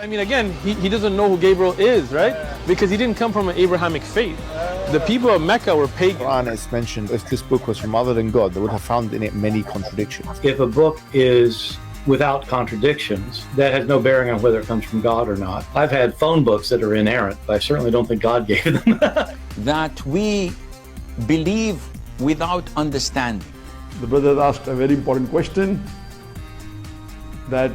I mean, again, he doesn't know who Gabriel is, right? Because he didn't come from an Abrahamic faith. The people of Mecca were pagan. Quran is mentioned, if this book was from other than God, they would have found in it many contradictions. If a book is without contradictions, that has no bearing on whether it comes from God or not. I've had phone books that are inerrant, but I certainly don't think God gave them. That we believe without understanding. The brother asked a very important question, that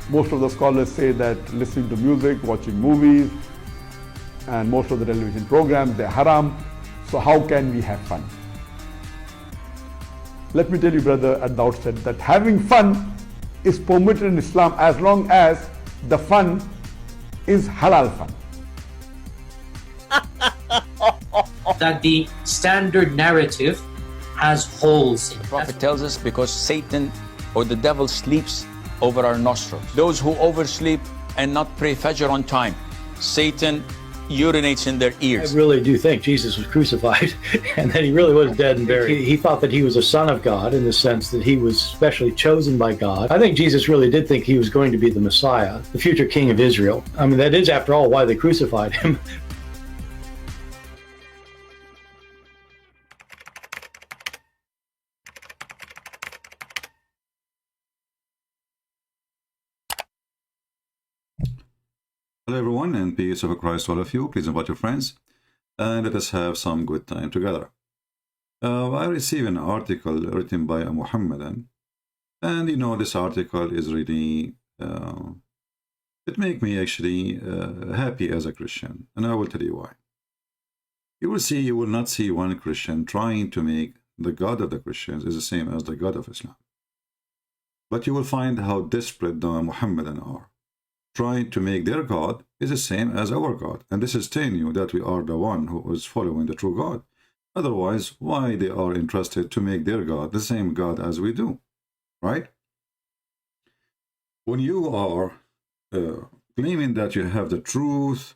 most of the scholars say that listening to music, watching movies, and most of the television programs, they're haram. So how can we have fun? Let me tell you, brother, at the outset, that having fun is permitted in Islam as long as the fun is halal fun. That the standard narrative has holes in it. The Prophet tells us because Satan or the devil sleeps over our nostrils. Those who oversleep and not pray Fajr on time, Satan urinates in their ears. I really do think Jesus was crucified and that he really was dead and buried. He thought that he was a son of God in the sense that he was specially chosen by God. I think Jesus really did think he was going to be the Messiah, the future king of Israel. I mean, that is, after all, why they crucified him. Hello everyone, and peace of Christ to all of you. Please invite your friends and let us have some good time together. I received an article written by a Muhammadan, and this article is really it makes me actually happy as a Christian, and I will tell you why. You will not see one Christian trying to make the God of the Christians is the same as the God of Islam, but you will find how desperate the Muhammadan are. Trying to make their God is the same as our God. And this is telling you that we are the one who is following the true God. Otherwise, why they are interested to make their God the same God as we do, right? When you are claiming that you have the truth,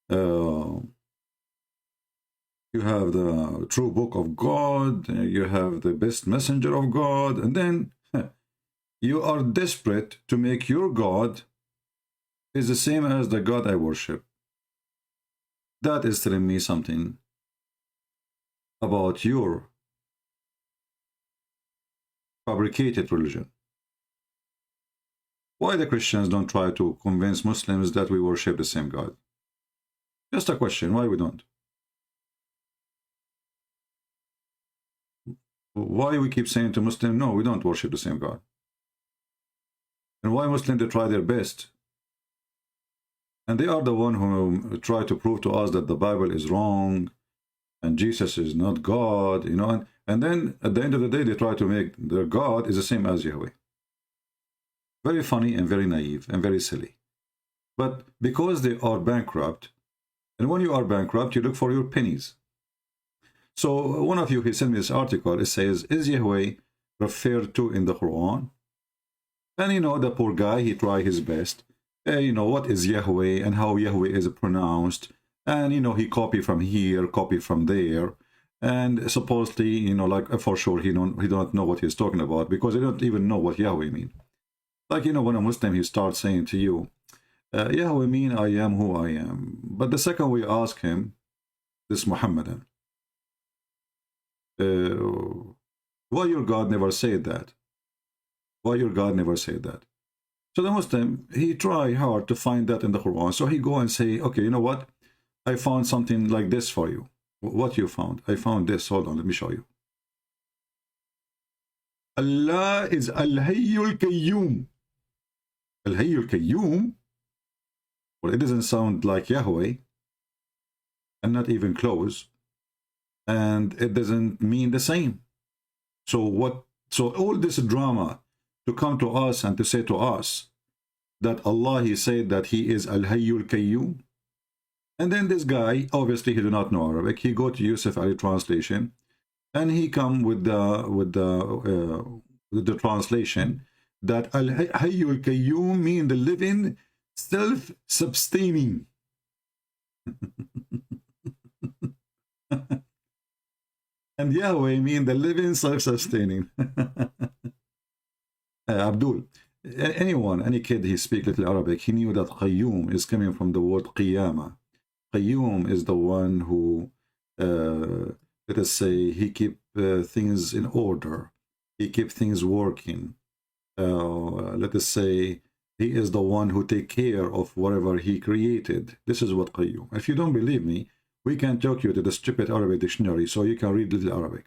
you have the true book of God, you have the best messenger of God, and then you are desperate to make your God is the same as the God I worship. That is telling me something about your fabricated religion. Why the Christians don't try to convince Muslims that we worship the same God? Just a question, why we don't? Why we keep saying to Muslims, no, we don't worship the same God? And why Muslims, they try their best? And they are the one who try to prove to us that the Bible is wrong and Jesus is not God, and then at the end of the day, they try to make their God is the same as Yahweh. Very funny and very naive and very silly. But because they are bankrupt, and when you are bankrupt, you look for your pennies. So one of you, he sent me this article, it says, is Yahweh referred to in the Quran? And the poor guy, he tried his best. What is Yahweh and how Yahweh is pronounced, and he copy from here, copy from there, and supposedly like for sure he don't know what he's talking about, because he don't even know what Yahweh mean. Like when a Muslim, he starts saying to you, Yahweh mean I am who I am, but the second we ask him, this Muhammadan, why your God never said that? Why your God never said that? So the Muslim, he try hard to find that in the Quran. So he go and say, okay, you know what? I found something like this for you. What you found? I found this. Hold on, let me show you. Allah is Al-Hayyul Qayyum. Al-Hayyul Qayyum? Well, it doesn't sound like Yahweh, and not even close. And it doesn't mean the same. So all this drama to come to us and to say to us that Allah, he said that he is Al-Hayyul Qayyum. And then this guy, obviously he do not know Arabic, he go to Yusuf Ali translation, and he come with the translation that Al-Hayyul Qayyum mean the living, self-sustaining. And Yahweh mean the living, self-sustaining. Abdul, anyone, any kid he speak little Arabic, he knew that Qayyum is coming from the word Qiyama. Qayyum is the one who, let us say, he keep things in order. He keep things working. Let us say, he is the one who take care of whatever he created. This is what Qayyum. If you don't believe me, we can talk you to the stupid Arabic dictionary so you can read little Arabic.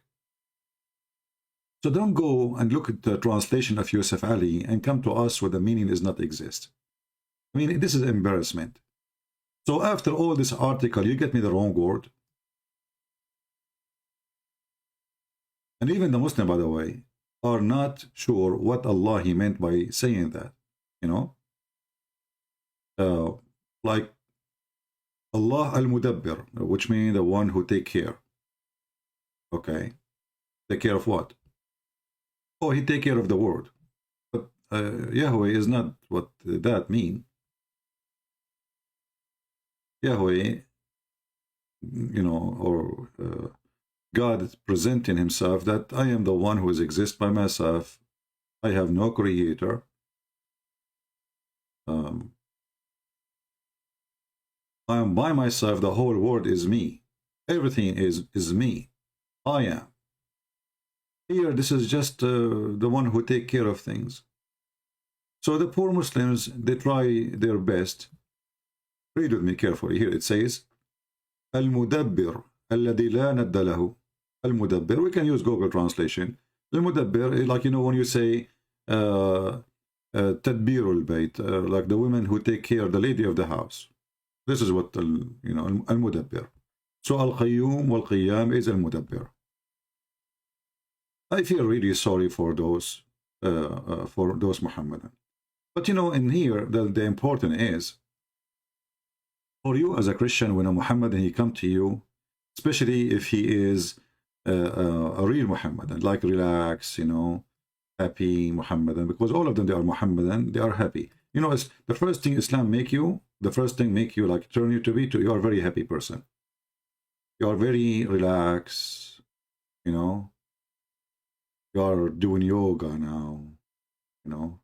So don't go and look at the translation of Yusuf Ali and come to us where the meaning does not exist. I mean, this is embarrassment. So after all this article, you get me the wrong word. And even the Muslim, by the way, are not sure what Allah he meant by saying that, you know. Like Allah al-Mudabbir, which means the one who take care. Okay. Take care of what? Oh, he take care of the world. But Yahweh is not what that mean. Yahweh, you know, or God is presenting himself that I am the one who exists by myself. I have no creator. I am by myself. The whole world is me. Everything is me. I am. Here, this is just the one who take care of things. So the poor Muslims, they try their best. Read with me carefully. Here it says, Al-Mudabbir, alladhi la nadda lahu. Al-Mudabbir, we can use Google translation. Al-Mudabbir, like, you know, when you say Tadbirul Bayt, like the women who take care of the lady of the house. This is what, you know, Al-Mudabbir. So Al-Qayyum wal-Qiyam is Al-Mudabbir. I feel really sorry for those Muhammadan. But you know, in here, the important is, for you as a Christian, when a Muhammadan, he come to you, especially if he is a real Muhammadan, like relax, you know, happy Muhammadan, because all of them, they are Muhammadan, they are happy. You know, it's the first thing Islam make you, the first thing make you, like, turn you to be, you are a very happy person. You are very relaxed, you know. You are doing yoga now, you know.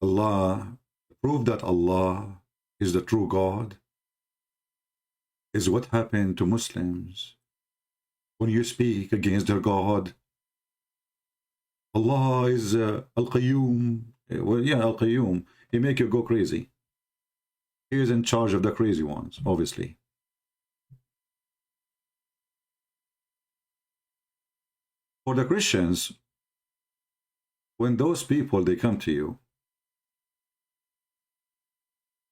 Allah, prove that Allah is the true God is what happened to Muslims when you speak against their God. Allah is Al-Qayyum. Well, yeah, Al-Qayyum. He make you go crazy. He is in charge of the crazy ones, obviously. For the Christians, when those people, they come to you,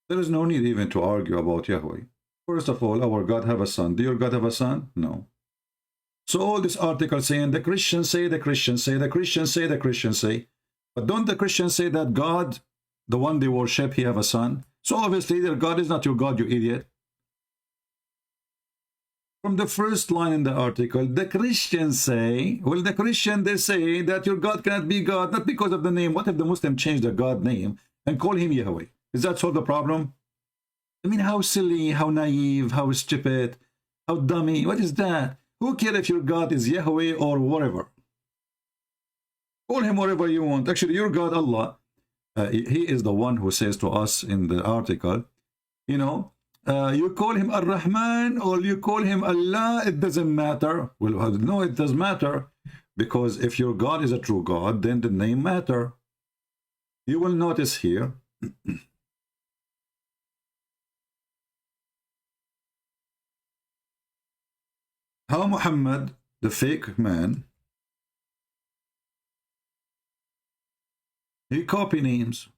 there is no need even to argue about Yahweh. First of all, our God have a son. Do your God have a son? No. So all this article saying the Christians say, the Christians say, the Christians say, the Christians say. But don't the Christians say that God, the one they worship, he have a son? So obviously their God is not your God, you idiot. From the first line in the article, the Christians say, well, the Christian, they say that your God cannot be God, not because of the name. What if the Muslim change the God name and call him Yahweh? Is that solve the problem? I mean, how silly, how naive, how stupid, how dummy. What is that? Who cares if your God is Yahweh or whatever? Call him whatever you want. Actually, your God, Allah, he is the one who says to us in the article, you know, you call him Ar-Rahman or you call him Allah, it doesn't matter. Well, no, it does matter, because if your God is a true God, then the name matter. You will notice here, how Muhammad, the fake man, he copy names.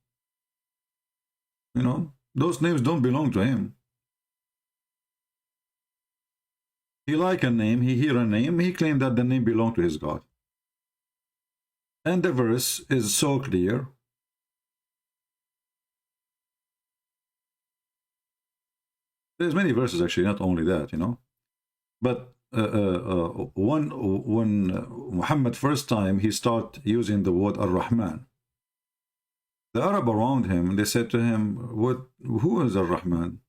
You know, those names don't belong to him. He like a name, he hear a name, he claimed that the name belonged to his God. And the verse is so clear. There's many verses actually, not only that, you know. But when Muhammad first time he start using the word Ar-Rahman, the Arab around him, they said to him, who is Ar-Rahman?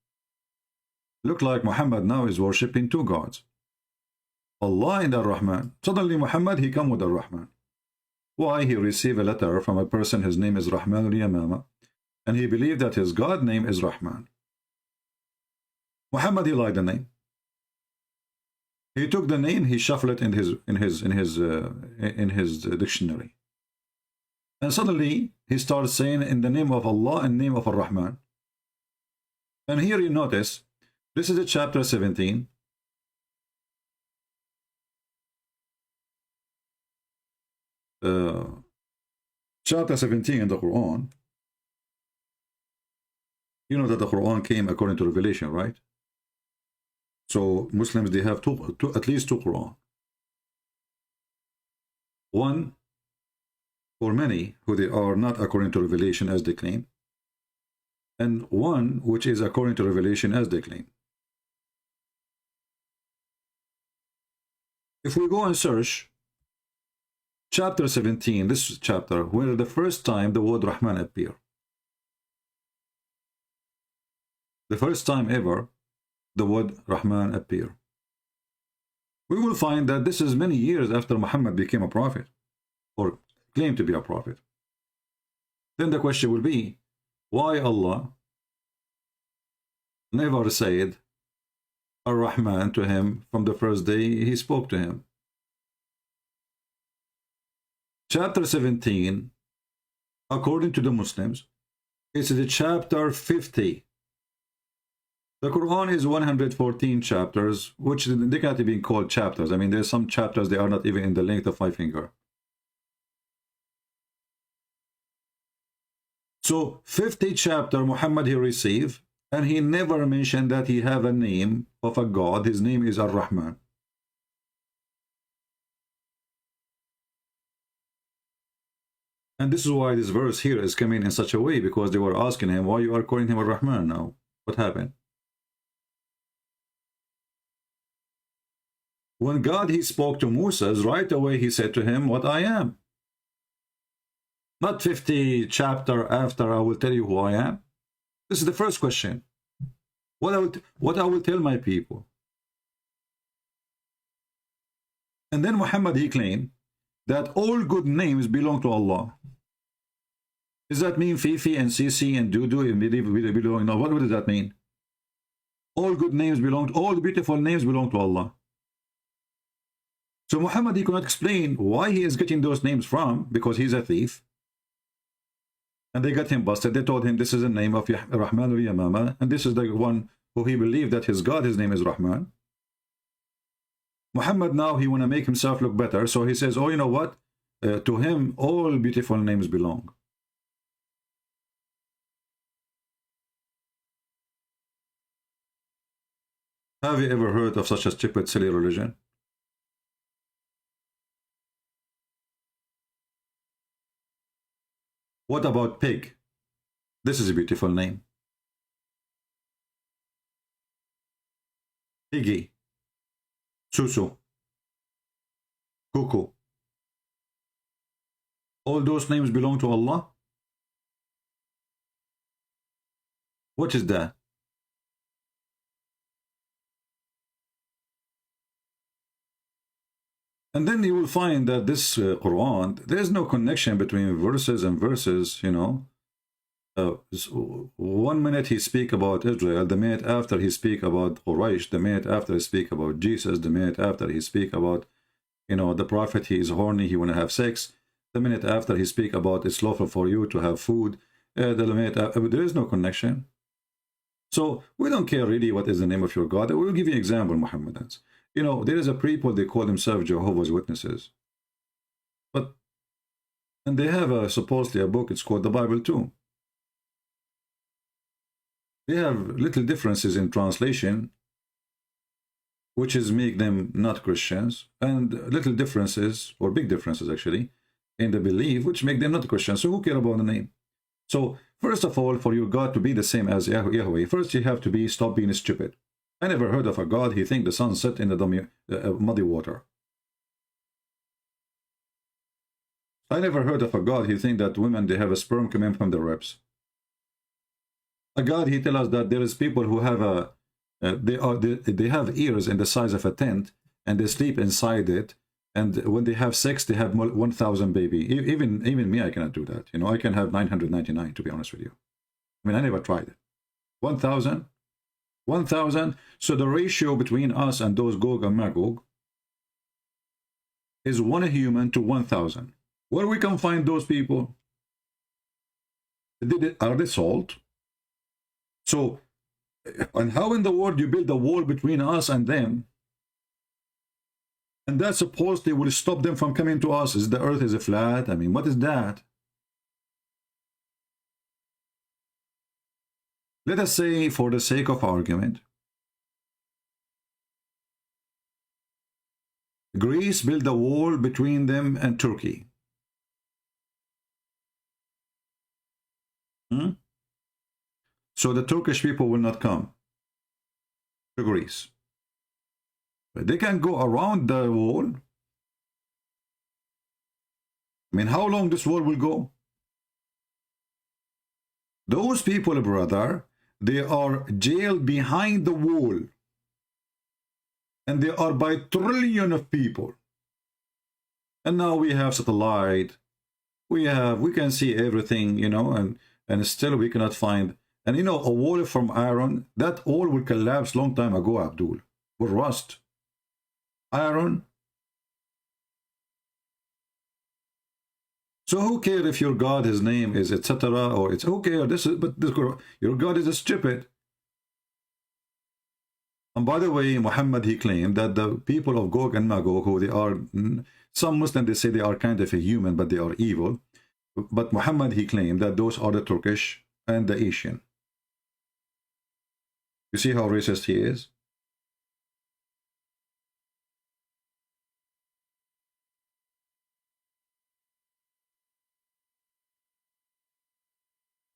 Look like Muhammad now is worshipping two gods, Allah and Ar-Rahman. Suddenly Muhammad, he come with Ar-Rahman. why he received a letter from a person, his name is Rahman al-Yamama, and he believed that his God name is Rahman. Muhammad, he liked the name. He took the name, he shuffled it in his dictionary, and suddenly he started saying in the name of Allah and name of Ar-Rahman. And here you notice, this is a chapter 17. Chapter 17 in the Quran. You know that the Quran came according to revelation, right? So Muslims, they have at least two Quran. One for many who they are not according to revelation as they claim, and one which is according to revelation as they claim. If we go and search chapter 17, this chapter, where the first time the word Rahman appeared, the first time ever the word Rahman appeared, we will find that this is many years after Muhammad became a prophet, or claimed to be a prophet. Then the question will be, why Allah never said Ar-Rahman to him from the first day he spoke to him? Chapter 17, according to the Muslims, is the chapter 50. The Quran is 114 chapters, which they can't even call chapters. I mean, there's some chapters, they are not even in the length of my finger. So 50 chapter Muhammad he received, and he never mentioned that he have a name of a God. His name is Ar-Rahman. And this is why this verse here is coming in such a way, because they were asking him, why you are calling him Ar-Rahman now? What happened? When God he spoke to Moses, right away he said to him, what I am. Not 50 chapter after I will tell you who I am. This is the first question. What I will tell my people. And then Muhammad he claimed that all good names belong to Allah. Does that mean Fifi and Sisi and Dudu and belong? No, what does that mean? All good names belong, all beautiful names belong to Allah. So Muhammad he could not explain why he is getting those names from, because he's a thief. And they got him busted. They told him this is the name of Rahman al-Yamama, and this is the one who he believed that his God, his name is Rahman. Muhammad now he want to make himself look better, so he says, oh, you know what? To him all beautiful names belong. Have you ever heard of such a stupid, silly religion? What about pig? This is a beautiful name. Piggy, Susu, Cuckoo. All those names belong to Allah? What is that? And then you will find that this Quran, there is no connection between verses and verses, you know. 1 minute he speak about Israel, the minute after he speak about Quraysh, the minute after he speak about Jesus, the minute after he speak about, you know, the prophet, he is horny, he want to have sex, the minute after he speak about it's lawful for you to have food, the minute after, there is no connection. So we don't care really what is the name of your God. We will give you an example, Muhammadans. You know, there is a people, they call themselves Jehovah's Witnesses. And they have supposedly a book, it's called the Bible too. They have little differences in translation, which is make them not Christians, and little differences, or big differences actually, in the belief, which make them not Christians. So who care about the name? So first of all, for your God to be the same as Yahweh, first you have to stop being stupid. I never heard of a God, he think the sun set in the muddy water. I never heard of a God, he think that women, they have a sperm coming from their ribs. A God, he tell us that there is people who have they have ears in the size of a tent, and they sleep inside it, And when they have sex, they have 1,000 baby. Even me, I cannot do that. You know, I can have 999, to be honest with you. I mean, I never tried it. 1,000? 1,000? So the ratio between us and those Gog and Magog is 1 human to 1,000. Where we can find those people? Are they salt? So, and how in the world you build a wall between us and them? And that supposedly will stop them from coming to us. Is the earth is flat? I mean, what is that? Let us say, for the sake of argument, Greece built a wall between them and Turkey. So the Turkish people will not come to Greece. But they can go around the wall. I mean, how long this wall will go? Those people, brother, they are jailed behind the wall. And they are by trillion of people. And now we have satellite. We can see everything, you know, and still we cannot find. And you know, a wall from iron, that wall will collapse long time ago, Abdul. Will rust. Iron. So who cares if your God, his name is etc. or it's who cares? Your God is stupid. And by the way, Muhammad, he claimed that the people of Gog and Magog, who they are, some Muslims, they say they are kind of a human, but they are evil. But Muhammad, he claimed that those are the Turkish and the Asian. You see how racist he is?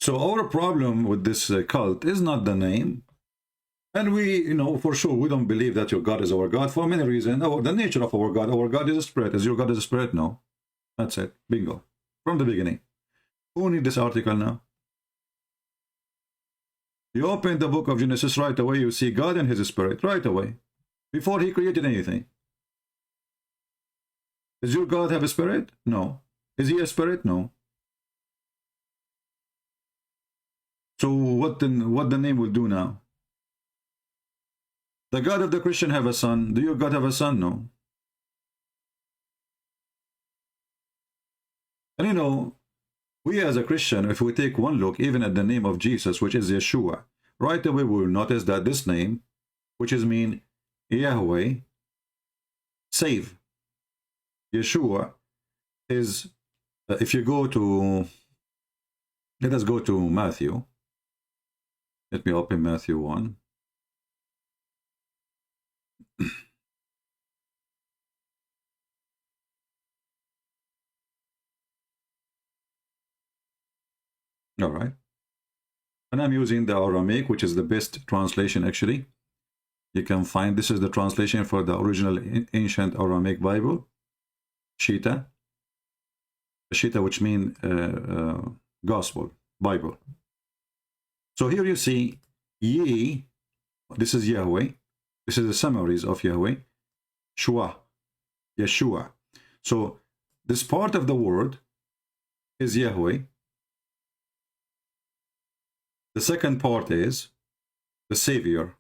So our problem with this cult is not the name. And we, you know, for sure, we don't believe that your God is our God for many reasons. Oh, the nature of our God is a spirit. Is your God is a spirit? No. That's it. Bingo. From the beginning. Who needs this article now? You open the book of Genesis right away, you see God and his spirit right away. Before he created anything. Does your God have a spirit? No. Is he a spirit? No. So what the name will do now? The God of the Christian have a son. Do your God have a son? No. And you know, we as a Christian, if we take one look even at the name of Jesus, which is Yeshua, right away we will notice that this name, which is mean Yahweh, save. Yeshua is, if you go to, let us go to Matthew. Let me open Matthew 1. All right. And I'm using the Aramaic, which is the best translation actually. You can find, this is the translation for the original ancient Aramaic Bible. Shita. Shita, which means gospel, Bible. So here you see, Ye, this is Yahweh. This is the summaries of Yahweh. Shua, Yeshua. So this part of the word is Yahweh. The second part is the Savior.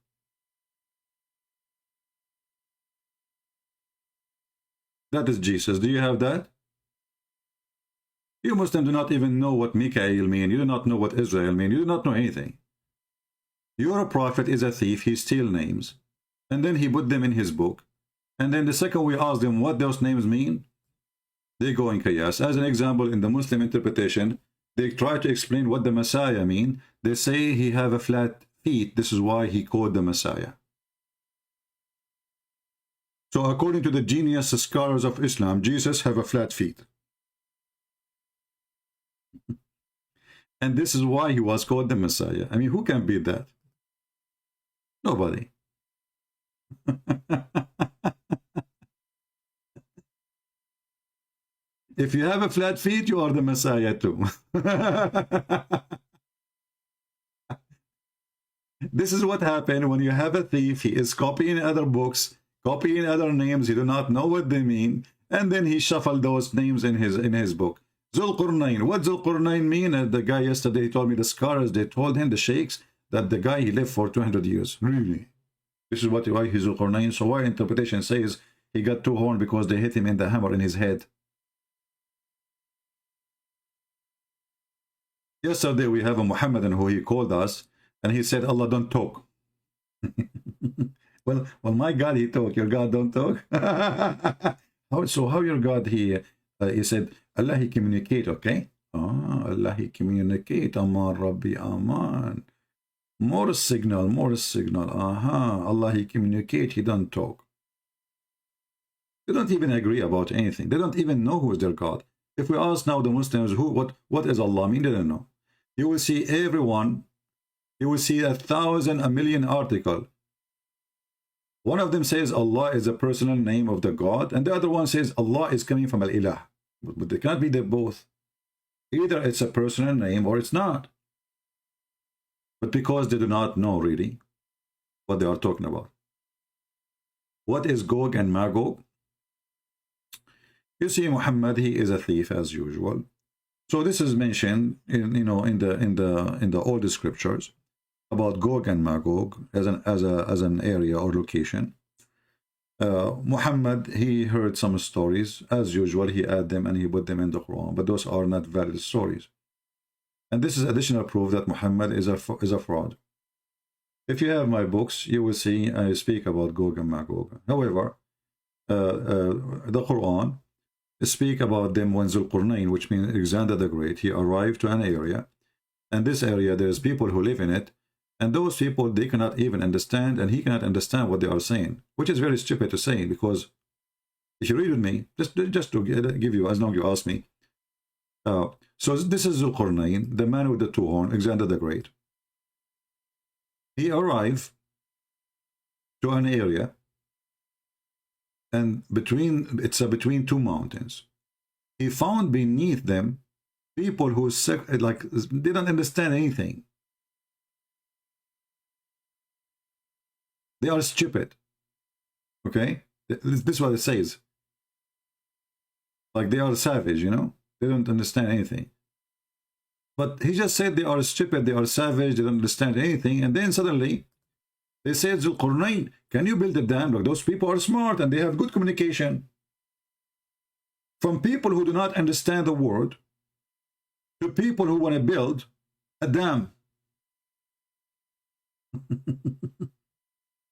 That is Jesus. Do you have that? You Muslims do not even know what Mikael means. You do not know what Israel means. You do not know anything. Your prophet is a thief. He steals names. And then he put them in his book. And then the second we ask them what those names mean, they go in chaos. As an example, in the Muslim interpretation, they try to explain what the Messiah mean. They say he have a flat feet. This is why he called the Messiah. So according to the genius scholars of Islam, Jesus have a flat feet. And this is why he was called the Messiah. I mean, who can beat that? Nobody. If you have a flat feet, you are the Messiah too. This is what happened when you have a thief. He is copying other books, copying other names. You do not know what they mean. And then he shuffled those names in his book. Zulqarnain. What Zulqarnain mean? The guy yesterday he told me the scholars, they told him, the sheikhs, that the guy he lived for 200 years. Really? This is why he's Zulqarnain. So why interpretation says he got two horns because they hit him in the hammer in his head. Yesterday we have a Muhammadan who he called us and he said Allah don't talk. well my God he talk, your God don't talk. how your God he said Allah he communicate, okay? Allah he communicate, Aman Rabbi Aman. More signal. Allah he communicate, he don't talk. They don't even agree about anything. They don't even know who is their God. If we ask now the Muslims what is Allah mean, they don't know. You will see everyone, you will see 1,000, 1,000,000 article. One of them says Allah is a personal name of the God, and the other one says Allah is coming from Al-Ilah. But they can't be the both. Either it's a personal name or it's not. But because they do not know really what they are talking about. What is Gog and Magog? You see, Muhammad, he is a thief as usual. So this is mentioned in the old scriptures about Gog and Magog as an area or location. Muhammad, he heard some stories as usual. He added them and he put them in the Quran, but those are not valid stories. And this is additional proof that Muhammad is a fraud. If you have my books, you will see I speak about Gog and Magog. However, the Quran speak about them when Zulqarnain, which means Alexander the Great, he arrived to an area, and this area there's people who live in it, and those people they cannot even understand, and he cannot understand what they are saying, which is very stupid to say, because if you read with me, just to give you, as long as you ask me. So this is Zulqarnain, the man with the two horns, Alexander the Great. He arrived to an area, and it's between two mountains. He found beneath them people who didn't understand anything. They are stupid. Okay, this is what it says. Like they are savage, you know. They don't understand anything. But he just said they are stupid, they are savage, they don't understand anything, and then suddenly they said, Zulqarnain, can you build a dam? Look, those people are smart and they have good communication. From people who do not understand the word to people who want to build a dam.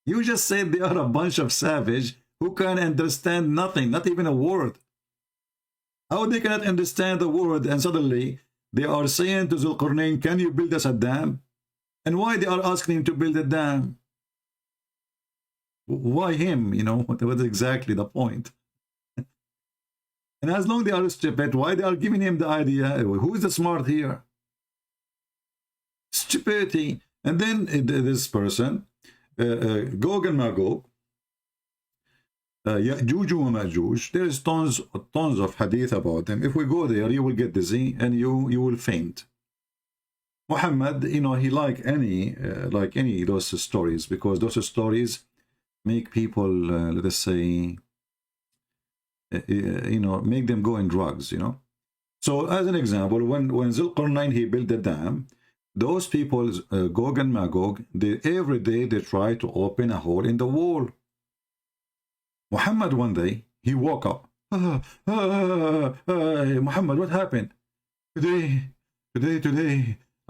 You just said they are a bunch of savage who can't understand nothing, not even a word. How they cannot understand the word and suddenly they are saying to Zulqarnain, can you build us a dam? And why they are asking him to build a dam? Why him? You know, what exactly the point? And as long as they are stupid, why they are giving him the idea? Who is the smart here? Stupidity. And then this person, Gog and Magog, Ya'juj and Ma'juj, there is tons of hadith about them. If we go there, you will get dizzy and you will faint. Muhammad, you know, he like any of those stories, because those stories make people, let us say, you know, make them go in drugs, you know. So as an example, when Zulqarnain he built the dam, those people, Gog and Magog, every day they try to open a hole in the wall. Muhammad one day he woke up. Muhammad, what happened? Today.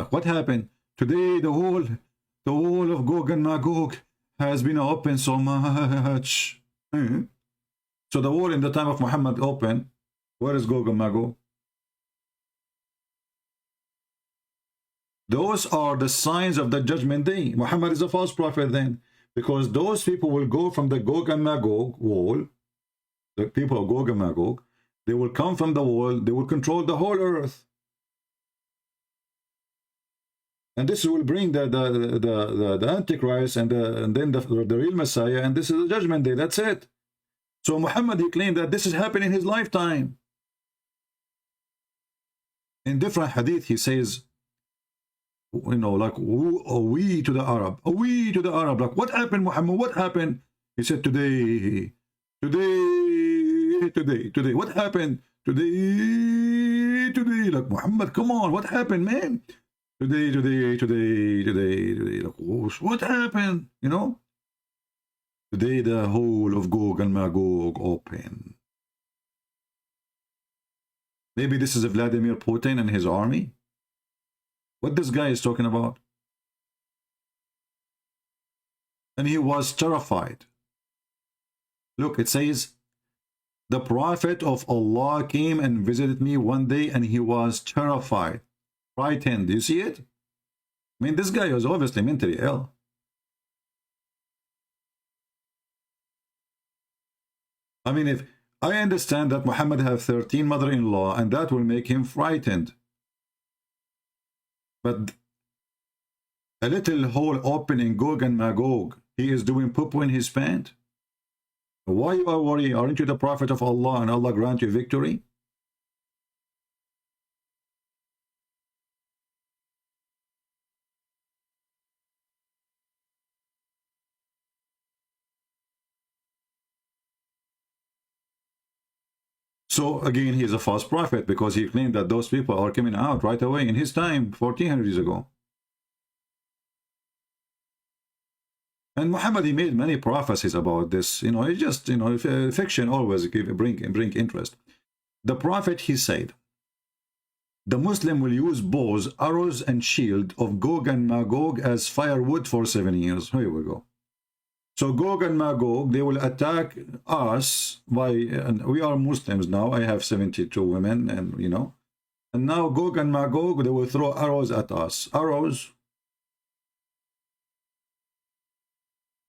What happened? Today the wall of Gog and Magog has been open so much. So the wall in the time of Muhammad open. Where is Gog and Magog? Those are the signs of the judgment day. Muhammad is a false prophet then, because those people will go from the Gog and Magog wall. The people of Gog and Magog, they will come from the wall. They will control the whole earth. And this will bring the Antichrist and then the real Messiah, and this is the judgment day. That's it. So Muhammad, he claimed that this is happening in his lifetime. In different hadith, he says, you know, like, we to the Arab, we to the Arab. Like, what happened, Muhammad? What happened? He said, today today. What happened? Today. Like, Muhammad, come on, what happened, man? Today. Like, what happened? You know? Today the whole of Gog and Magog open. Maybe this is Vladimir Putin and his army. What this guy is talking about? And he was terrified. Look, it says, the prophet of Allah came and visited me one day and he was terrified, frightened. Do you see it? I mean, this guy was obviously mentally ill. I mean, if I understand that Muhammad have 13 mother-in-law and that will make him frightened. But a little hole open in Gog and Magog, he is doing poo-poo in his pant. Why you are worried? Aren't you the prophet of Allah and Allah grant you victory? So again, he is a false prophet because he claimed that those people are coming out right away in his time, 1400 years ago. And Muhammad, he made many prophecies about this. You know, it's just, you know, fiction always bring interest. The prophet, he said, the Muslim will use bows, arrows, and shield of Gog and Magog as firewood for 7 years. Here we go. So Gog and Magog, they will attack us by, and we are Muslims now. I have 72 women, and you know, and now Gog and Magog, they will throw arrows at us. Arrows.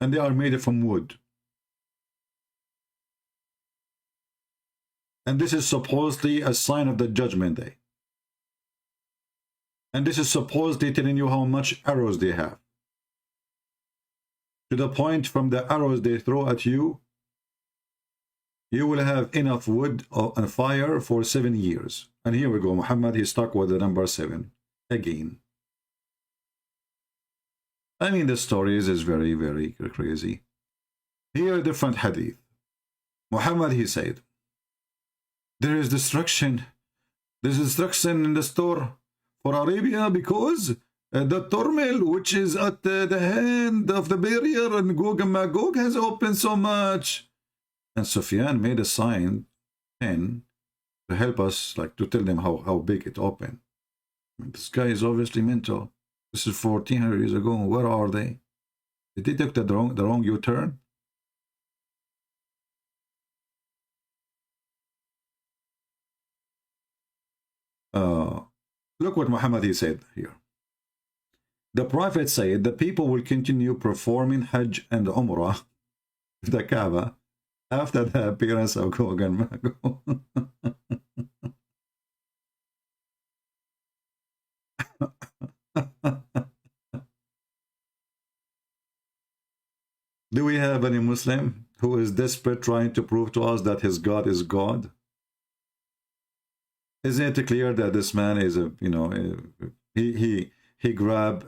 And they are made from wood. And this is supposedly a sign of the judgment day. And this is supposedly telling you how much arrows they have. To the point from the arrows they throw at you, you will have enough wood and fire for 7 years. And here we go. Muhammad, he's stuck with the number 7 again. I mean, the stories is very, very crazy. Here are different hadith. Muhammad, he said, there is destruction. There's destruction in the store for Arabia because the turmoil which is at the hand of the barrier and Gog and Magog has opened so much. And Sufyan made a sign 10 to help us, like to tell them how big it opened. I mean, this guy is obviously mental. This is 1400 years ago. Where are they? Did they take the wrong U-turn? Look what Muhammad he said here. The Prophet said the people will continue performing Hajj and Umrah to the Kaaba after the appearance of Gog and Magog. Do we have any Muslim who is desperate trying to prove to us that his God is God? Isn't it clear that this man is a, you know, he grabbed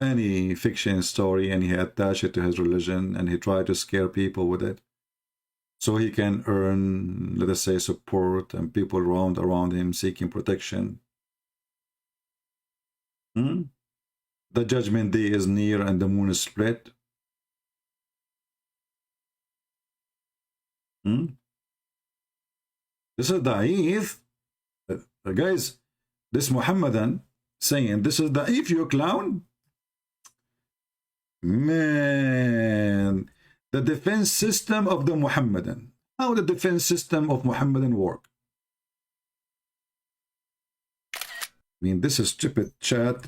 any fiction story and he attached it to his religion and he tried to scare people with it so he can earn, let us say, support and people around him seeking protection. The judgment day is near and the moon is split. This is da'if. Guys, this Muhammadan saying this is da'if, you clown. Man, the defense system of the Muhammadan. How the defense system of Muhammadan work? I mean, this is stupid chat.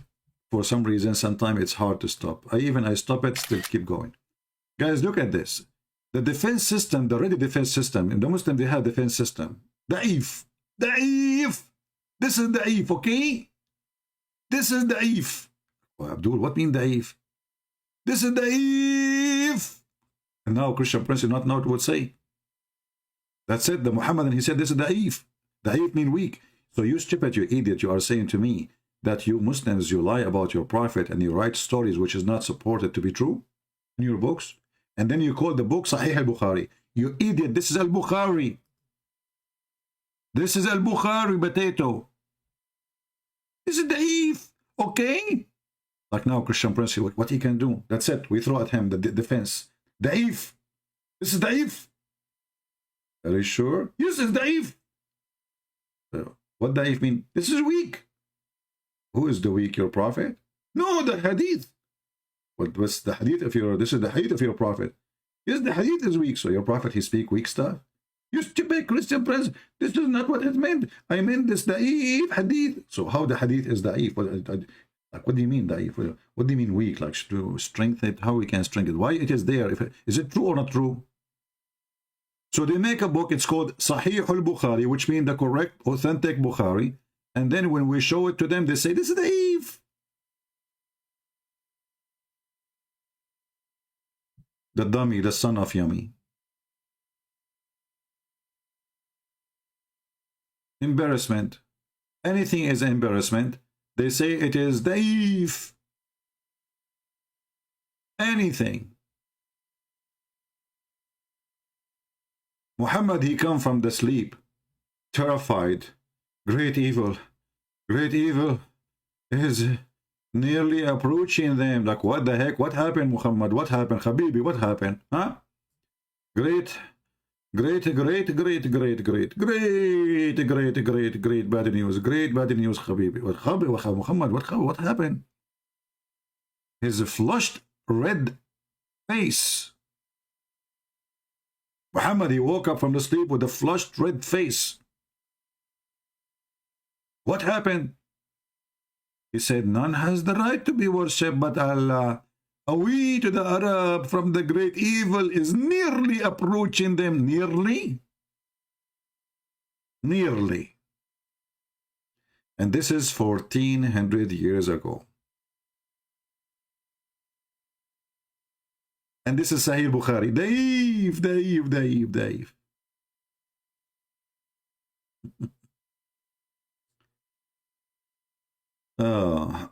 For some reason, sometimes it's hard to stop. I stop it, still keep going. Guys, look at this. The defense system, the ready defense system, in the Muslim, they have defense system. Da'if. Da'if. This is da'if, okay? This is da'if. Oh, Abdul, what mean da'if? This is da'if. And now Christian Prince, you not know what to say. That's it. The Muhammadan, he said this is da'if. Da'if mean weak. So you stupid, you idiot, you are saying to me that you Muslims, you lie about your prophet and you write stories which is not supported to be true in your books. And then you call the book Sahih al-Bukhari. You idiot, this is al-Bukhari. This is al-Bukhari potato. This is da'if. Okay? Like now, Christian Prince, what he can do? That's it. We throw at him the defense. Da'if. This is da'if. Are you sure? Yes, it's da'if. What da'if mean? This is weak. Who is the weak? Your prophet? No, the hadith. What's the hadith of your? This is the hadith of your prophet. Yes, the hadith is weak. So your prophet, he speak weak stuff. You stupid Christian Prince. This is not what it meant. I meant this da'if hadith. So how the hadith is da'if? What do you mean da'if? What do you mean weak? Like to strengthen it? How we can strengthen it? Why it is there? Is it true or not true? So they make a book. It's called Sahih al-Bukhari, which means the correct, authentic Bukhari. And then when we show it to them, they say, this is da'if. The dummy, the son of Yummy. Embarrassment. Anything is embarrassment. They say it is da'if. Anything. Muhammad, he come from the sleep, terrified. Great evil is nearly approaching them. Like, what the heck? What happened, Muhammad? What happened, Habibi? What happened? Huh? Great bad news. Great bad news, Habibi. Muhammad, what happened? His flushed red face. Muhammad, he woke up from the sleep with a flushed red face. What happened? He said, none has the right to be worshipped but Allah. A we to the Arab from the great evil is nearly approaching them. Nearly? Nearly. And this is 1400 years ago. And this is Sahih Bukhari. Da'if. Oh.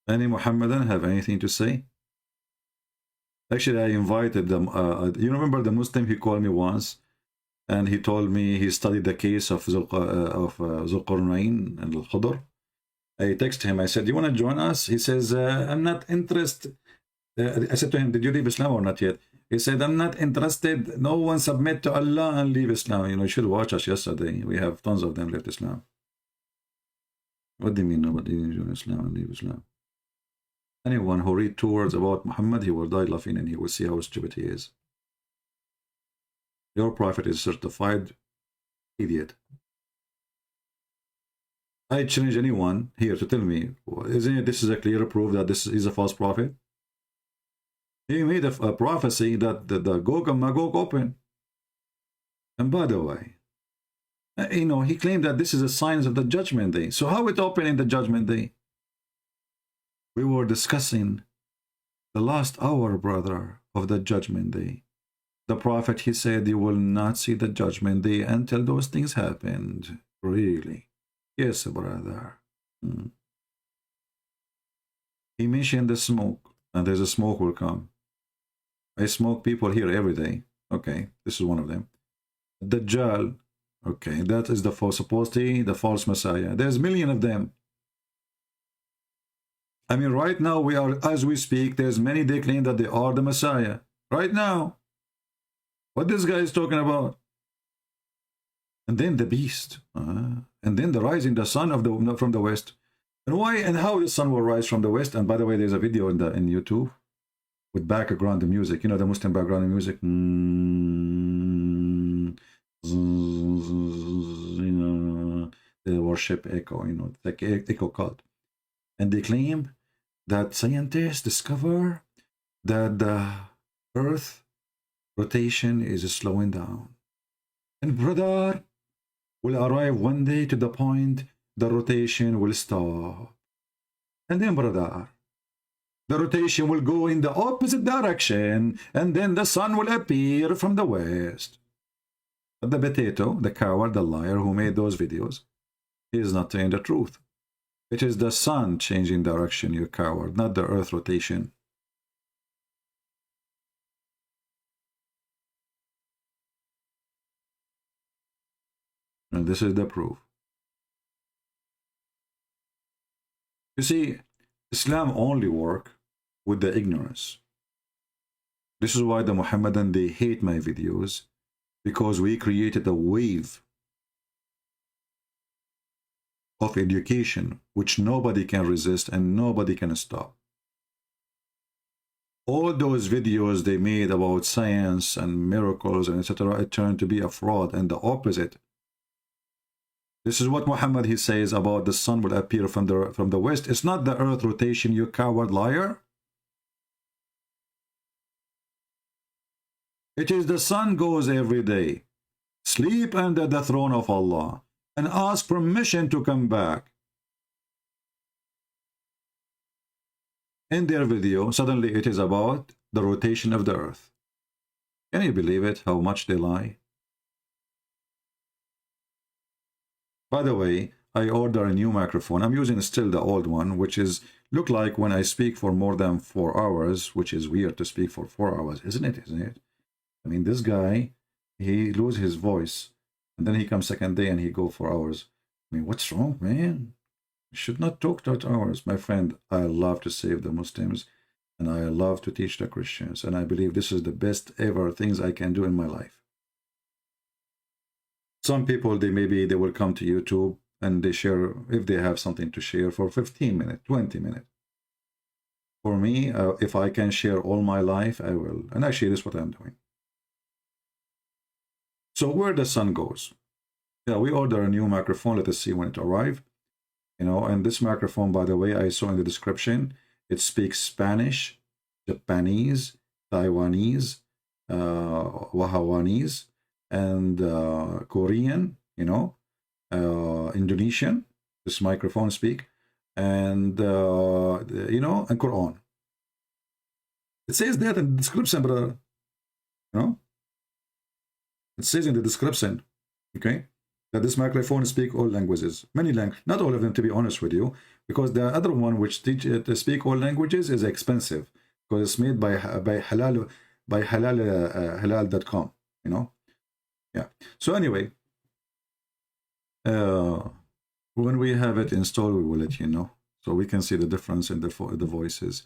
Any Muhammadan have anything to say? Actually, I invited them. You remember the Muslim, he called me once and he told me he studied the case of Zulqarnain and Al-Khudr. I texted him, I said, you want to join us? He says, I'm not interested. I said to him, did you leave Islam or not yet? He said, I'm not interested. No one submit to Allah and leave Islam. You know, you should watch us yesterday. We have tons of them left Islam. What do you mean nobody didn't join Islam and leave Islam? Anyone who read 2 words about Muhammad, he will die laughing and he will see how stupid he is. Your prophet is certified idiot. I challenge anyone here to tell me, isn't it, this is a clear proof that this is a false prophet? He made a prophecy that the Gog and Magog open. And by the way, you know, he claimed that this is a sign of the judgment day. So how it open in the judgment day? We were discussing the last hour, brother, of the judgment day. The prophet, he said, you will not see the judgment day until those things happened. Really? Yes, brother. He mentioned the smoke, and there's a smoke will come. I smoke people here every day. Okay, this is one of them. Dajjal. Okay, that is the false, supposedly the false Messiah. There's a million of them. I mean, right now we are, as we speak, there's many they claim that they are the Messiah. Right now. What this guy is talking about. And then the beast. And then the rising the sun of from the west. And why and how the sun will rise from the west. And by the way, there's a video in YouTube with background the music. You know, the Muslim background music. You know, the worship echo, you know, like echo cult. And they claim that scientists discover that the earth rotation is slowing down. And brother, will arrive one day to the point the rotation will stop. And then brother, the rotation will go in the opposite direction, and then the sun will appear from the west. But the potato, the coward, the liar who made those videos, he is not telling the truth. It is the sun changing direction, you coward, not the earth rotation. And this is the proof. You see, Islam only work with the ignorance. This is why the Muhammadan, they hate my videos, because we created a wave of education which nobody can resist and nobody can stop. All those videos they made about science and miracles and etc., it turned to be a fraud and the opposite. This is what Muhammad, he says about the sun will appear from the west. It's not the earth rotation, you coward liar. It is the sun goes every day. Sleep under the throne of Allah and ask permission to come back. In their video, suddenly it is about the rotation of the earth. Can you believe it, how much they lie? By the way, I ordered a new microphone. I'm using still the old one, which is look like when I speak for more than 4 hours, which is weird to speak for 4 hours, isn't it? Isn't it? I mean, this guy, he loses his voice, and then he comes second day and he go for hours. I mean, what's wrong, man? You should not talk that hours. My friend, I love to save the Muslims, and I love to teach the Christians, and I believe this is the best ever things I can do in my life. Some people, they will come to YouTube and they share, if they have something to share, for 15 minutes, 20 minutes. For me, if I can share all my life, I will. And actually, this is what I'm doing. So where the sun goes? Yeah, we order a new microphone. Let us see when it arrives. You know, and this microphone, by the way, I saw in the description, it speaks Spanish, Japanese, Taiwanese, Wahawanese, and Korean, you know, Indonesian, this microphone speak, and, you know, and Quran. It says that in the description, brother, you know, it says in the description, okay, that this microphone speak all languages, many languages, not all of them, to be honest with you, because the other one which teach to speak all languages is expensive, because it's made by halal.com, you know. Yeah. So anyway, when we have it installed, we will let you know, so we can see the difference in the voices.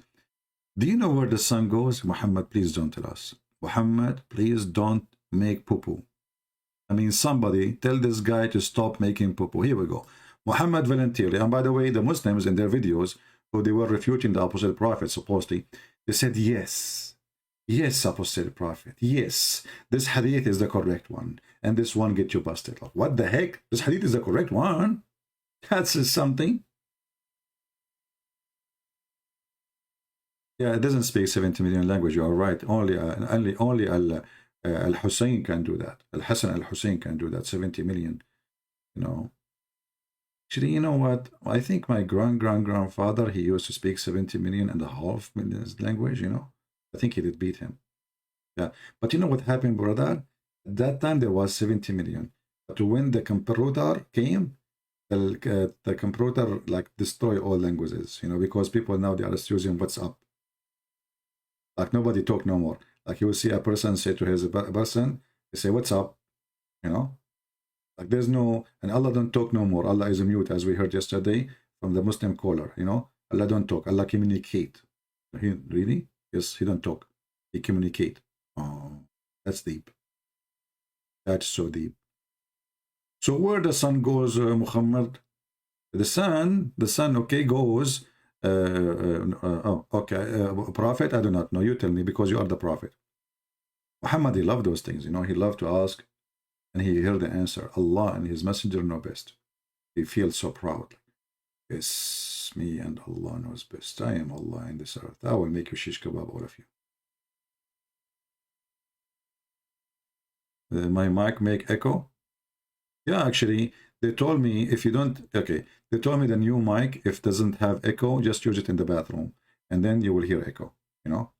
Do you know where the sun goes? Muhammad, please don't tell us. Muhammad, please don't make poo-poo. I mean, somebody tell this guy to stop making poo-poo. Here we go. Muhammad voluntarily, and by the way, the Muslims in their videos, who they were refuting the Apostle Prophet, supposedly, they said, yes, Apostle Prophet, yes, this hadith is the correct one, and this one get you busted. What the heck? This hadith is the correct one? That's something. Yeah, it doesn't speak 70 million language. You are right. Only Al-Hussein can do that. Al-Hassan Al-Hussein can do that. 70 million, you know. Actually, you know what? I think my grandfather, he used to speak 70.5 million language, you know. I think he did beat him. Yeah. But you know what happened, brother? At that time, there was 70 million. But when the computer came, the computer, like, destroy all languages, you know, because people now, they are just using WhatsApp. Like, nobody talk no more. Like, you will see a person say to his person, they say, what's up? You know? Like, there's no, and Allah don't talk no more. Allah is a mute, as we heard yesterday from the Muslim caller, you know? Allah don't talk. Allah communicate. He, really? Yes, he don't talk. He communicate. Oh, that's deep. That's so deep. So where the sun goes, Muhammad? The sun, okay, goes, prophet, I do not know. You tell me, because you are the prophet. Muhammad, he loved those things, you know. He loved to ask, and he heard the answer. Allah and his messenger know best. He feels so proud. Yes, me and Allah knows best. I am Allah in this earth. I will make you shish kebab, all of you. My mic make echo? Yeah, actually, they told me if you don't, okay, they told me the new mic, if doesn't have echo, just use it in the bathroom, and then you will hear echo, you know.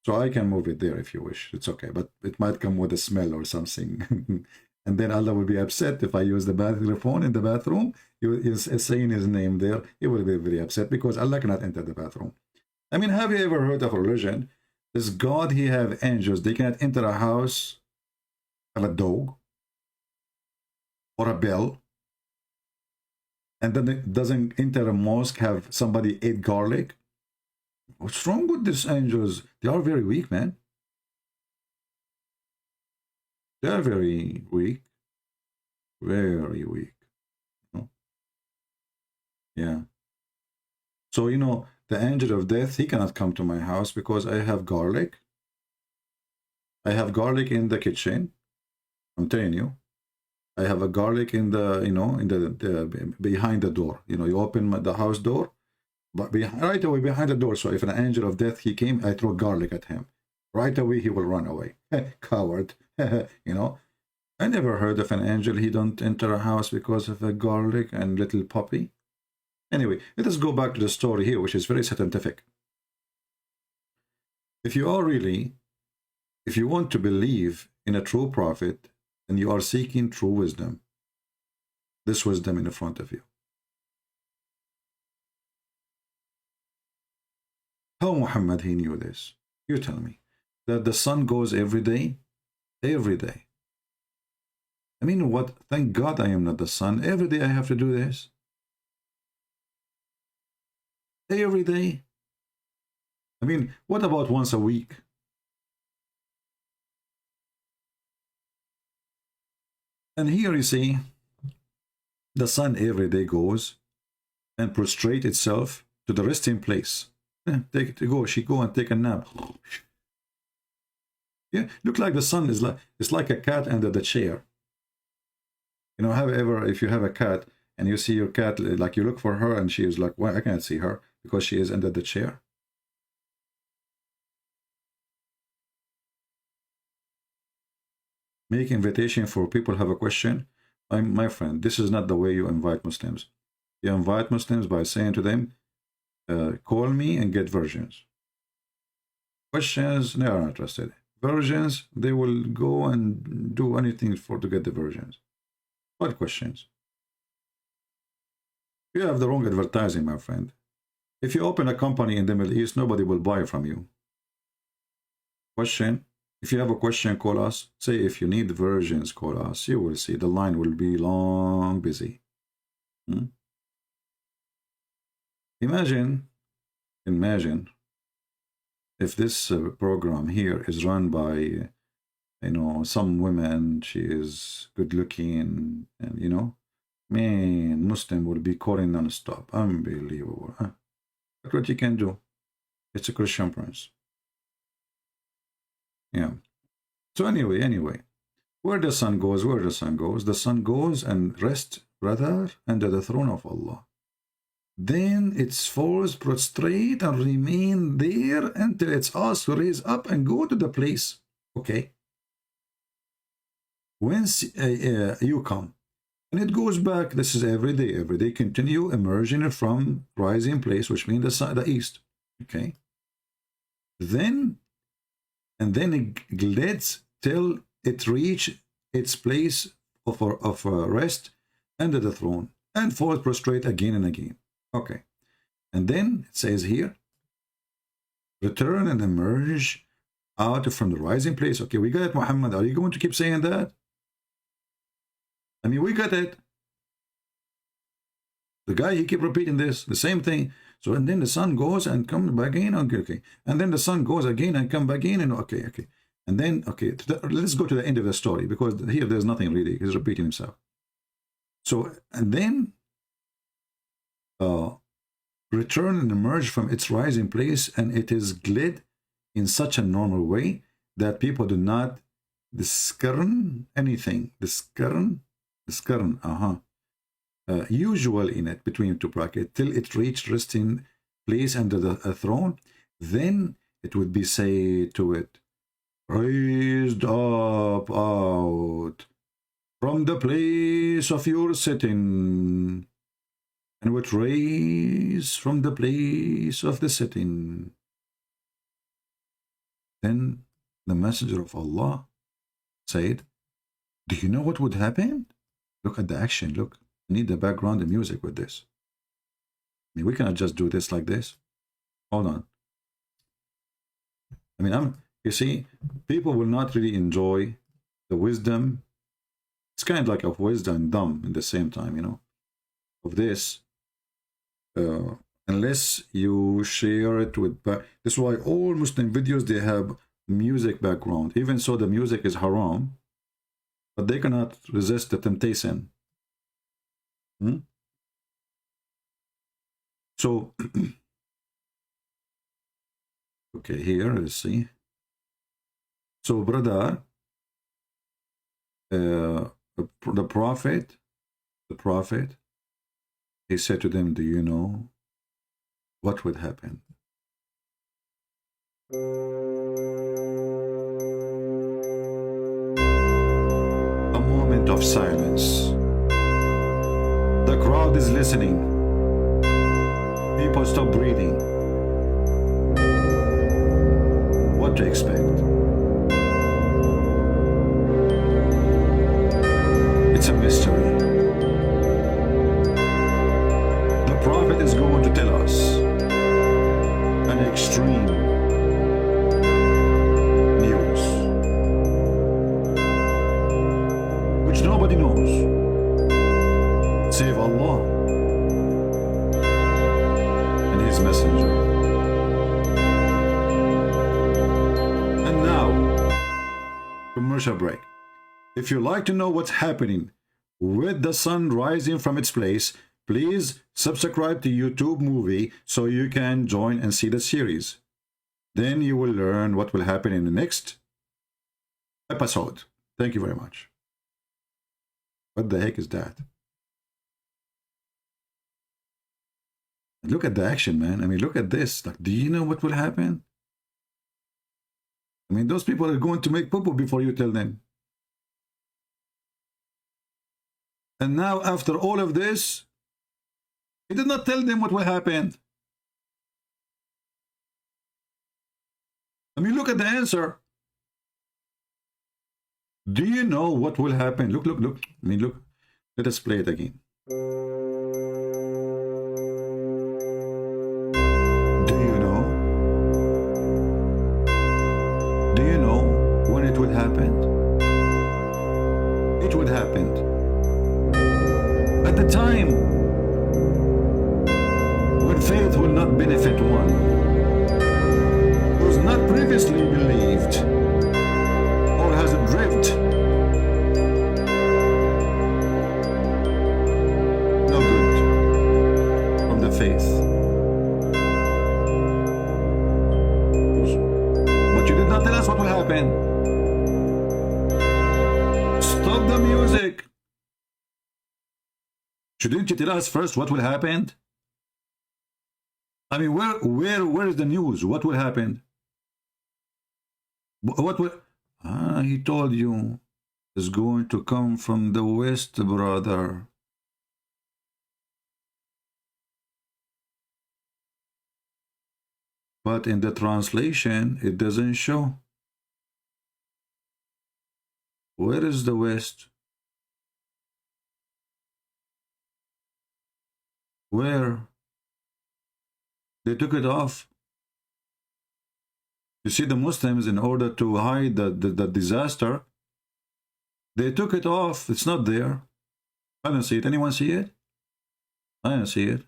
So I can move it there if you wish. It's okay, but it might come with a smell or something. And then Allah will be upset if I use the microphone in the bathroom. He is saying his name there. He will be very upset because Allah cannot enter the bathroom. I mean, have you ever heard of a religion? Does God, he have angels? They cannot enter a house, have a dog, or a bell, And then it doesn't enter a mosque have somebody ate garlic? What's wrong with these angels? They are very weak, man. They are very weak. Very weak. Yeah. So, you know, the angel of death, he cannot come to my house because I have garlic. I have garlic in the kitchen. I'm telling you. I have a garlic in the, you know, in the behind the door. You know, you open the house door, but right away behind the door. So if an angel of death, he came, I throw garlic at him. Right away, he will run away. Coward. You know. I never heard of an angel, he don't enter a house because of a garlic and little puppy. Anyway, let us go back to the story here, which is very scientific. If you are really, if you want to believe in a true prophet, and you are seeking true wisdom, this wisdom in front of you. How Muhammad, he knew this? You tell me. That the sun goes every day? Every day. I mean, what? Thank God I am not the sun. Every day I have to do this. Every day. I mean, what about once a week? And here you see, the sun every day goes and prostrate itself to the resting place. She go and take a nap. Yeah, look like the sun is like, it's like a cat under the chair. You know, if you have a cat and you see your cat, like you look for her and she is like, well, I can't see her because she is under the chair. Make invitation for people have a question. My friend, this is not the way you invite Muslims. You invite Muslims by saying to them, call me and get versions. Questions, they are not interested. Versions, they will go and do anything to get the versions. What questions? You have the wrong advertising, my friend. If you open a company in the Middle East, nobody will buy from you. Question. If you have a question, call us. Say if you need versions, call us. You will see the line will be long busy. Imagine if this program here is run by, you know, some women, she is good looking, and you know, man, Muslim will be calling non-stop. Unbelievable. Huh? Look what you can do. It's a Christian prince. Yeah. So anyway, where the sun goes, the sun goes and rests, brother, under the throne of Allah. Then its falls prostrate and remain there until it's asked to raise up and go to the place. Okay. Once you come, and it goes back, this is every day, continue emerging from rising place, which means the east. Okay. Then it glides till it reach its place of rest under the throne and falls prostrate again and again. Okay. And then it says here, return and emerge out from the rising place. Okay, we got it, Muhammad. Are you going to keep saying that? I mean, we got it. The guy, he keep repeating this, the same thing. So, and then the sun goes and comes back in. Okay. And then the sun goes again and come back in. And okay. And then, okay, let's go to the end of the story, because here there's nothing really. He's repeating himself. So, and then return and emerge from its rising place, and it is glid in such a normal way that people do not discern anything. Discern, usual in it, between two brackets, till it reached resting place under the throne. Then it would be said to it, raised up out from the place of your sitting, and would raise from the place of the sitting. Then the messenger of Allah said, do you know what would happen? Look at the action. Look, I need the background and music with this. I mean, we cannot just do this like this. Hold on. I mean, you see, people will not really enjoy the wisdom. It's kind of like a wisdom and dumb at the same time, you know. of this unless you share it with. That's why all Muslim videos, they have music background. Even so, the music is haram, but they cannot resist the temptation. So okay, here let's see. So brother, the prophet, he said to them, do you know what would happen? A moment of silence. The crowd is listening. People stop breathing. What to expect? It's a mystery. The prophet is going to tell us an extreme news which nobody knows save Allah and His Messenger. And now, commercial break. If you like to know what's happening with the sun rising from its place, please subscribe to YouTube Movie so you can join and see the series. Then you will learn what will happen in the next episode. Thank you very much. What the heck is that? Look at the action, man. I mean, look at this. Like, do you know what will happen? I mean, those people are going to make poo-poo before you tell them. And now, after all of this, he did not tell them what will happen. I mean, look at the answer. Do you know what will happen? Look, look, look. I mean, look. Let us play it again. Do you know? Do you know when it would happen? It would happen at the time when faith will not benefit one who's not previously believed or has a drift. No good from the faith. But you did not tell us what will happen. Stop the music. Shouldn't you tell us first what will happen? I mean, where is the news? What will happen? What will... he told you it's going to come from the west, brother. But in the translation, it doesn't show. Where is the west? Where? They took it off. You see, the Muslims, in order to hide the disaster, they took it off. It's not there. I don't see it. Anyone see it? I don't see it.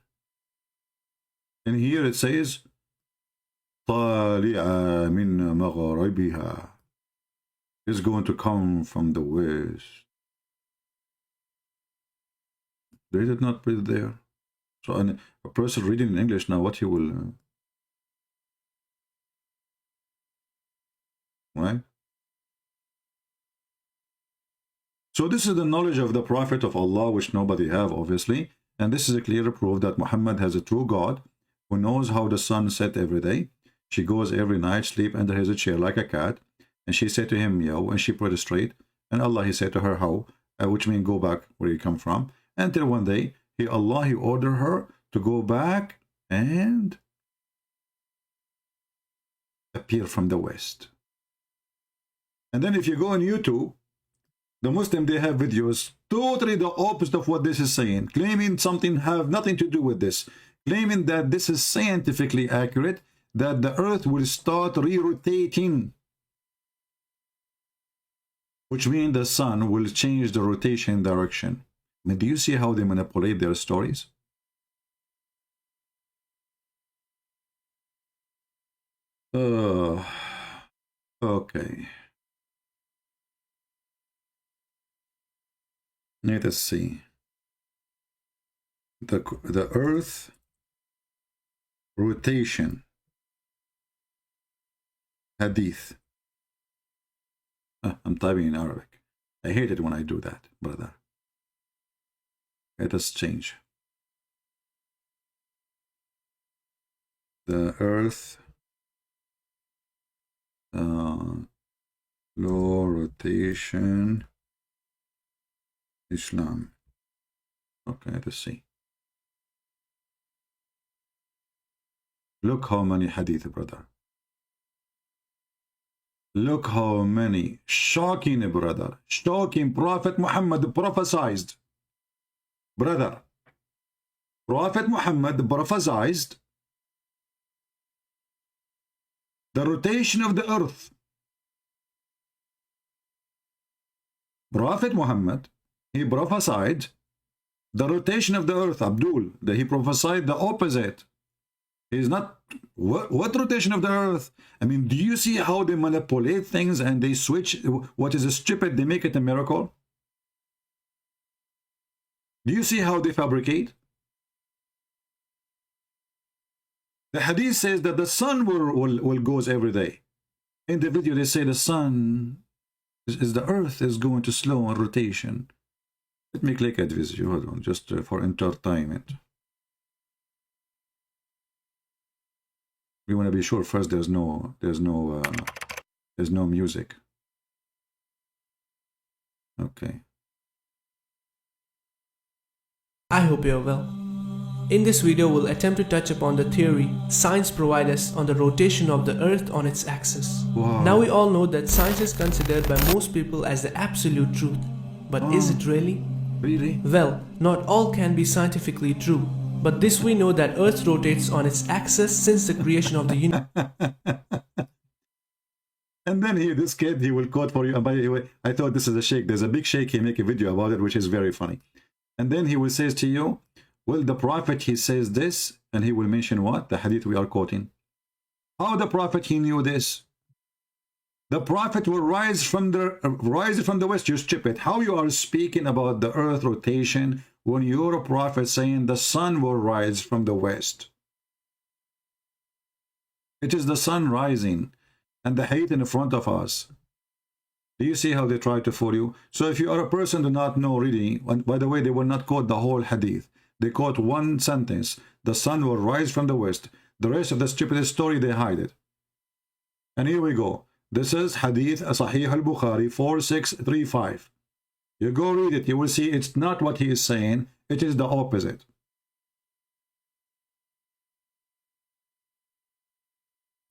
And here it says, طالع من مغربها. It's going to come from the west. They did not put it there. So a person reading in English now, what he will... right? So this is the knowledge of the Prophet of Allah, which nobody have, obviously. And this is a clear proof that Muhammad has a true God who knows how the sun set every day. She goes every night, sleep under his chair like a cat. And she said to him, yo, and she prostrate. And Allah, he said to her, how? Which means go back where you come from. Until one day, Allah, he ordered her to go back and appear from the west. And then if you go on YouTube, the Muslim, they have videos totally the opposite of what this is saying, claiming something have nothing to do with this, claiming that this is scientifically accurate, that the earth will start re-rotating, which means the sun will change the rotation direction. I mean, do you see how they manipulate their stories? Okay. Let us see. The Earth rotation hadith. I'm typing in Arabic. I hate it when I do that, brother. Let us change. The Earth low rotation Islam. Okay, let's see. Look how many hadith, brother. Look how many. Shocking, brother. Shocking. Prophet Muhammad prophesied. Brother. Prophet Muhammad prophesied the rotation of the earth. Prophet Muhammad, he prophesied the rotation of the earth. Abdul, that he prophesied the opposite. He's not, what rotation of the earth? I mean, do you see how they manipulate things and they switch what is stupid, they make it a miracle? Do you see how they fabricate? The hadith says that the sun will goes every day. In the video they say the sun is the earth is going to slow on rotation. Let me click at this video, hold on, just for entertainment. We want to be sure first there's no music. Okay. I hope you're well. In this video we'll attempt to touch upon the theory science provides us on the rotation of the earth on its axis. Wow. Now we all know that science is considered by most people as the absolute truth. But is it really? Really? Well, not all can be scientifically true. But this we know that earth rotates on its axis since the creation of the universe. And then here, this kid, he will quote for you. And by the way, I thought this is a sheikh. There's a big sheikh, he make a video about it, which is very funny. And then he will say to you, well, the prophet, he says this, and he will mention what? The hadith we are quoting. How the prophet, he knew this? The prophet will rise from the west. You stupid. How you are speaking about the earth rotation when you're a prophet saying the sun will rise from the west? It is the sun rising and the hate in front of us. Do you see how they try to fool you? So if you are a person do not know really, and by the way, they will not quote the whole hadith. They quote one sentence. The sun will rise from the west. The rest of the stupid story, they hide it. And here we go. This is Hadith Sahih al-Bukhari 4635. You go read it. You will see it's not what he is saying. It is the opposite.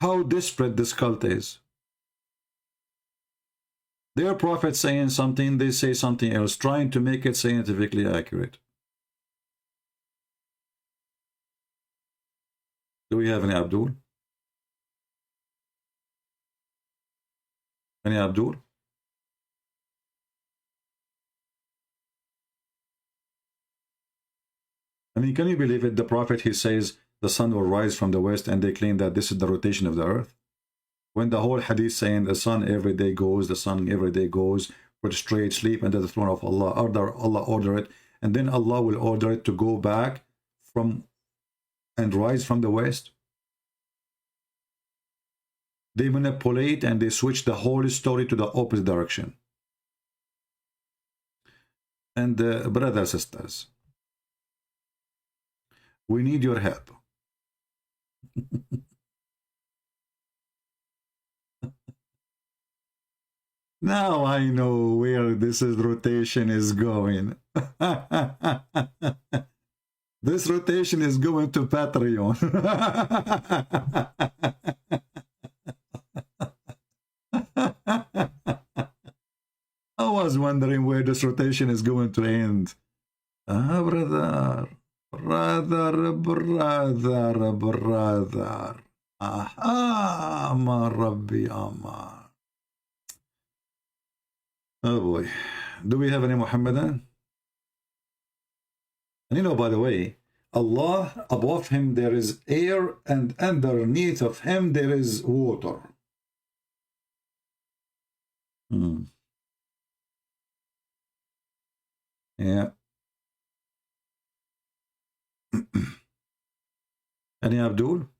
How desperate this cult is. Their prophet saying something, they say something else, trying to make it scientifically accurate. Do we have any Abdul? Any Abdul? I mean, can you believe it? The prophet, he says the sun will rise from the west, and they claim that this is the rotation of the earth. When the whole hadith saying the sun every day goes, the sun every day goes, prostrate, sleep under the throne of Allah. Allah order it, and then Allah will order it to go back from and rise from the west. They manipulate and they switch the whole story to the opposite direction. And brothers, sisters, we need your help. Now I know where this rotation is going. This rotation is going to Patreon. I was wondering where this rotation is going to end. Ah, brother. Aha, ma Rabbi Amar. Oh boy. Do we have any Muhammadan? And you know, by the way, Allah, above him there is air, and underneath of him there is water. Yeah. Any Abdul?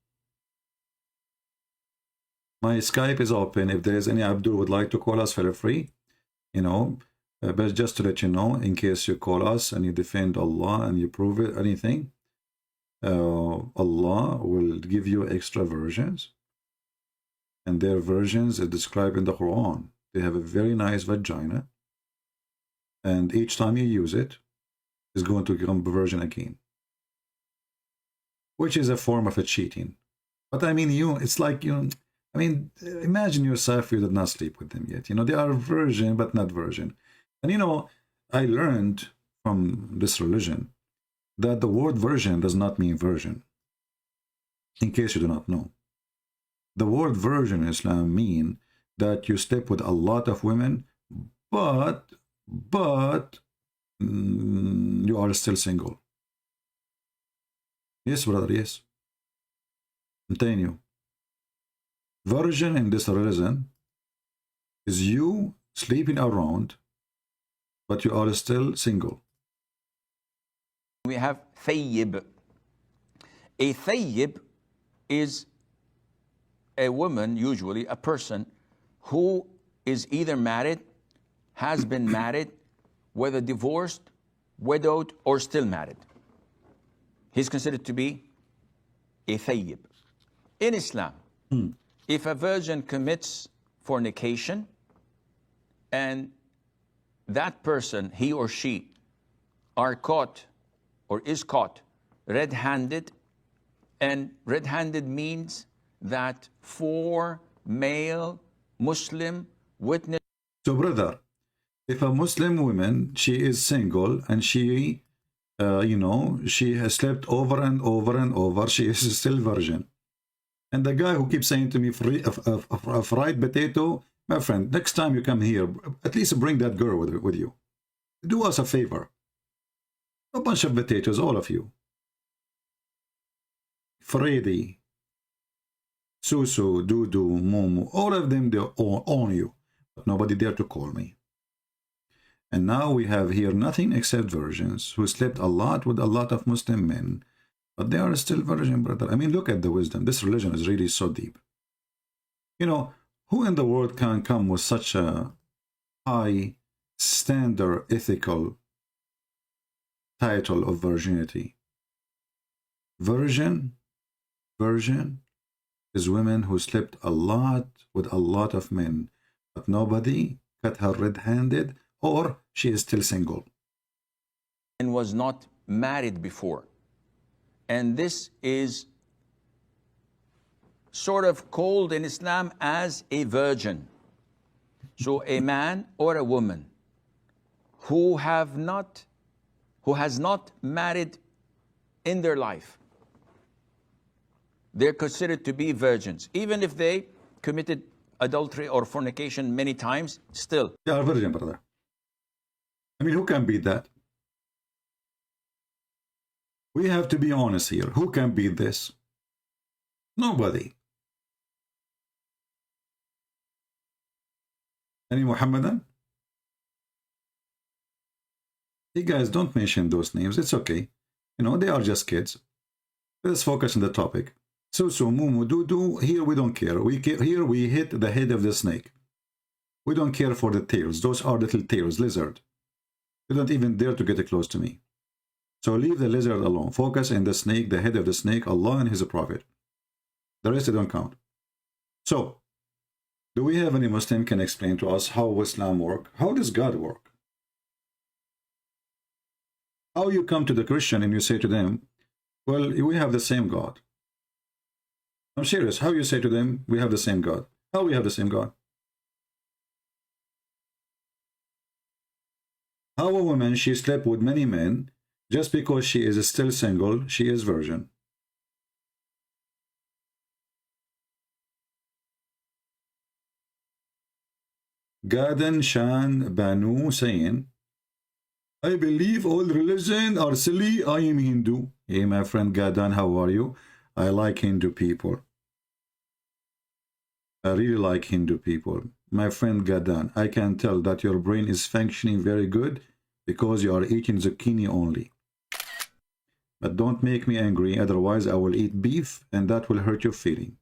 My Skype is open. If there is any Abdul would like to call us, feel free. You know, but just to let you know, in case you call us and you defend Allah and you prove it, anything, Allah will give you extra versions. And their versions are described in the Quran. They have a very nice vagina. And each time you use it, it's going to become a version again. Which is a form of a cheating. But I mean, it's like, I mean, imagine yourself, you did not sleep with them yet. You know, they are virgin, but not virgin. And you know, I learned from this religion that the word virgin does not mean virgin. In case you do not know. The word virgin in Islam mean that you sleep with a lot of women, but you are still single. Yes, brother, yes. I'm telling you. Virgin in this religion is you sleeping around, but you are still single. We have thayyib. A thayyib is a woman, usually a person, who is either married, has been married, whether divorced, widowed, or still married. He's considered to be a thayyib. In Islam, if a virgin commits fornication and that person, he or she, are caught or is caught red-handed, and red-handed means that 4 male Muslim witnesses. So brother, if a Muslim woman, she is single and she, you know, she has slept over and over and over, she is still virgin. And the guy who keeps saying to me, a fried potato, my friend, next time you come here, at least bring that girl with you. Do us a favor. A bunch of potatoes, all of you. Freddy, Susu, Dudu, Momo, all of them, they own you. But nobody dare to call me. And now we have here nothing except virgins who slept a lot with a lot of Muslim men. But they are still virgin, brother. I mean, look at the wisdom. This religion is really so deep. You know, who in the world can come with such a high standard ethical title of virginity? Virgin is women who slept a lot with a lot of men, but nobody cut her red-handed, or she is still single. And was not married before. And this is sort of called in Islam as a virgin. So a man or a woman who has not married in their life, they're considered to be virgins. Even if they committed adultery or fornication many times, still. They are virgin, brother. I mean, who can beat that? We have to be honest here. Who can beat this? Nobody. Any Muhammadan? You guys don't mention those names. It's okay. You know, they are just kids. Let's focus on the topic. Susu, Mumu, Dudu, here we don't care. Here we hit the head of the snake. We don't care for the tails. Those are little tails, lizard. They don't even dare to get close to me. So leave the lizard alone. Focus on the snake, the head of the snake, Allah and His Prophet. The rest they don't count. So, do we have any Muslim can explain to us how Islam work? How does God work? How you come to the Christian and you say to them, well, we have the same God. I'm serious. How you say to them, we have the same God? How we have the same God? How a woman, she slept with many men, just because she is still single, she is virgin. Gadan Shan Banu saying, I believe all religions are silly. I am Hindu. Hey, my friend Gadan, how are you? I like Hindu people. I really like Hindu people. My friend Gadan, I can tell that your brain is functioning very good because you are eating zucchini only. But don't make me angry, otherwise I will eat beef and that will hurt your feeling.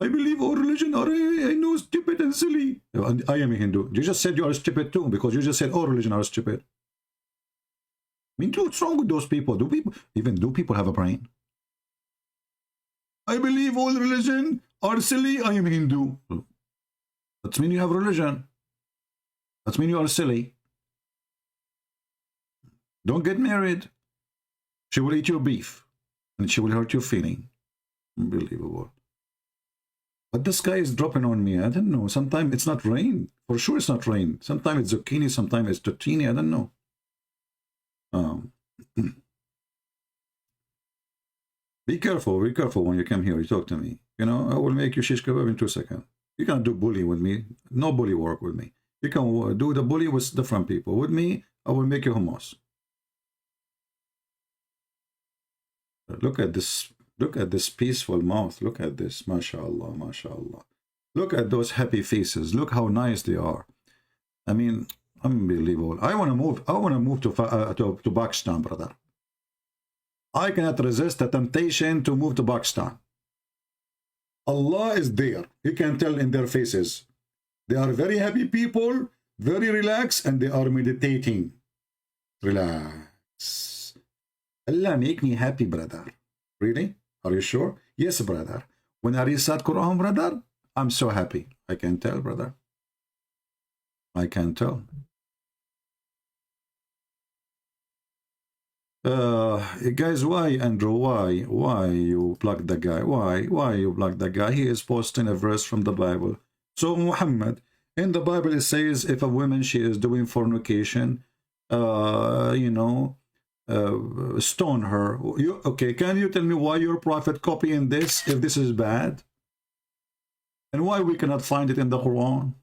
I believe all religion are, I know, stupid and silly. I am a Hindu. You just said you are stupid too, because you just said all religion are stupid. I mean, what's wrong with those people? Do people have a brain? I believe all religion are silly. I am Hindu. That means you have religion. That means you are silly. Don't get married. She will eat your beef, and she will hurt your feeling. Unbelievable. But the sky is dropping on me. I don't know. Sometimes it's not rain. For sure it's not rain. Sometimes it's zucchini. Sometimes it's tortini. I don't know. Be careful when you come here. You talk to me. You know, I will make you shish kebab in 2 seconds. You can't do bully with me. No bully work with me. You can do the bully with different people. With me, I will make you hummus. Look at this. Look at this peaceful mouth. Look at this. MashaAllah, MashaAllah. Look at those happy faces. Look how nice they are. I mean, unbelievable. I want to move. I want to move to Pakistan, brother. I cannot resist the temptation to move to Pakistan. Allah is there. You can tell in their faces. They are very happy people, very relaxed, and they are meditating. Relax. Allah make me happy, brother. Really? Are you sure? Yes, brother. When I recite Quran, brother, I'm so happy. I can tell, brother. I can tell. Guys, why, Andrew? Why you blocked the guy? Why you blocked the guy? He is posting a verse from the Bible. So Muhammad, in the Bible it says if a woman, she is doing fornication, you know, stone her. Okay, can you tell me why your prophet copying this if this is bad? And why we cannot find it in the Quran?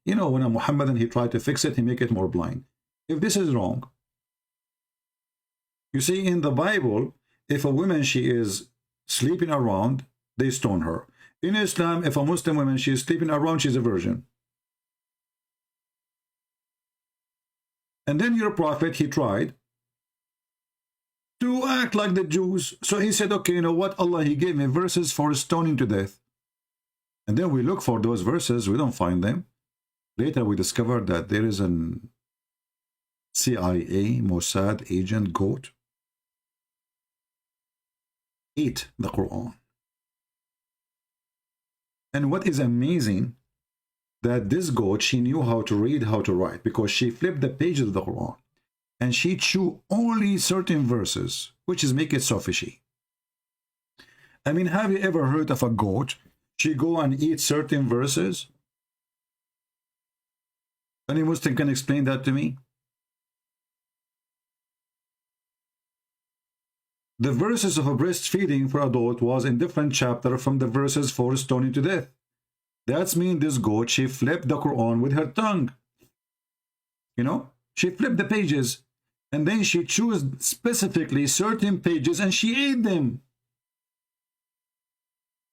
You know, when a Muhammadan, he tried to fix it, he make it more blind. If this is wrong, you see in the Bible, if a woman, she is sleeping around, they stone her. In Islam, if a Muslim woman, she is sleeping around, she's a virgin. And then your prophet, he tried to act like the Jews. So he said, okay, you know what? Allah, he gave me verses for stoning to death. And then we look for those verses. We don't find them. Later we discovered that there is an CIA, Mossad agent, goat, ate the Quran. And what is amazing, that this goat, she knew how to read, how to write, because she flipped the pages of the Quran and she chew only certain verses, which is make it so fishy. I mean, have you ever heard of a goat? She go and eat certain verses? Any Muslim can explain that to me? The verses of a breastfeeding for adult was in different chapter from the verses for stoning to death. That's mean this goat, she flipped the Quran with her tongue. You know, she flipped the pages and then she chose specifically certain pages and she ate them.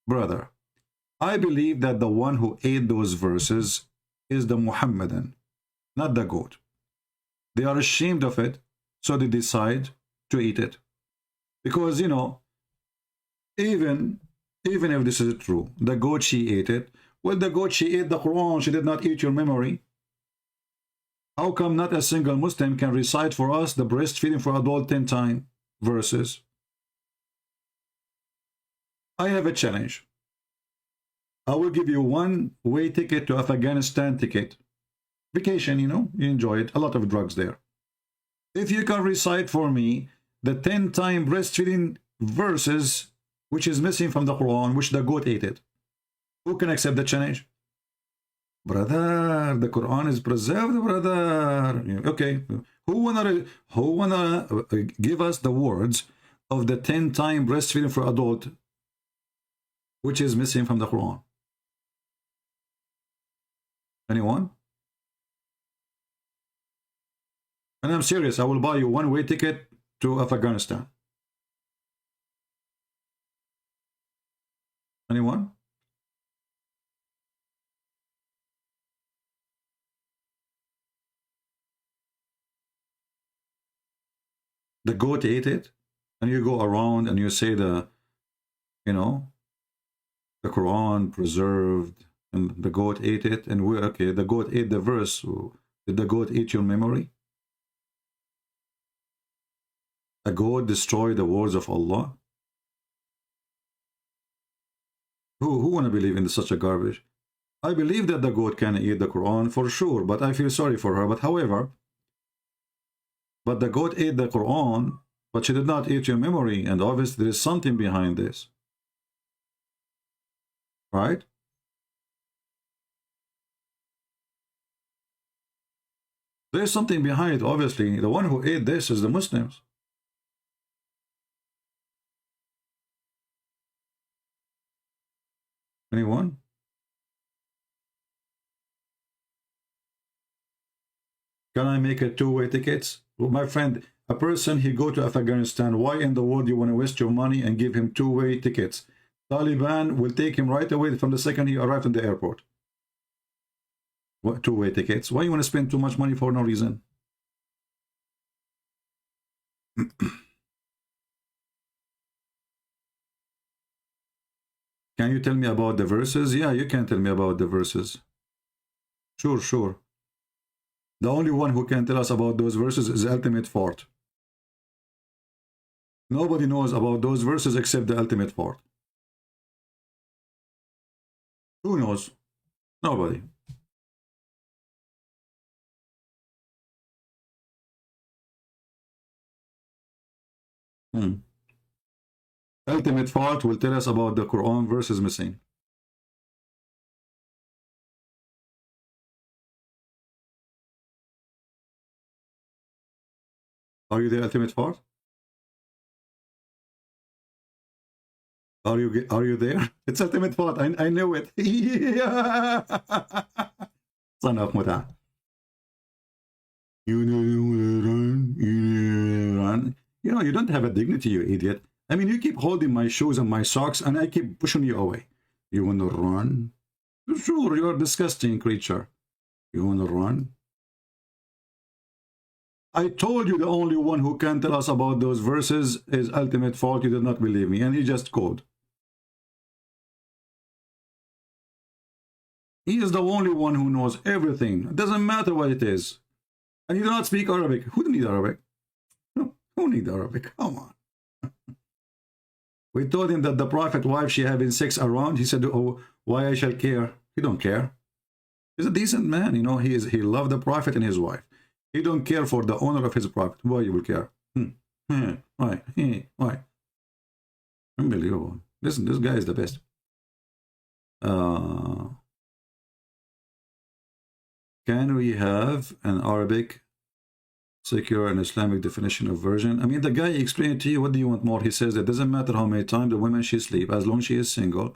Brother, I believe that the one who ate those verses is the Muhammadan, not the goat. They are ashamed of it, so they decide to eat it. Because, you know, even if this is true, the goat, she ate it. Well, the goat, she ate the Quran, she did not eat your memory. How come not a single Muslim can recite for us the breastfeeding for adult 10 times verses? I have a challenge. I will give you one-way ticket to Afghanistan ticket. Vacation, you know, you enjoy it. A lot of drugs there. If you can recite for me the 10-time breastfeeding verses which is missing from the Quran, which the goat ate it, who can accept the challenge? Brother, the Quran is preserved, brother. Okay, who wanna give us the words of the 10-time breastfeeding for adult which is missing from the Quran? Anyone? And I'm serious, I will buy you one-way ticket to Afghanistan. Anyone? The goat ate it, and you go around and you say the, you know, the Quran preserved, and the goat ate it, and we're okay. The goat ate the verse. Did the goat eat your memory? A goat destroyed the words of Allah. Who want to believe in such a garbage? I believe that the goat can eat the Quran for sure, but I feel sorry for her. But however, but the goat ate the Quran, but she did not eat your memory, and obviously there is something behind this. Right? There is something behind it, obviously. The one who ate this is the Muslims. Anyone? Can I make it two-way tickets? Well, my friend, a person, he go to Afghanistan. Why in the world you want to waste your money and give him two-way tickets? Taliban will take him right away from the second he arrived in the airport. What, two-way tickets? Why you want to spend too much money for no reason? Can you tell me about the verses? Yeah, you can tell me about the verses. Sure, sure. The only one who can tell us about those verses is Ultimate Fort. Nobody knows about those verses except the Ultimate Fort. Who knows? Nobody. Ultimate Fort will tell us about the Quran verses missing. Are you the Ultimate Fort? Are you there? It's Ultimate Fort. I know it. Son of Muta. You run. You know, you don't have a dignity, you idiot. I mean, you keep holding my shoes and my socks, and I keep pushing you away. You want to run? Sure, you're a disgusting creature. You want to run? I told you the only one who can tell us about those verses is Ultimate Fault. You did not believe me, and he just called. He is the only one who knows everything. It doesn't matter what it is. And you do not speak Arabic. Who needs Arabic? No, who needs Arabic? Come on. We told him that the Prophet wife, she having sex around. He said, oh, why I shall care? He don't care. He's a decent man, you know. He loved the Prophet and his wife. He don't care for the honor of his Prophet. Why you will care? Why? Why? Unbelievable. Listen, this guy is the best. Can we have an Arabic, secular, and Islamic definition of virgin? I mean, the guy explained to you, what do you want more? He says it doesn't matter how many times the woman she sleep, as long as she is single.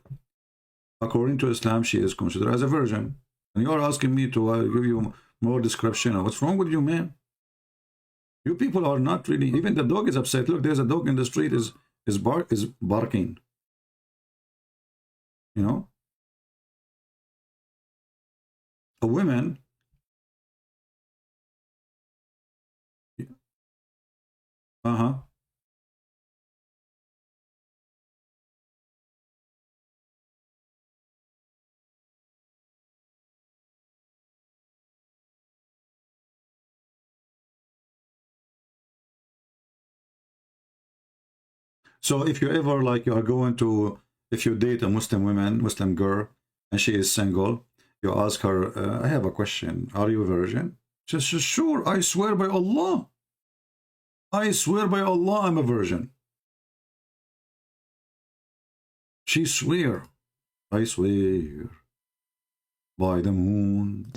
According to Islam, she is considered as a virgin. And you're asking me to give you more description. What's wrong with you, man? You people are not really, even the dog is upset. Look, there's a dog in the street is barking. You know? A woman. So if you ever, like, you are going to, if you date a Muslim woman, Muslim girl, and she is single, you ask her, I have a question. Are you a virgin? She says, sure, I swear by Allah. I swear by Allah, I'm a virgin. She swear. I swear by the moon.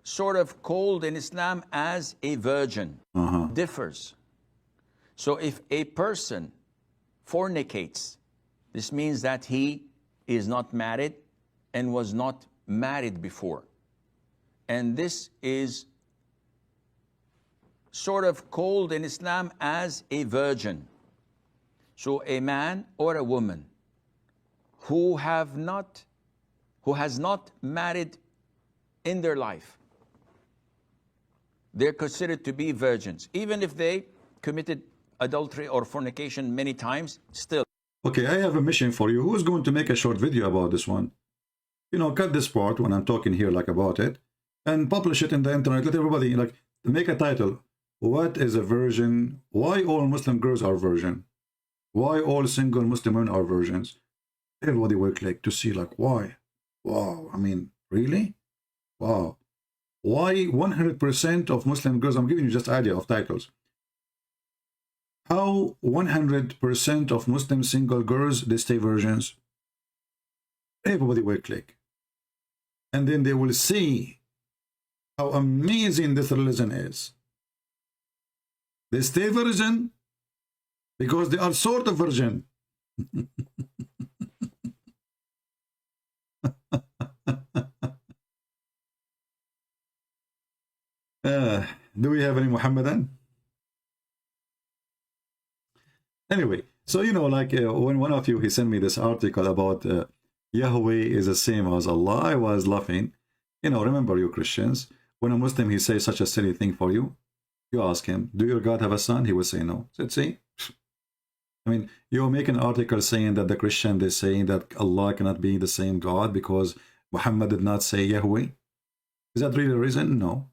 Sort of called in Islam as a virgin. Differs. So if a person fornicates, this means that he is not married and was not married before. And this is sort of called in Islam as a virgin. So a man or a woman who has not married in their life, they're considered to be virgins, even if they committed adultery or fornication many times, still. Okay, I have a mission for you. Who's going to make a short video about this one? You know, cut this part when I'm talking here like about it and publish it in the internet. Let everybody like make a title. What is a virgin? Why all Muslim girls are virgin? Why all single Muslim women are virgins? Everybody will click to see like why. Wow, I mean, really? Wow. Why 100% of Muslim girls, I'm giving you just idea of titles. How 100% of Muslim single girls, they stay virgins? Everybody will click. And then they will see how amazing this religion is. They stay virgin because they are sort of virgin. Do we have any Muhammadan? Anyway, so you know, like when one of you, he sent me this article about Yahweh is the same as Allah, I was laughing. You know, remember you Christians, when a Muslim, he says such a silly thing for you, you ask him, do your God have a son? He will say no. I said, see? I mean, you make an article saying that the Christian, they're saying that Allah cannot be the same God because Muhammad did not say Yahweh. Is that really the reason? No.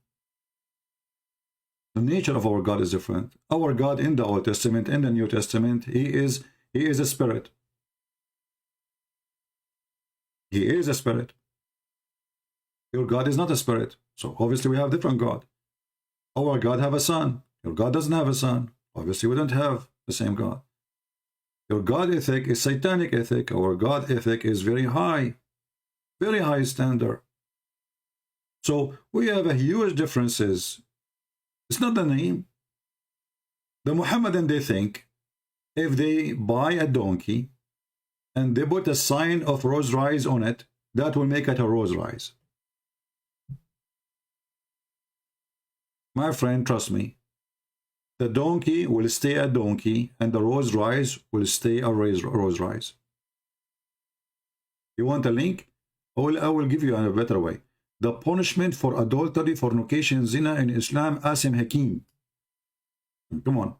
The nature of our God is different. Our God in the Old Testament, in the New Testament, He is a spirit. He is a spirit. Your God is not a spirit. So obviously we have different God. Our God have a son. Your God doesn't have a son. Obviously we don't have the same God. Your God ethic is satanic ethic. Our God ethic is very high standard. So we have a huge differences. It's not the name. The Muhammadan, they think if they buy a donkey and they put a sign of Rolls Royce on it, that will make it a Rolls Royce. My friend, trust me, the donkey will stay a donkey and the Rolls Royce will stay a Rolls Royce. You want a link? I will give you a better way. The punishment for adultery, fornication, zina in Islam, Asim Hakim. Come on.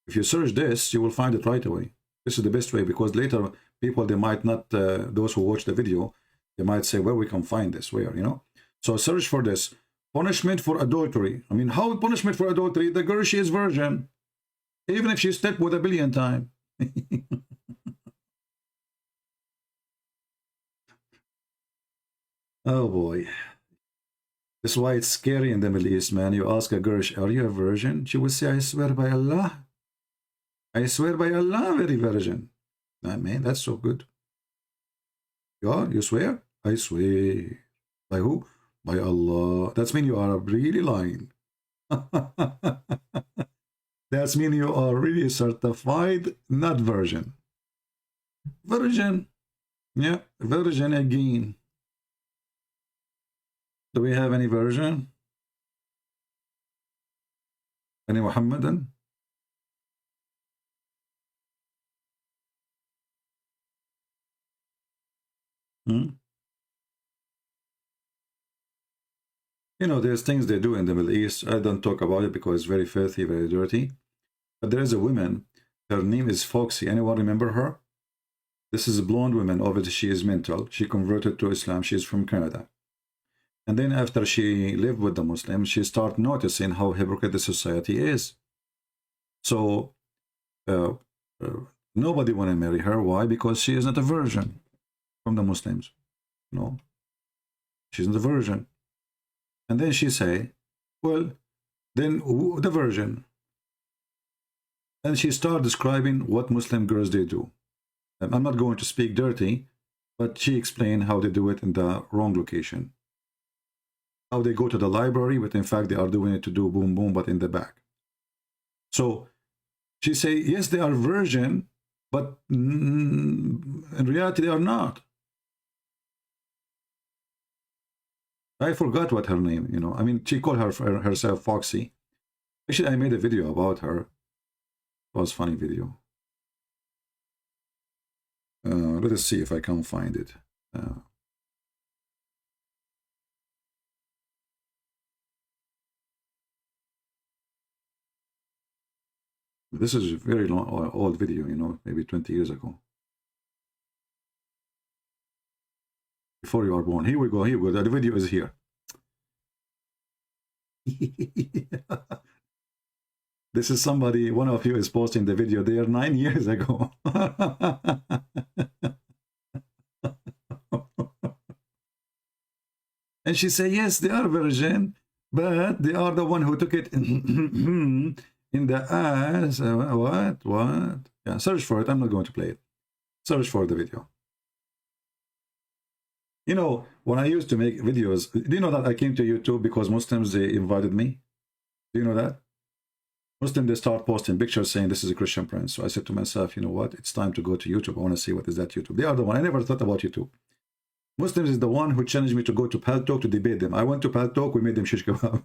If you search this, you will find it right away. This is the best way, because later people, they might not, those who watch the video, they might say, where we can find this, where, you know. So search for this. Punishment for adultery. I mean, how punishment for adultery? The girl, she is virgin. Even if she slept with 1 billion times. Oh boy. That's why it's scary in the Middle East, man. You ask a girl, are you a virgin? She will say, I swear by Allah. I swear by Allah, very virgin. I mean, that's so good. Yeah, you swear? I swear. By who? By Allah. That's mean you are really lying. That's mean you are really certified, not virgin. Virgin. Yeah, virgin again. Do we have any version? Any Muhammadan? You know, there's things they do in the Middle East. I don't talk about it because it's very filthy, very dirty. But there is a woman, her name is Foxy. Anyone remember her? This is a blonde woman. Obviously, she is mental. She converted to Islam. She's from Canada. And then after she lived with the Muslims, she started noticing how hypocrite the society is. So nobody want to marry her. Why? Because she is not a virgin from the Muslims. No, she's not a virgin. And then she say, well, then the virgin. And she started describing what Muslim girls they do. And I'm not going to speak dirty, but she explained how they do it in the wrong location. How they go to the library, but in fact they are doing it to do boom boom, but in the back. So she say, yes, they are virgin, but in reality they are not. I forgot what her name, you know. I mean, she called herself Foxy. Actually, I made a video about her. It was a funny video. Let us see if I can find it. This is a very long, old video, you know, maybe 20 years ago. Before you are born. Here we go, here we go. The video is here. This is somebody, one of you is posting the video there 9 years ago. And she said, yes, they are virgin, but they are the one who took it in the ass. What? Yeah, search for it. I'm not going to play it. Search for the video. You know, when I used to make videos, do you know that I came to YouTube because Muslims, they invited me? Do you know that? Muslims, they start posting pictures saying this is a Christian prince. So I said to myself, you know what? It's time to go to YouTube. I want to see what is that YouTube. They are the one. I never thought about YouTube. Muslims is the one who challenged me to go to Paltalk to debate them. I went to Paltalk, we made them shish kebab.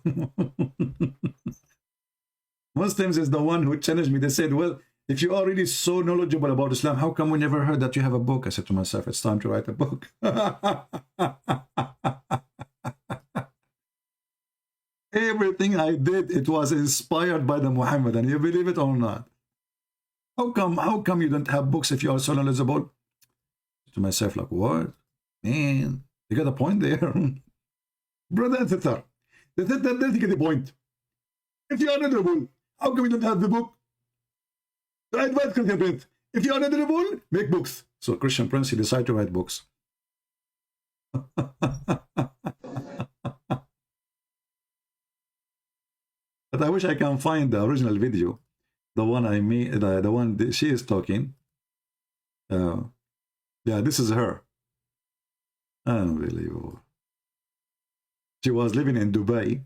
Muslims is the one who challenged me. They said, well, if you are really so knowledgeable about Islam, how come we never heard that you have a book? I said to myself, it's time to write a book. Everything I did, it was inspired by the Muhammad, and you believe it or not. How come you don't have books if you are so knowledgeable? To myself, like, what? Man, you got a point there. Brother and sister, they get the point. If you are knowledgeable, how come you don't have the book? So I advise Christian Prince, if you are knowledgeable, make books. So Christian Prince, he decided to write books. But I wish I can find the original video, the one I made, the one that she is talking. Yeah, this is her. Unbelievable. She was living in Dubai,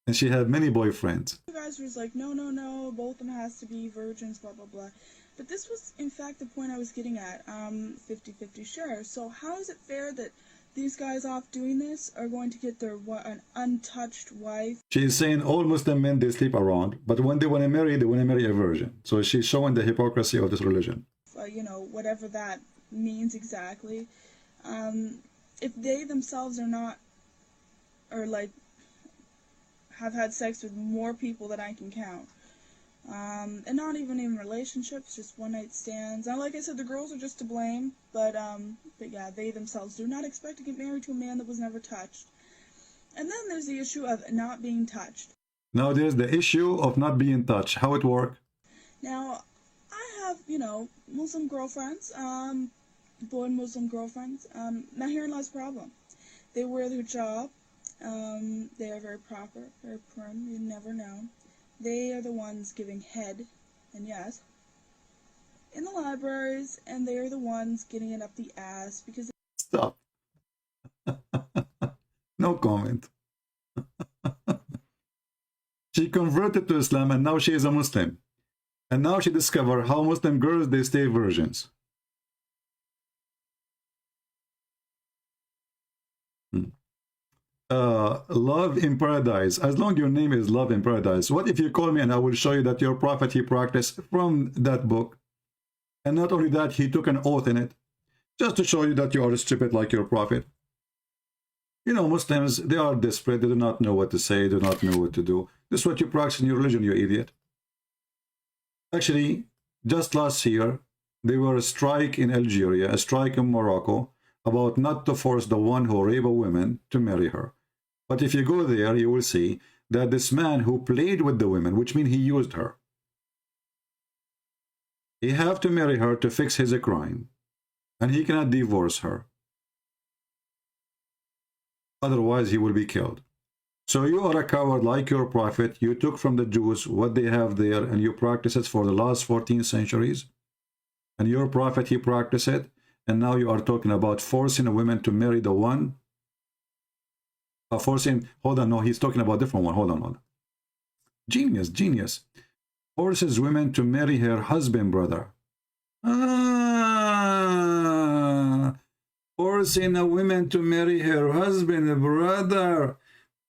and she had many boyfriends. You guys was like, no, both of them has to be virgins, blah, blah, blah. But this was, in fact, the point I was getting at. 50-50 share. So how is it fair that these guys off doing this are going to get their an untouched wife? She's saying all Muslim men, they sleep around, but when they want to marry a virgin. So she's showing the hypocrisy of this religion. You know, whatever that means exactly. If they themselves are not, or like, have had sex with more people than I can count, and not even in relationships, just one night stands. And like I said, the girls are just to blame, but yeah, they themselves do not expect to get married to a man that was never touched. And then there's the issue of not being touched. Now there's the issue of not being touched. How it work? Now, I have, you know, Muslim girlfriends, boy Muslim girlfriends. Now herein lies the problem. They wear the hijab. They are very proper, very prim. You never know. They are the ones giving head, and yes, in the libraries, and they are the ones getting it up the ass because. Stop. No comment. She converted to Islam, and now she is a Muslim. And now she discovered how Muslim girls, they stay virgins. Love in paradise. As long as your name is Love in Paradise, what if you call me and I will show you that your prophet, he practiced from that book? And not only that, he took an oath in it, just to show you that you are stupid like your prophet. You know, Muslims, they are desperate. They do not know what to say, do not know what to do. This is what you practice in your religion, you idiot. Actually, just last year, there were a strike in Algeria, a strike in Morocco, about not to force the one who rape a woman to marry her. But if you go there, you will see that this man who played with the women, which means he used her, he have to marry her to fix his crime, and he cannot divorce her. Otherwise, he will be killed. So you are a coward like your prophet. You took from the Jews what they have there, and you practice it for the last 14 centuries. And your prophet, he practiced it. And now you are talking about forcing a woman to marry the one. Forcing, hold on, no, he's talking about a different one. Hold on. Genius, genius. Forces women to marry her husband, brother. forcing a woman to marry her husband, brother.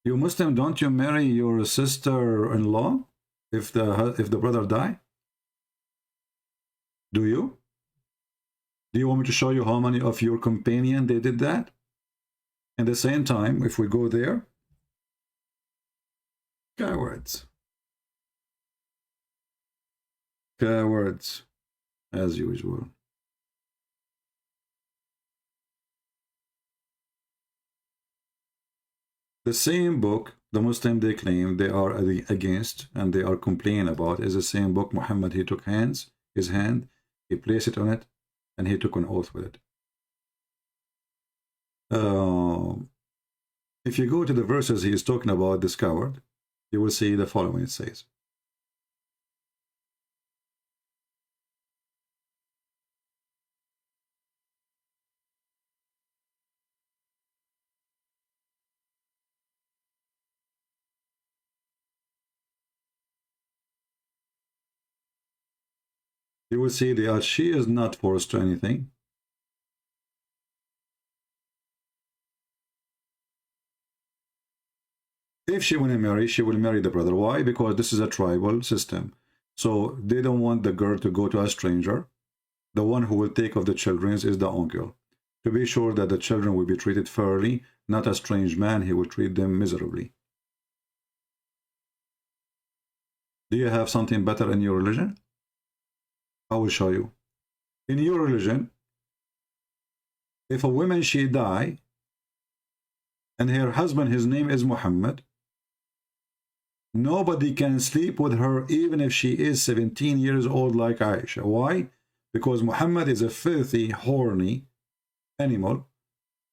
You Muslim, don't you marry your sister-in-law if the brother die? Do you? Do you want me to show you how many of your companions they did that? At the same time, if we go there, cowards. Cowards, as usual. The same book, the Muslim they claim they are against and they are complaining about is the same book Muhammad, he took his hand, he placed it on it, and he took an oath with it. If you go to the verses he is talking about this coward, you will see the following it says. You will see that she is not forced to anything. If she want to marry, she will marry the brother. Why? Because this is a tribal system. So they don't want the girl to go to a stranger. The one who will take of the children is the uncle. To be sure that the children will be treated fairly, not a strange man, he will treat them miserably. Do you have something better in your religion? I will show you. In your religion, if a woman she die and her husband, his name is Muhammad, nobody can sleep with her even if she is 17 years old like Aisha. Why? Because Muhammad is a filthy, horny animal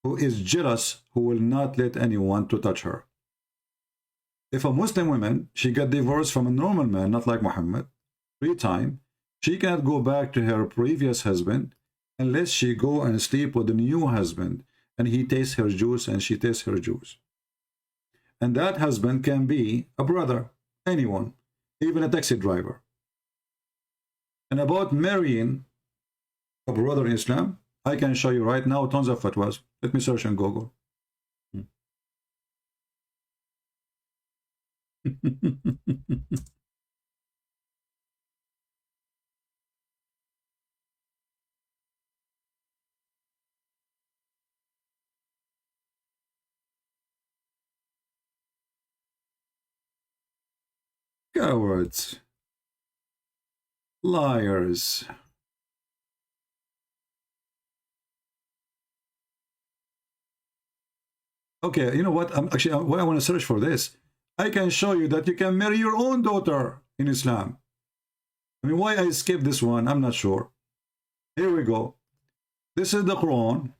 who is jealous, who will not let anyone to touch her. If a Muslim woman, she got divorced from a normal man, not like Muhammad, 3 times, she cannot go back to her previous husband unless she go and sleep with the new husband and he tastes her juice and she tastes her juice. And that husband can be a brother, anyone, even a taxi driver. And about marrying a brother in Islam, I can show you right now tons of fatwas. Let me search on Google. Cowards, liars. Okay, you know what? Actually, why I want to search for this, I can show you that you can marry your own daughter in Islam. I mean, why I skipped this one, I'm not sure. Here we go. This is the Quran.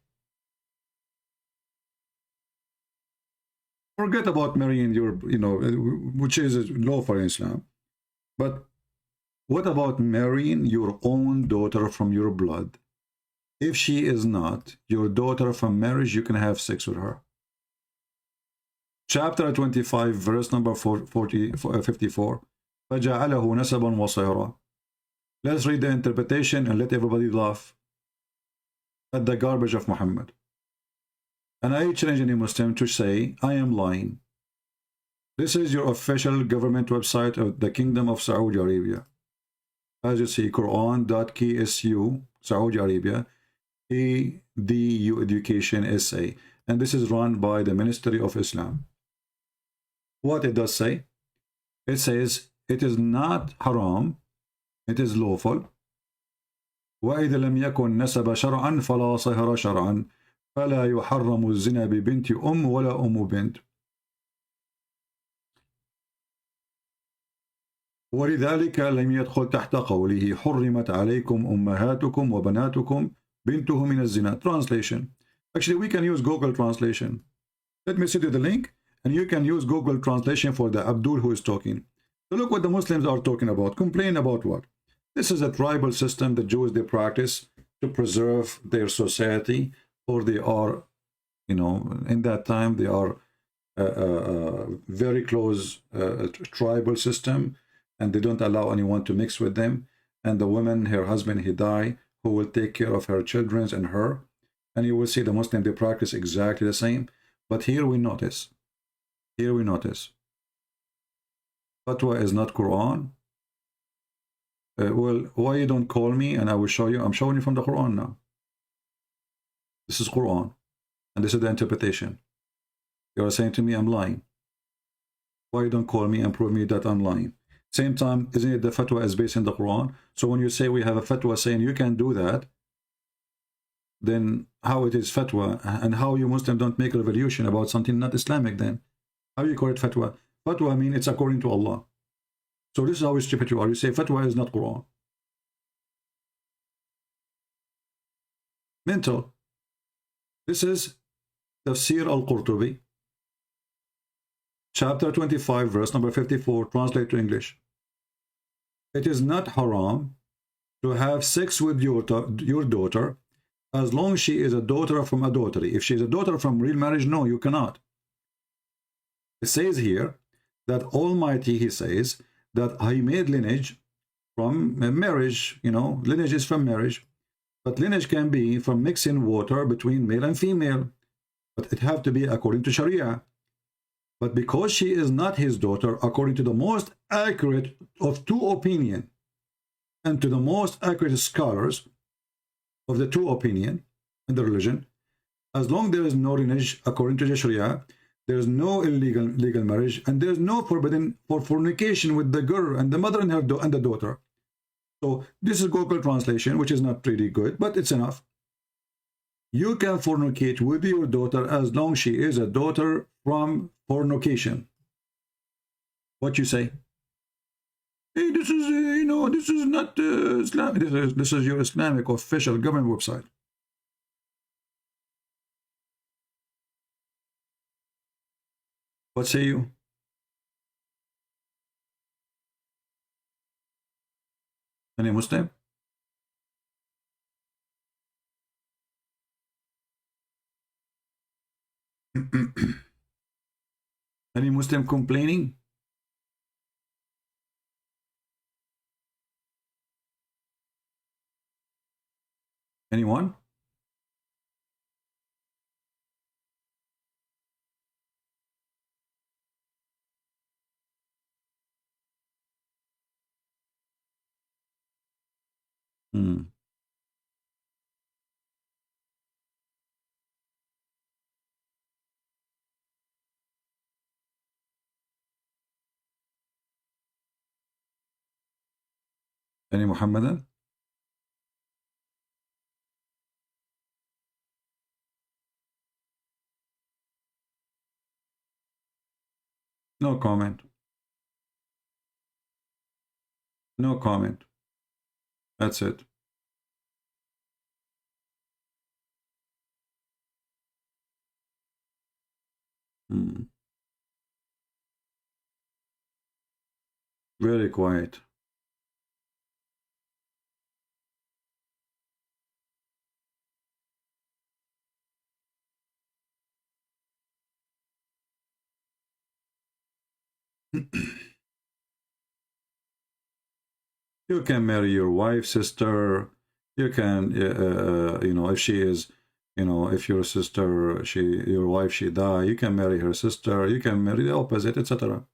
Forget about marrying your, you know, which is lawful in Islam. But what about marrying your own daughter from your blood? If she is not your daughter from marriage, you can have sex with her. Chapter 25, verse number 54. فَجَعَلَهُ نَسَبًا وَصَيْرًا. Let's read the interpretation and let everybody laugh at the garbage of Muhammad. And I challenge any Muslim to say, I am lying. This is your official government website of the Kingdom of Saudi Arabia. As you see, Quran.KSU, Saudi Arabia, EDU Education SA. And this is run by the Ministry of Islam. What it does say? It says, it is not haram, it is lawful. وَإِذَا لَمْ يَكُنْ نَسَبَ شَرْعًا فَلَا صَهَرَ شَرْعًا فلا يحرم الزنا ببنت ولا بنت. ولذلك لم يدخل تحت قوله حرمت عليكم أمهاتكم وبناتكم بنته من الزنا. Translation. Actually, we can use Google translation. Let me send you the link and you can use Google translation for the Abdul who is talking. So look what the Muslims are talking about. Complain about what? This is a tribal system the Jews they practice to preserve their society. Or they are, you know, in that time they are very close tribal system, and they don't allow anyone to mix with them. And the woman, her husband, he died, who will take care of her children and her. and you will see the Muslim, they practice exactly the same. But here we notice, fatwa is not Quran. Well, why you don't call me and I will show you? I'm showing you from the Quran now. This is Quran, and this is the interpretation. You are saying to me I'm lying. Why you don't call me and prove me that I'm lying? Same time, isn't it the fatwa is based in the Quran? So when you say we have a fatwa saying you can do that, then how it is fatwa, and how you Muslim don't make a revolution about something not Islamic then? How you call it fatwa? Fatwa, I mean, it's according to Allah. So this is how stupid you are. You say fatwa is not Quran. Mental. This is Tafsir al-Qurtubi, chapter 25, verse number 54, translate to English. It is not haram to have sex with your daughter as long as she is a daughter from adultery. If she is a daughter from real marriage, no, you cannot. It says here that Almighty, he says, that he made lineage from marriage, you know, lineage is from marriage, but lineage can be from mixing water between male and female, but it have to be according to Sharia. But because she is not his daughter, according to the most accurate of two opinion, and to the most accurate scholars of the two opinion in the religion, as long there is no lineage according to the Sharia, there is no legal marriage, and there is no forbidden for fornication with the girl and the mother and her and the daughter. So this is Google translation, which is not really good, but it's enough. You can fornicate with your daughter as long as she is a daughter from fornication. What you say? Hey, this is you know, this is not Islam. This is your Islamic official government website. What say you? Any Muslim? Any Muslim complaining? Anyone? Any Muhammadan? No comment. No comment. That's it. Very quiet. You can marry your wife, sister. You can, you know, if she is, you know, if your sister, your wife, she die, you can marry her sister. You can marry the opposite, etc.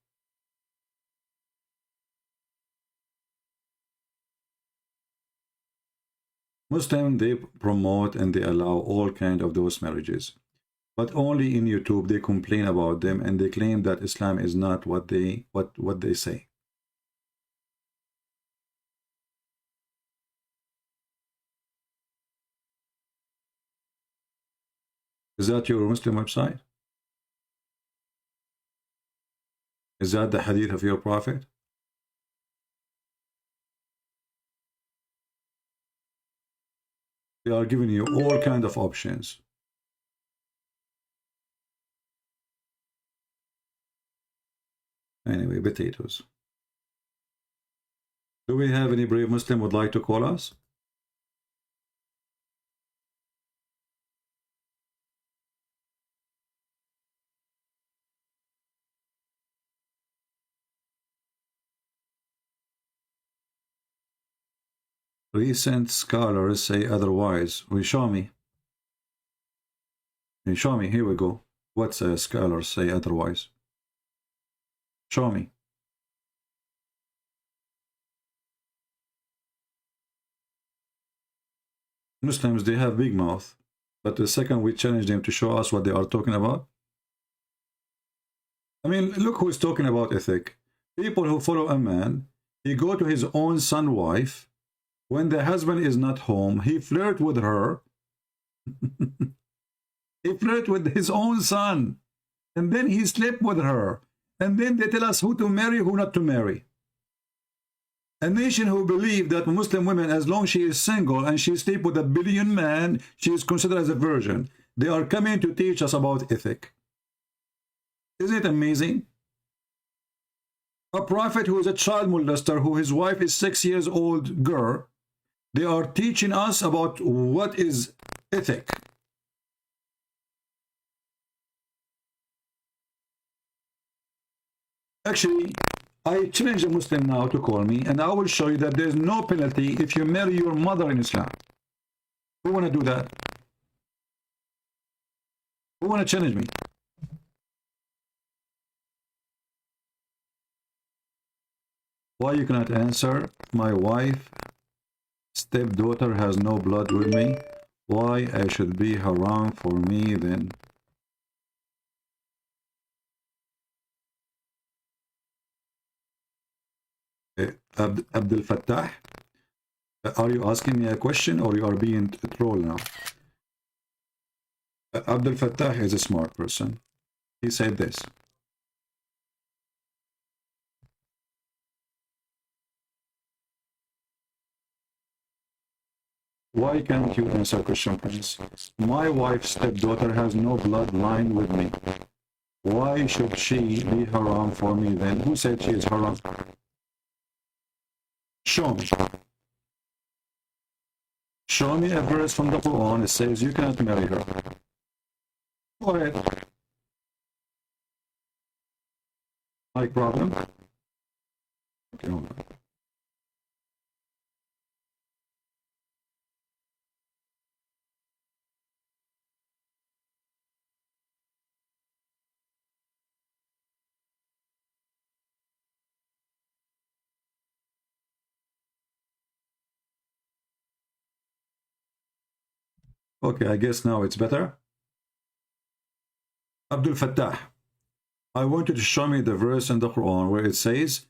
Muslim, they promote and they allow all kind of those marriages, but only in YouTube they complain about them and they claim that Islam is not what they say. Is that your Muslim website? Is that the hadith of your prophet? They are giving you all kind of options. Anyway, potatoes. Do we have any brave Muslim would like to call us? Recent scholars say otherwise. Will show me. And show me, here we go. What scholars say otherwise? Show me. Muslims, they have big mouth, but the second we challenge them to show us what they are talking about. I mean, look who is talking about ethic. People who follow a man, he go to his own son wife. When the husband is not home, he flirt with her. He flirt with his own son. And then he slept with her. And then they tell us who to marry, who not to marry. A nation who believe that Muslim women, as long as she is single and she sleep with a billion man, she is considered as a virgin. They are coming to teach us about ethic. Isn't it amazing? A prophet who is a child molester, who his wife is 6 years old girl, they are teaching us about what is ethic. Actually, I challenge a Muslim now to call me, and I will show you that there is no penalty if you marry your mother in Islam. Who want to do that? Who want to challenge me? Why you cannot answer? My wife, stepdaughter has no blood with me. Why I should be haram for me then? Abdul Fattah, are you asking me a question or you are being a troll now? Abdul Fattah is a smart person. He said this. Why can't you answer question, please? My wife's stepdaughter has no bloodline with me. Why should she be haram for me then? Who said she is haram? Show me. Show me a verse from the Quran that says you cannot marry her. Go ahead. Like problem? Okay, hold on. Okay, I guess now it's better. Abdul Fattah, I want you to show me the verse in the Quran where it says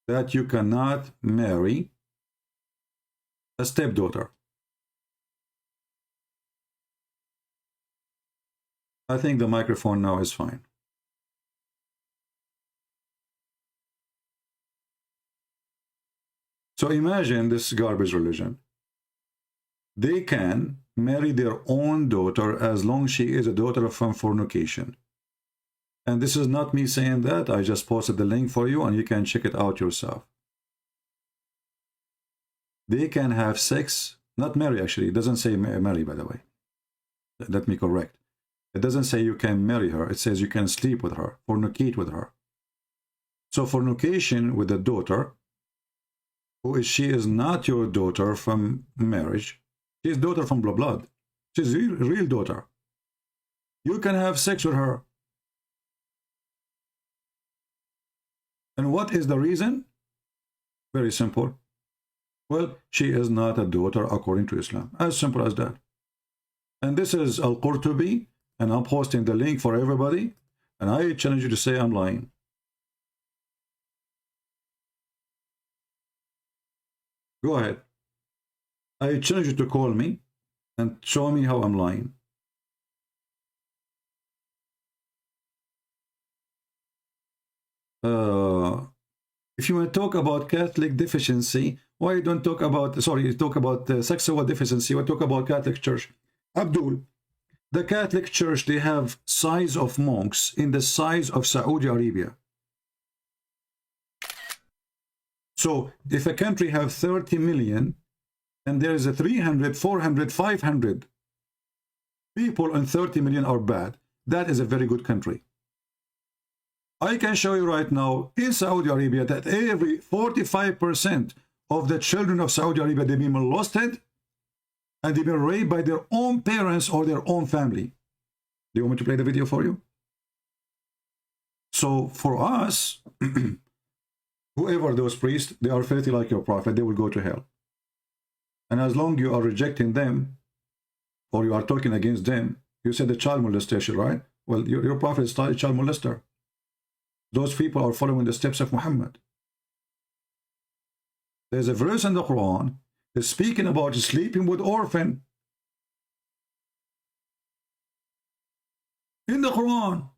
that you cannot marry a stepdaughter. I think the microphone now is fine. So imagine this garbage religion. They can marry their own daughter as long as she is a daughter from fornication. And this is not me saying that. I just posted the link for you and you can check it out yourself. They can have sex, not marry actually. It doesn't say marry, by the way. Let me correct. It doesn't say you can marry her. It says you can sleep with her, fornicate with her. So fornication with a daughter, she is not your daughter from marriage. She is daughter from blood. She's a real daughter. You can have sex with her. And what is the reason? Very simple. Well, she is not a daughter according to Islam. As simple as that. And this is Al-Qurtubi, and I'm posting the link for everybody. And I challenge you to say I'm lying. Go ahead. I challenge you to call me and show me how I'm lying. If you want to talk about Catholic deficiency, why you don't talk about, sorry, talk about sexual deficiency, or talk about Catholic Church? Abdul, the Catholic Church, they have size of monks in the size of Saudi Arabia. So if a country have 30 million, and there is a 300, 400, 500 people and 30 million are bad, that is a very good country. I can show you right now in Saudi Arabia that every 45% of the children of Saudi Arabia, they've been molested and they've been raped by their own parents or their own family. Do you want me to play the video for you? So for us, whoever those priests, they are filthy like your prophet, they will go to hell. And as long you are rejecting them, or you are talking against them, you said the child molestation, right? Well, your prophet is a child molester. Those people are following the steps of Muhammad. There's a verse in the Quran that's speaking about sleeping with orphan. In the Quran,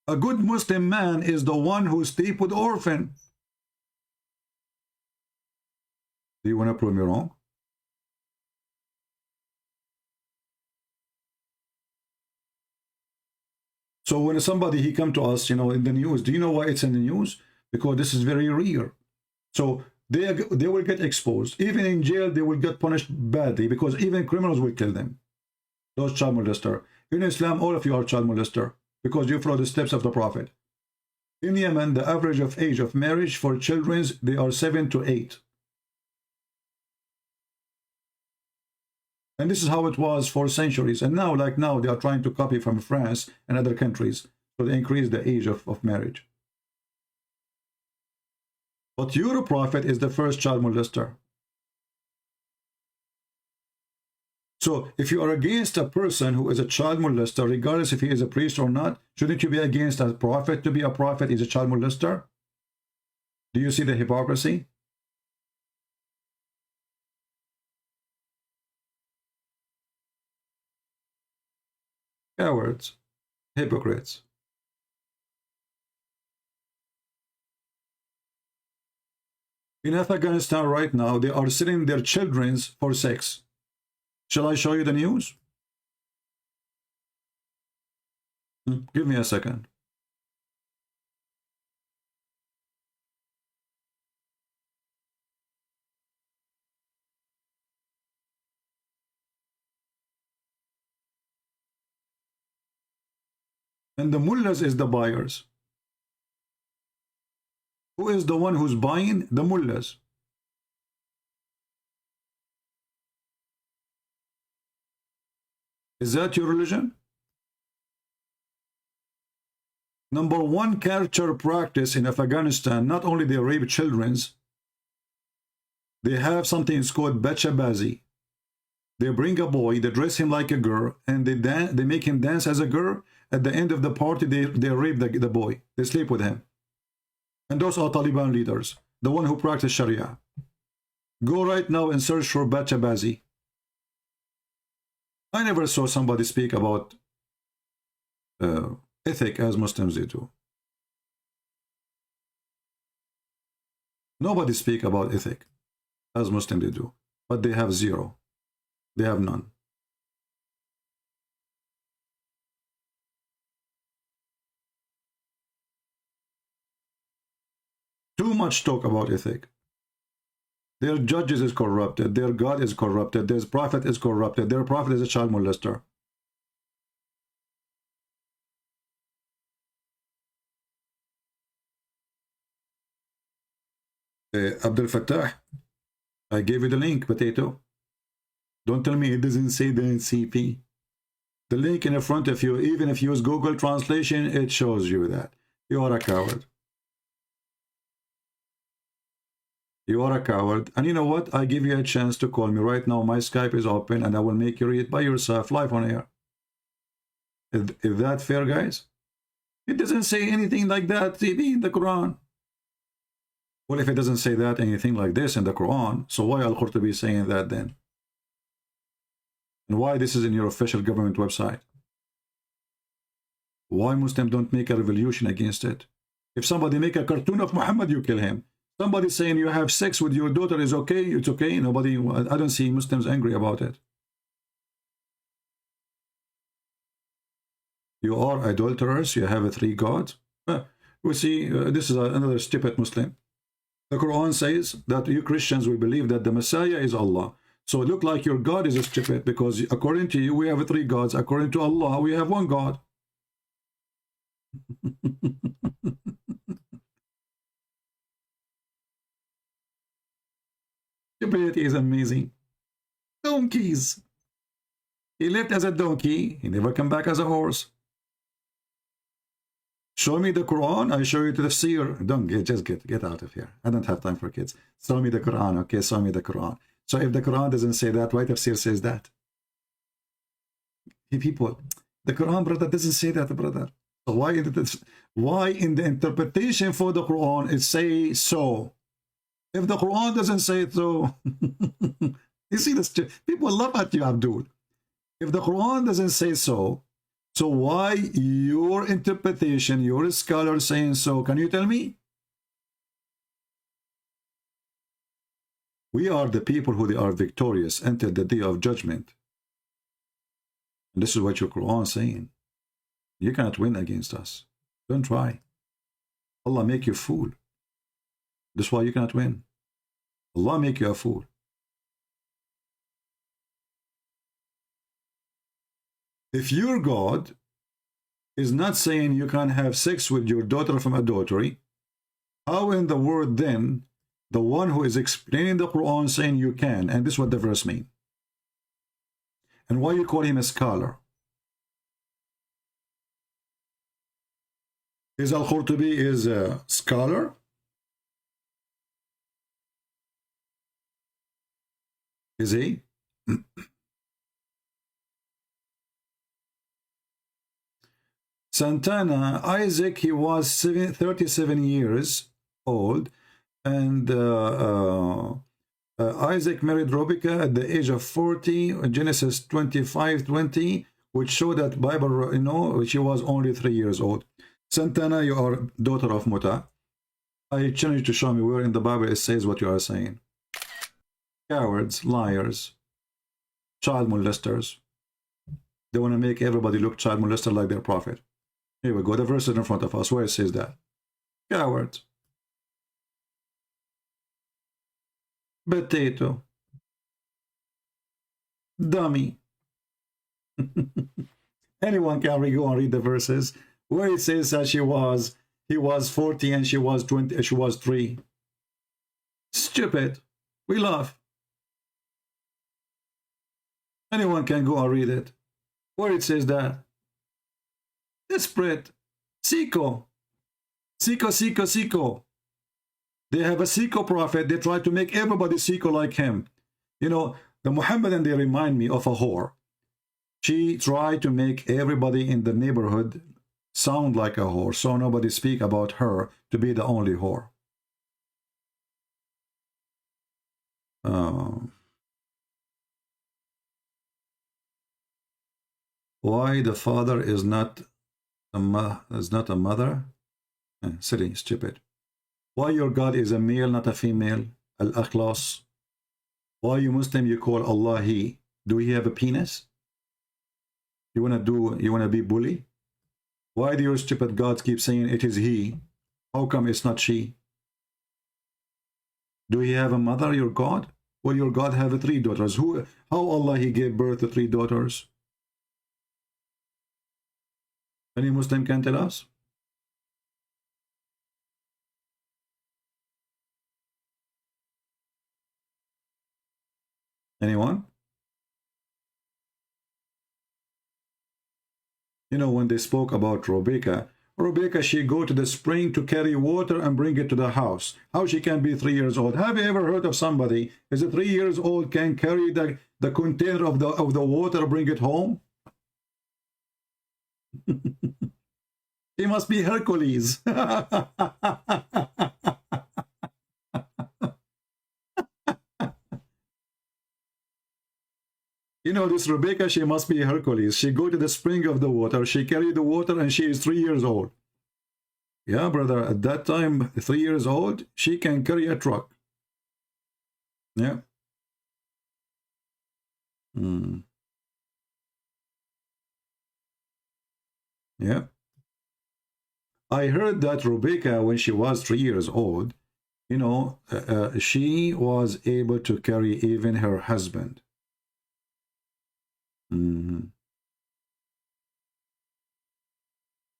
a good Muslim man is the one who sleeps with orphan. Do you want to prove me wrong? So when somebody, he come to us, you know, in the news, do you know why it's in the news? Because this is very rare. So they will get exposed. Even in jail, they will get punished badly because even criminals will kill them. Those child molester. In Islam, all of you are child molester because you follow the steps of the Prophet. In Yemen, the average of age of marriage for children, they are 7 to 8. And this is how it was for centuries. And now, like now, they are trying to copy from France and other countries. So they increase the age of marriage. But your prophet is the first child molester. So if you are against a person who is a child molester, regardless if he is a priest or not, shouldn't you be against a prophet? To be a prophet is a child molester? Do you see the hypocrisy? Cowards, hypocrites. In Afghanistan right now, they are selling their children for sex. Shall I show you the news? Give me a second. And the mullahs is the buyers. Who is the one who's buying? The mullahs. Is that your religion? Number one culture practice in Afghanistan, not only they rape children, they have something it's called bachabazi. They bring a boy, they dress him like a girl, and they make him dance as a girl. At the end of the party, they rape the boy. They sleep with him. And those are Taliban leaders, the one who practice Sharia. Go right now and search for bachabazi. I never saw somebody speak about ethic as Muslims do. Nobody speak about ethic as Muslims do, but they have zero. They have none. Too much talk about ethic. Their judges is corrupted. Their God is corrupted. Their prophet is corrupted. Their prophet is a child molester. Abdul Fattah, I gave you the link, potato. Don't tell me it doesn't say the NCP. The link in front of you, even if you use Google translation, it shows you that. You are a coward. You are a coward. And you know what? I give you a chance to call me right now. My Skype is open and I will make you read by yourself live on air. Is that fair, guys? It doesn't say anything like that in the Quran. Well, if it doesn't say that anything like this in the Quran, so why Al-Qurtubi saying that then? And why this is in your official government website? Why Muslims don't make a revolution against it? If somebody make a cartoon of Muhammad, you kill him. Somebody saying you have sex with your daughter is okay, it's okay. Nobody, I don't see Muslims angry about it. You are adulterers, you have 3 gods. We see, this is another stupid Muslim. The Quran says that you Christians will believe that the Messiah is Allah. So it look like your God is stupid because according to you, we have 3 gods. According to Allah, we have 1 God. Stupidity is amazing. Donkeys. He lived as a donkey. He never come back as a horse. Show me the Quran, I show you to the seer. Don't get out of here. I don't have time for kids. Show me the Quran, okay? Show me the Quran. So if the Quran doesn't say that, why the seer says that? People, the Quran, brother, doesn't say that, brother. So why in the interpretation for the Quran it say so? If the Quran doesn't say so, you see this? People laugh at you, Abdul. If the Quran doesn't say so, so why your interpretation, your scholar saying so? Can you tell me? We are the people who they are victorious until the day of judgment. And this is what your Quran is saying. You cannot win against us. Don't try. Allah make you a fool. That's why you cannot win. Allah make you a fool. If your God is not saying you can't have sex with your daughter from adultery, how in the world then the one who is explaining the Quran saying you can? And this is what the verse means. And why you call him a scholar? Is Al-Qurtubi is a scholar? Is he? Santana, Isaac, he was 37 years old, and Isaac married Rebekah at the age of 40, Genesis 25:20, which show that Bible, you know, she was only 3 years old. Santana, you are daughter of Muta. I challenge you to show me where in the Bible it says what you are saying. Cowards, liars, child molesters. They want to make everybody look child molester like their prophet. Here we go, the verse is in front of us where it says that. Cowards. Potato. Dummy. Anyone can go and read the verses where it says that he was 40 and she was 20, she was 3. Stupid. We laugh. Anyone can go and read it where it says that. Desperate. Siko. Siko. They have a Siko prophet. They try to make everybody Siko like him. You know, the Muhammadan, they remind me of a whore. She tried to make everybody in the neighborhood sound like a whore, so nobody speak about her to be the only whore. Why the father is not a mother? Silly, stupid. Why your God is a male, not a female? Al-Akhlas. Why you Muslim, you call Allah He? Do He have a penis? You wanna be bully? Why do your stupid gods keep saying it is He? How come it's not she? Do He have a mother, your God? Well, your God have 3 daughters. How Allah He gave birth to 3 daughters? Any Muslim can tell us? Anyone? You know, when they spoke about Rebecca, she go to the spring to carry water and bring it to the house. How she can be 3 years old? Have you ever heard of somebody is a 3 years old can carry the container of the water, bring it home? He must be Hercules. You know, this Rebecca, she must be Hercules. She go to the spring of the water, she carry the water, and she is 3 years old. Yeah, brother, at that time, 3 years old, she can carry a truck. Yeah. Yeah. I heard that Rebecca, when she was 3 years old, you know, she was able to carry even her husband.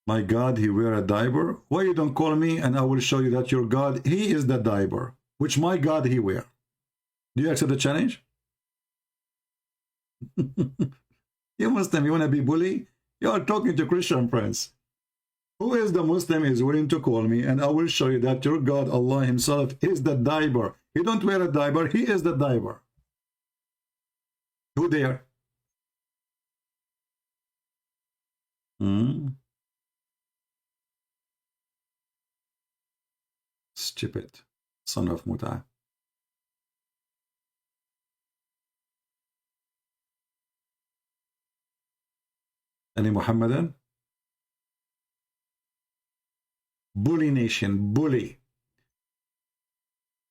My God, He wear a diaper? Why you don't call me and I will show you that your God, He is the diaper, which my God He wear. Do you accept the challenge? You Muslim, you want to be bully? You are talking to Christian friends. Who is the Muslim is willing to call me, and I will show you that your God, Allah himself, is the diaper. He don't wear a diaper, he is the diaper. Who there? Stupid son of Muta. Any Muhammadan? Bully nation, bully.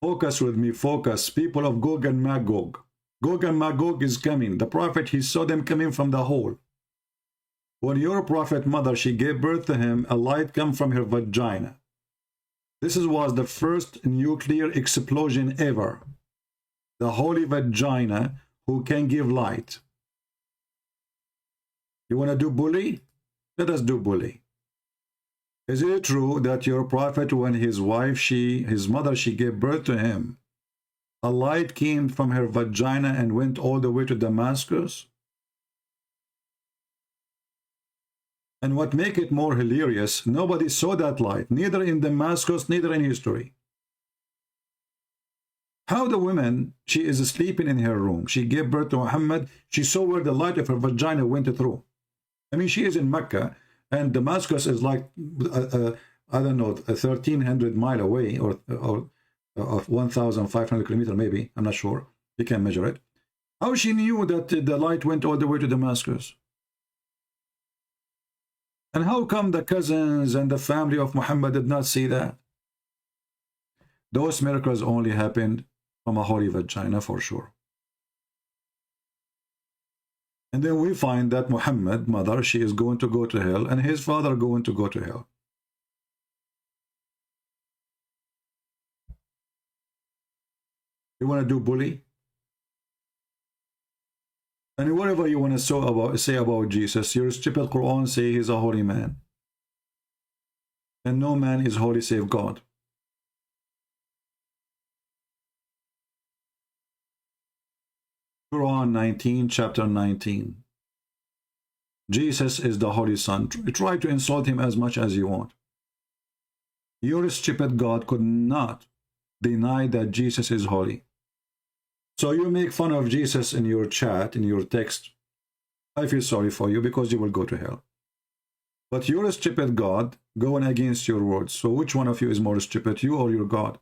Focus with me, focus. People of Gog and Magog. Gog and Magog is coming. The prophet, he saw them coming from the hole. When your prophet mother, she gave birth to him, a light came from her vagina. This was the first nuclear explosion ever. The holy vagina who can give light. You want to do bully? Let us do bully. Is it true that your prophet, when his wife, his mother, she gave birth to him, a light came from her vagina and went all the way to Damascus? And what make it more hilarious, nobody saw that light, neither in Damascus, neither in history. How the woman, she is sleeping in her room. She gave birth to Muhammad. She saw where the light of her vagina went through. I mean, she is in Mecca, and Damascus is like, I don't know, 1,300 miles away, or 1,500 kilometers maybe. I'm not sure. You can measure it. How she knew that the light went all the way to Damascus? And how come the cousins and the family of Muhammad did not see that? Those miracles only happened from a holy vagina for sure. And then we find that Muhammad, mother, she is going to go to hell, and his father going to go to hell. You want to do bully? And whatever you want to say about Jesus, your stupid Quran say he's a holy man. And no man is holy save God. Quran 19, chapter 19. Jesus is the Holy Son. Try to insult him as much as you want. Your stupid God could not deny that Jesus is holy. So you make fun of Jesus in your chat, in your text. I feel sorry for you because you will go to hell. But your stupid God going against your words. So which one of you is more stupid, you or your God?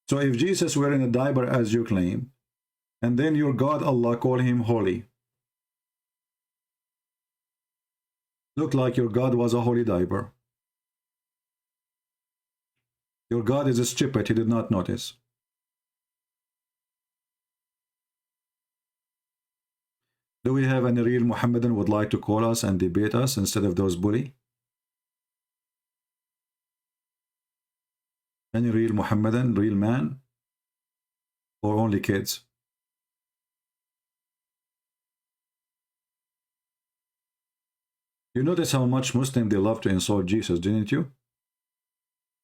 So if Jesus were in a diaper as you claim, and then your God Allah call him holy, look like your God was a holy diaper. Your God is stupid, he did not notice. Do we have any real Muhammadan would like to call us and debate us instead of those bully? Any real Muhammadan, real man? Or only kids? You notice how much Muslims, they love to insult Jesus, didn't you?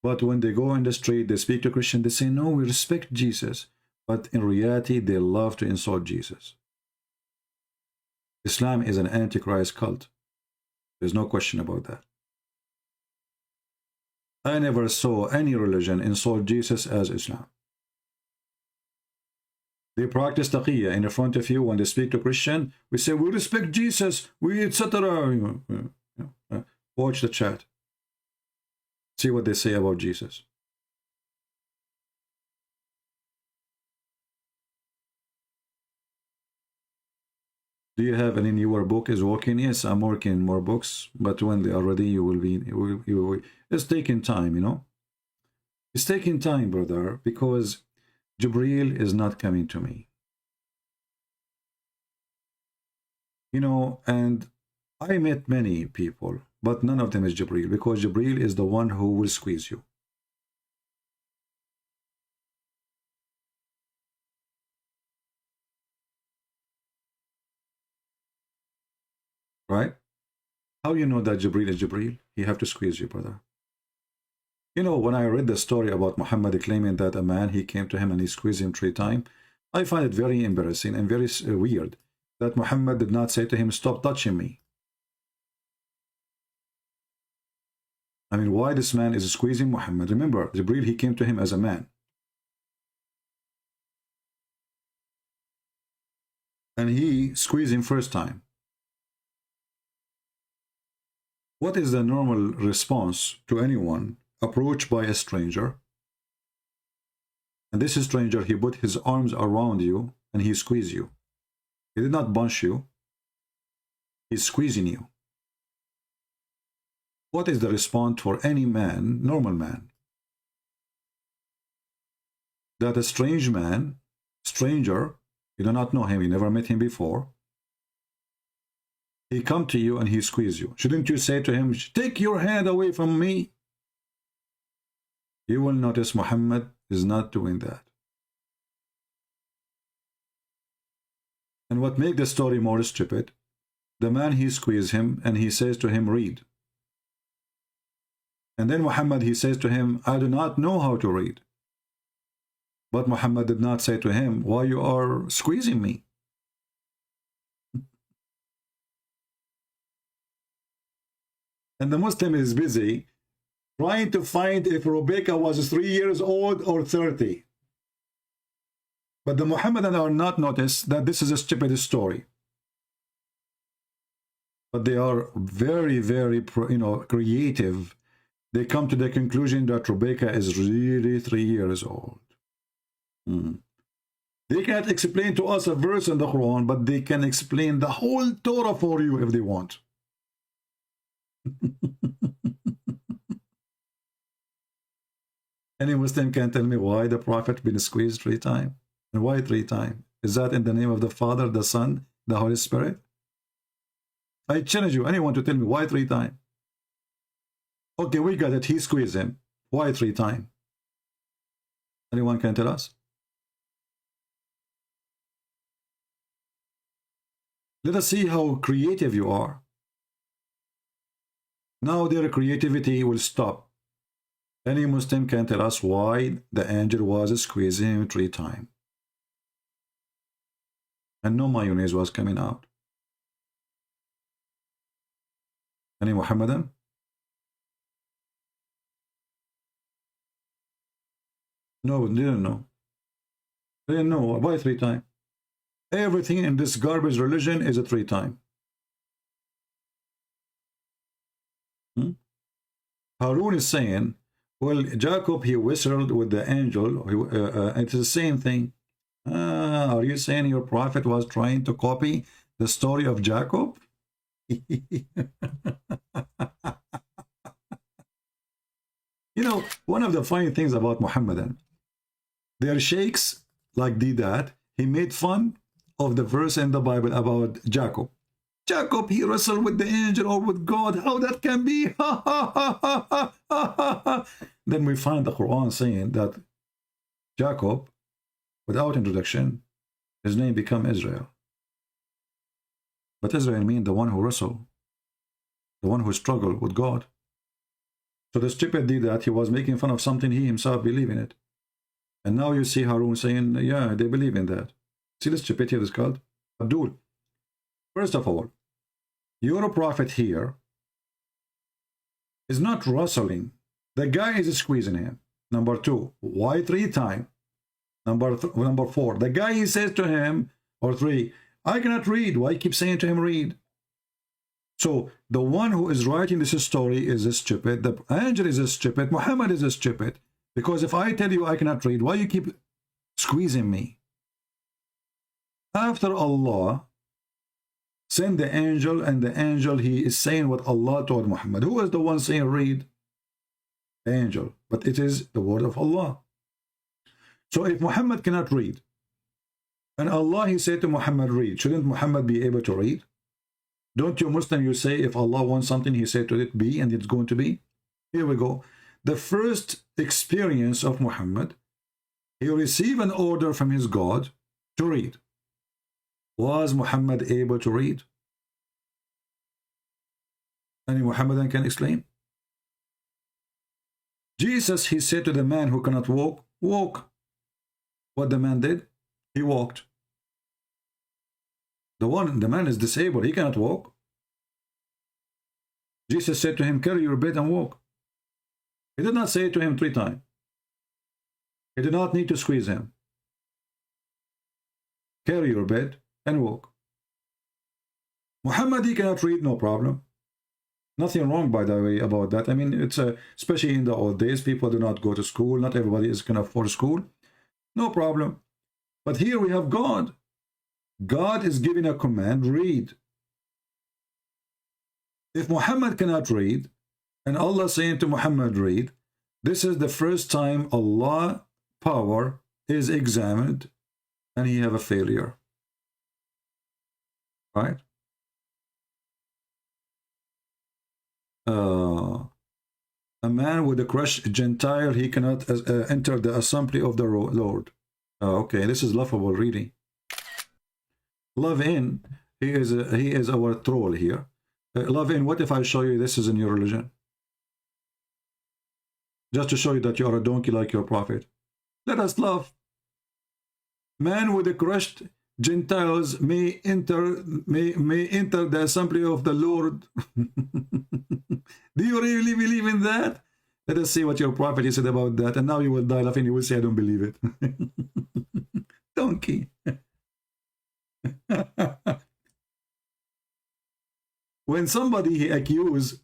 But when they go in the street, they speak to Christians, they say, no, we respect Jesus. But in reality, they love to insult Jesus. Islam is an antichrist cult. There's no question about that. I never saw any religion insult Jesus as Islam. They practice taqiyya in front of you. When they speak to Christian, we say, we respect Jesus, we etc. Watch the chat. See what they say about Jesus. Do you have any newer book is working? Yes, I'm working more books, but when they are ready, you will be, it's taking time, you know. It's taking time, brother, because Jibreel is not coming to me. You know, and I met many people, but none of them is Jibreel, because Jibreel is the one who will squeeze you. Right? How you know that Jibreel is Jibreel? He have to squeeze you, brother. You know, when I read the story about Muhammad claiming that a man, he came to him and he squeezed him 3 times, I find it very embarrassing and very weird. that Muhammad did not say to him, stop touching me. I mean, why this man is squeezing Muhammad? Remember, Jibreel, he came to him as a man. And he squeezed him first time. What is the normal response to anyone approached by a stranger? And this stranger, he put his arms around you and he squeezed you. He did not bunch you. He's squeezing you. What is the response for any man, normal man? That a strange man, stranger, you do not know him, you never met him before, he come to you and he squeeze you. Shouldn't you say to him, take your hand away from me? You will notice Muhammad is not doing that. And what makes the story more stupid, the man, he squeezes him and he says to him, read. And then Muhammad, he says to him, I do not know how to read. But Muhammad did not say to him, why you are squeezing me? And the Muslim is busy trying to find if Rebecca was 3 years old or 30. But the Muhammadans are not noticed that this is a stupid story. But they are very, very, creative. They come to the conclusion that Rebecca is really 3 years old. They can't explain to us a verse in the Quran, but they can explain the whole Torah for you if they want. Any Muslim can tell me why the Prophet been squeezed 3 times? And why 3 times? Is that in the name of the Father, the Son, the Holy Spirit? I challenge you, anyone to tell me why 3 times? Okay, we got it. He squeezed him. Why 3 times? Anyone can tell us? Let us see how creative you are. Now their creativity will stop. Any Muslim can tell us why the angel was squeezing him 3 times. And no mayonnaise was coming out. Any Muhammadan? No, didn't know. They didn't know. Why 3 times? Everything in this garbage religion is a 3 times. Harun is saying, well, Jacob, he whistled with the angel. It's the same thing. Are you saying your prophet was trying to copy the story of Jacob? One of the funny things about Muhammadan, their sheikhs did that. He made fun of the verse in the Bible about Jacob. Jacob, he wrestled with the angel or with God. How that can be? Then we find the Quran saying that Jacob, without introduction, his name become Israel. But Israel means the one who wrestled, the one who struggled with God. So the stupid did that. He was making fun of something he himself believed in it. And now you see Harun saying, yeah, they believe in that. See the stupidity of this cult? Abdul, first of all, your prophet here is not wrestling. The guy is squeezing him. Number 2, why 3 times? Number 4, the guy, he says to him, or 3, I cannot read. Why keep saying to him, read? So the one who is writing this story is stupid. The angel is stupid. Muhammad is stupid. Because if I tell you I cannot read, why you keep squeezing me? After Allah send the angel, and the angel, he is saying what Allah told Muhammad. Who is the one saying read? The angel. But it is the word of Allah. So if Muhammad cannot read, and Allah, he said to Muhammad, read, shouldn't Muhammad be able to read? Don't you Muslim, you say if Allah wants something, he said to it be, and it's going to be? Here we go. The first experience of Muhammad, he received an order from his God to read. Was Muhammad able to read? Any Muhammadan can explain? Jesus, he said to the man who cannot walk, walk. What the man did? He walked. The man is disabled. He cannot walk. Jesus said to him, carry your bed and walk. He did not say it to him 3 times. He did not need to squeeze him. Carry your bed and walk. Muhammad, he cannot read, no problem. Nothing wrong, by the way, about that. I mean, it's especially in the old days, people do not go to school. Not everybody can afford school. No problem. But here we have God. God is giving a command, read. If Muhammad cannot read, and Allah saying to Muhammad, read, this is the first time Allah power is examined and he have a failure. Right? A man with a crushed Gentile, he cannot enter the assembly of the Lord. Okay, this is laughable reading. Love in, he is our troll here. Love in, what if I show you this is in your religion? Just to show you that you are a donkey like your prophet. Let us love. Man with the crushed Gentiles may enter the assembly of the Lord. Do you really believe in that? Let us see what your prophet said about that. And now you will die laughing. You will say, I don't believe it. Donkey. When somebody accused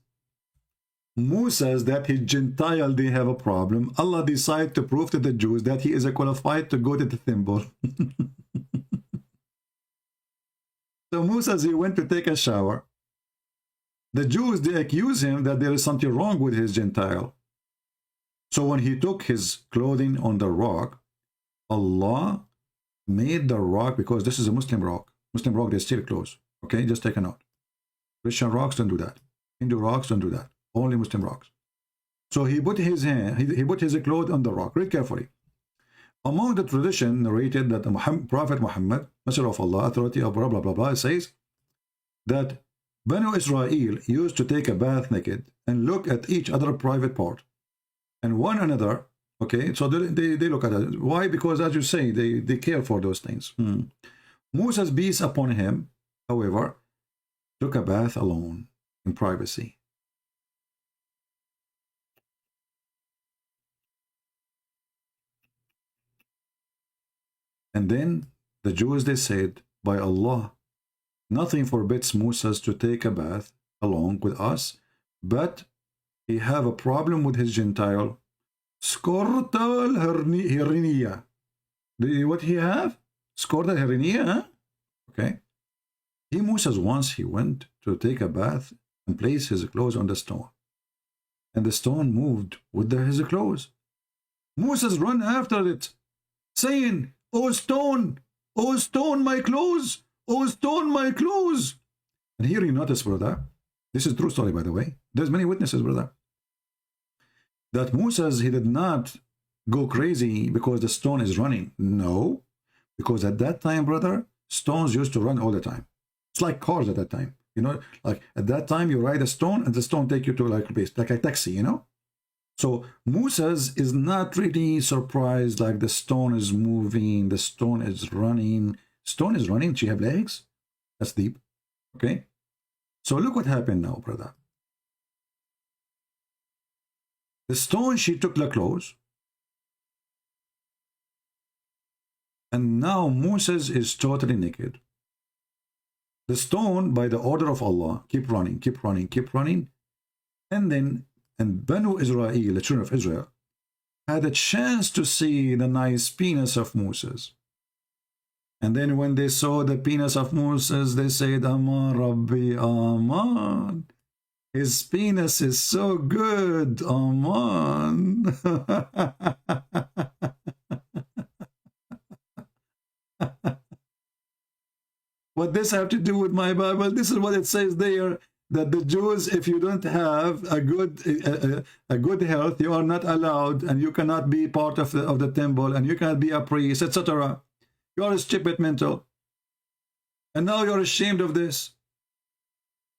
Musa that his Gentile, they have a problem, Allah decided to prove to the Jews that he is qualified to go to the temple. So Musa, he went to take a shower. The Jews, they accuse him that there is something wrong with his Gentile. So when he took his clothing on the rock, Allah made the rock, because this is a Muslim rock. Muslim rock, they steal clothes. Okay, just take a note. Christian rocks don't do that. Hindu rocks don't do that. Only Muslim rocks. So he put his hand, he put his clothes on the rock. Read carefully. Among the tradition narrated that the Prophet Muhammad, Messenger of Allah, authority of blah blah blah blah, says that Banu Israel used to take a bath naked and look at each other private part and one another. Okay, so they look at it. Why? Because as you say, they care for those things. Musa's peace upon him, however, took a bath alone in privacy. And then the Jews, they said, by Allah, nothing forbids Musa to take a bath along with us, but he have a problem with his Gentile. Skortal Heriniya. What he have? Skortal Heriniya, huh? Okay. He, Musa, once he went to take a bath and place his clothes on the stone. And the stone moved with his clothes. Musa run after it, saying, oh stone, my clothes, oh stone, my clothes. And here you notice, brother, this is true story, by the way. There's many witnesses, brother, that Musa, he did not go crazy because the stone is running. No, because at that time, brother, stones used to run all the time. It's like cars at that time. You know, like at that time, you ride a stone and the stone take you to like a place, like a taxi, you know. So Musa is not really surprised, like the stone is moving, the stone is running. Stone is running, she have legs. That's deep. Okay. So look what happened now, brother. The stone, she took the clothes. And now Moses is totally naked. The stone, by the order of Allah, keep running, keep running, keep running. And Banu Israel, the children of Israel, had a chance to see the nice penis of Moses. And then when they saw the penis of Moses, they said, Aman Rabbi, Aman. His penis is so good, Aman. What this have to do with my Bible? This is what it says there. That the Jews, if you don't have a good health, you are not allowed, and you cannot be part of the temple, and you cannot be a priest, etc. You are stupid mental, and now you're ashamed of this.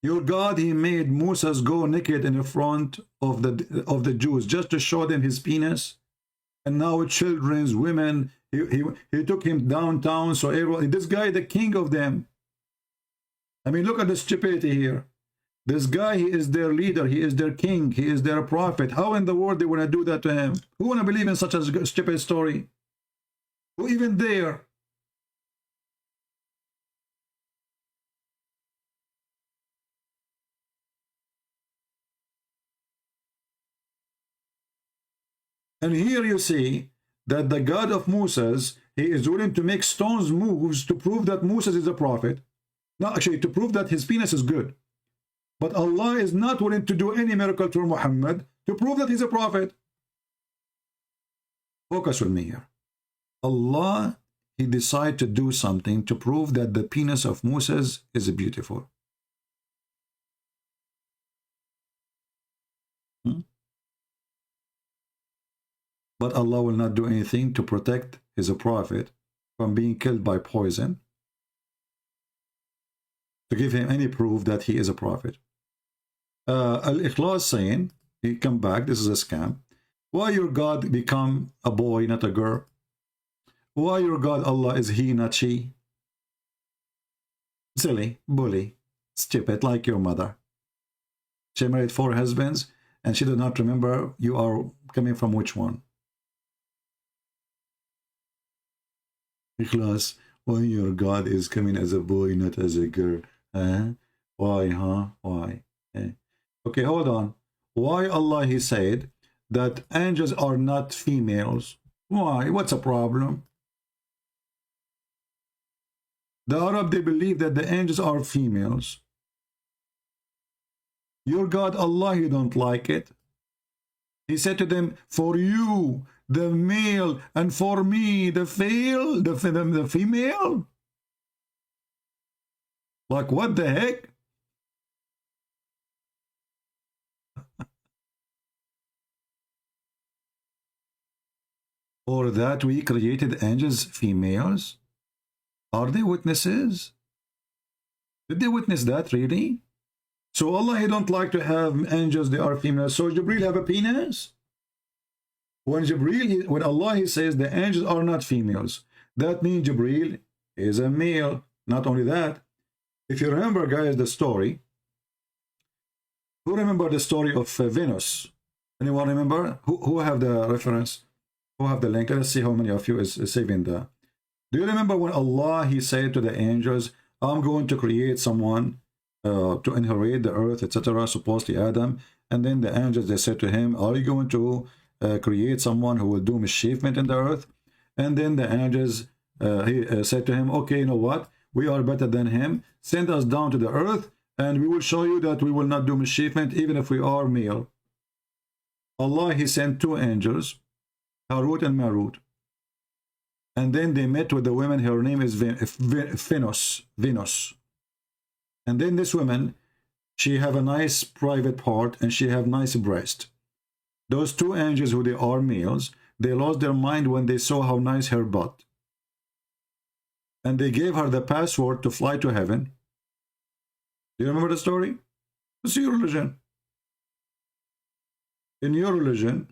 Your God, he made Moses go naked in the front of the Jews just to show them his penis, and now children's women, he took him downtown, so everyone, this guy, the king of them, I mean, look at the stupidity here. This guy, he is their leader, he is their king, he is their prophet. How in the world they want to do that to him? Who want to believe in such a stupid story? Who even dare? And here you see that the God of Moses, he is willing to make stones moves to prove that Moses is a prophet. No, actually, to prove that his penis is good. But Allah is not willing to do any miracle to Muhammad to prove that he's a prophet. Focus with me here. Allah, he decided to do something to prove that the penis of Moses is beautiful. But Allah will not do anything to protect his prophet from being killed by poison, to give him any proof that he is a prophet. Al-Ikhlas saying, he come back, this is a scam. Why your God become a boy, not a girl? Why your God Allah is he, not she? Silly, bully, stupid, like your mother. She married 4 husbands, and she did not remember you are coming from which one. Ikhlas, why your God is coming as a boy, not as a girl? Huh? Why, huh? Why? Okay, hold on. Why Allah, he said that angels are not females? Why? What's a problem? The Arab, they believe that the angels are females. Your God, Allah, he don't like it. He said to them, for you, the male, and for me, the female? Like, what the heck? Or that we created angels females? Are they witnesses? Did they witness that really? So Allah, he don't like to have angels, they are females. So Jibreel have a penis? When Allah, he says the angels are not females, that means Jibreel is a male. Not only that, if you remember, guys, the story, who remember the story of Venus? Anyone remember? Who have the reference? Who have the link? Let's see how many of you is saving the... Do you remember when Allah, he said to the angels, I'm going to create someone to inherit the earth, etc., supposedly Adam, and then the angels, they said to him, are you going to create someone who will do mischievement in the earth? And then the angels, he said to him, okay, you know what? We are better than him. Send us down to the earth, and we will show you that we will not do mischievement, even if we are male. Allah, he sent 2 angels, Harut and Marut. And then they met with the woman, her name is Venus. And then this woman, she have a nice private part, and she have nice breast. Those 2 angels, who they are males, they lost their mind when they saw how nice her butt. And they gave her the password to fly to heaven. Do you remember the story? It's your religion. In your religion,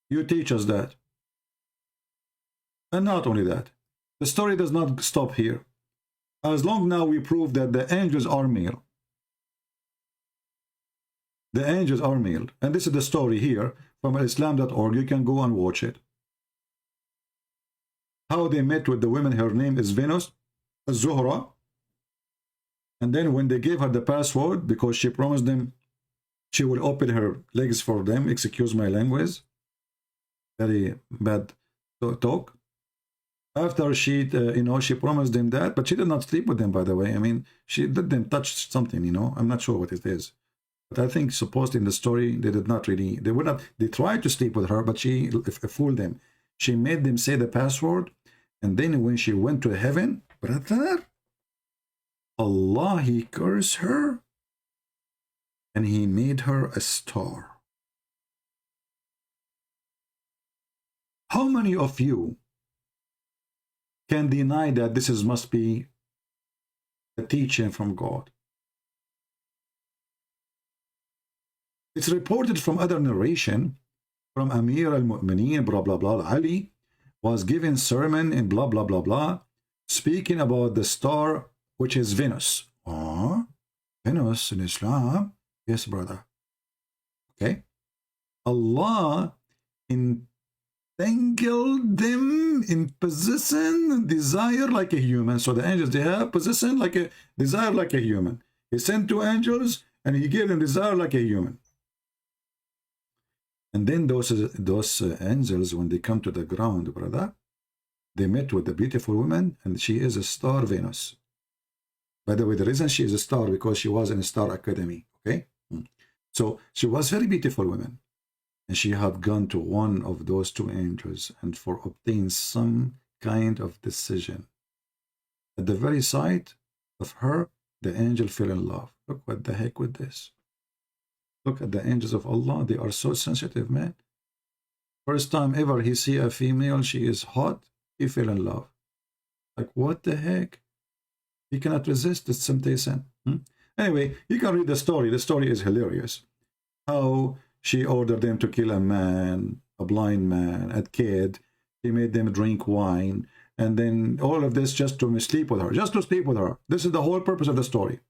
you teach us that. And not only that, the story does not stop here. As long now we prove that the angels are male. The angels are male. And this is the story here from Islam.org. You can go and watch it. How they met with the woman, her name is Venus, Zuhra. And then when they gave her the password, because she promised them she will open her legs for them, excuse my language, very bad talk. After she, she promised them that, but she did not sleep with them, by the way. I mean, she did them touch something, I'm not sure what it is. But I think supposed in the story, they did not really, they tried to sleep with her, but she fooled them. She made them say the password, and then when she went to heaven, brother, Allah, he cursed her, and he made her a star. How many of you can deny that this must be a teaching from God? It's reported from other narration, from Amir al-Mu'mineen, blah, blah, blah, Ali was given sermon and blah, blah, blah, blah, speaking about the star which is Venus. Oh, Venus in Islam? Yes, brother. Okay. Allah entangled them in possession and desire like a human. So the angels, they have possession like a desire like a human. He sent 2 angels and he gave them desire like a human. And then those angels, when they come to the ground, brother, they met with the beautiful woman, and she is a star Venus. By the way, the reason she is a star, because she was in a star academy, okay? So she was very beautiful woman. And she had gone to one of those 2 angels and for obtain some kind of decision. At the very sight of her, the angel fell in love. Look what the heck with this. Look at the angels of Allah. They are so sensitive, man. First time ever he see a female, she is hot, he fell in love. Like, what the heck? He cannot resist this temptation. Anyway, you can read the story. The story is hilarious. How she ordered them to kill a man, a blind man, a kid. She made them drink wine. And then all of this just to sleep with her. Just to sleep with her. This is the whole purpose of the story.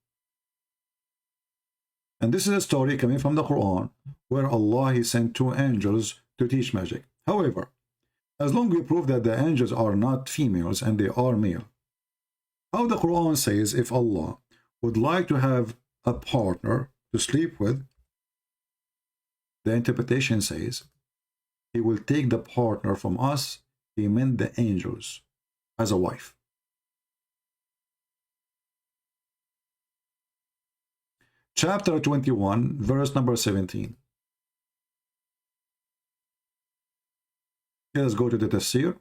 And this is a story coming from the Quran, where Allah, he sent 2 angels to teach magic. However, as long as we prove that the angels are not females and they are male, how the Quran says if Allah would like to have a partner to sleep with, the interpretation says he will take the partner from us, he meant the angels, as a wife. Chapter 21, verse number 17. Let's go to the tafsir.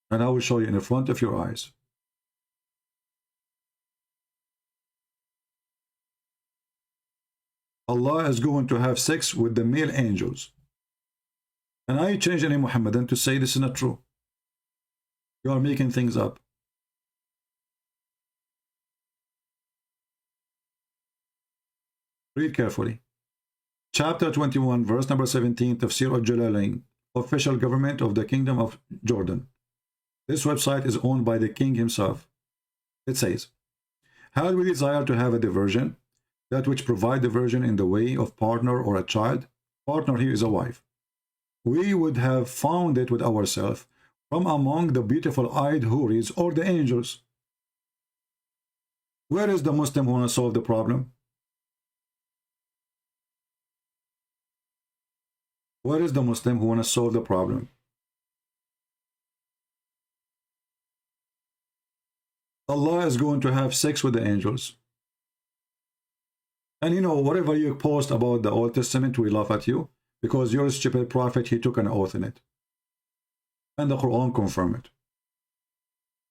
And I will show you in the front of your eyes. Allah is going to have sex with the male angels. And I change any Muhammadan to say this is not true. You are making things up. Read carefully. Chapter 21, verse number 17, Tafsir al-Jalalain, official government of the Kingdom of Jordan. This website is owned by the king himself. It says, had we desire to have a diversion, that which provide diversion in the way of partner or a child, partner here is a wife, we would have found it with ourselves from among the beautiful-eyed houris or the angels. Where is the Muslim who want to solve the problem? Where is the Muslim who want to solve the problem? Allah is going to have sex with the angels. And you know, whatever you post about the Old Testament, we laugh at you, because your stupid prophet, he took an oath in it. And the Quran confirmed it.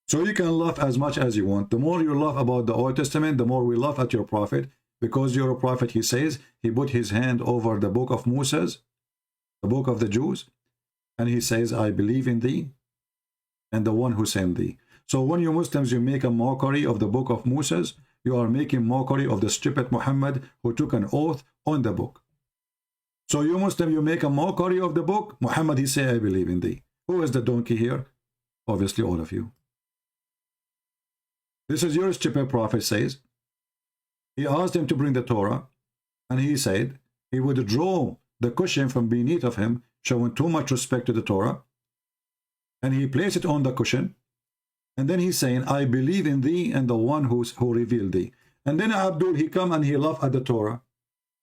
So you can laugh as much as you want. The more you laugh about the Old Testament, the more we laugh at your prophet, because your prophet, he says, he put his hand over the book of Moses, the book of the Jews, and he says, I believe in thee and the one who sent thee. So when you Muslims, you make a mockery of the book of Moses, you are making mockery of the stupid Muhammad who took an oath on the book. So you Muslim, you make a mockery of the book. Muhammad, he say, I believe in thee. Who is the donkey here? Obviously all of you. This is your stupid prophet says. He asked him to bring the Torah, and he said he would draw the cushion from beneath of him, showing too much respect to the Torah, and he placed it on the cushion, and then he's saying, I believe in thee and the one who revealed thee. And then Abdul, he come and he laugh at the Torah.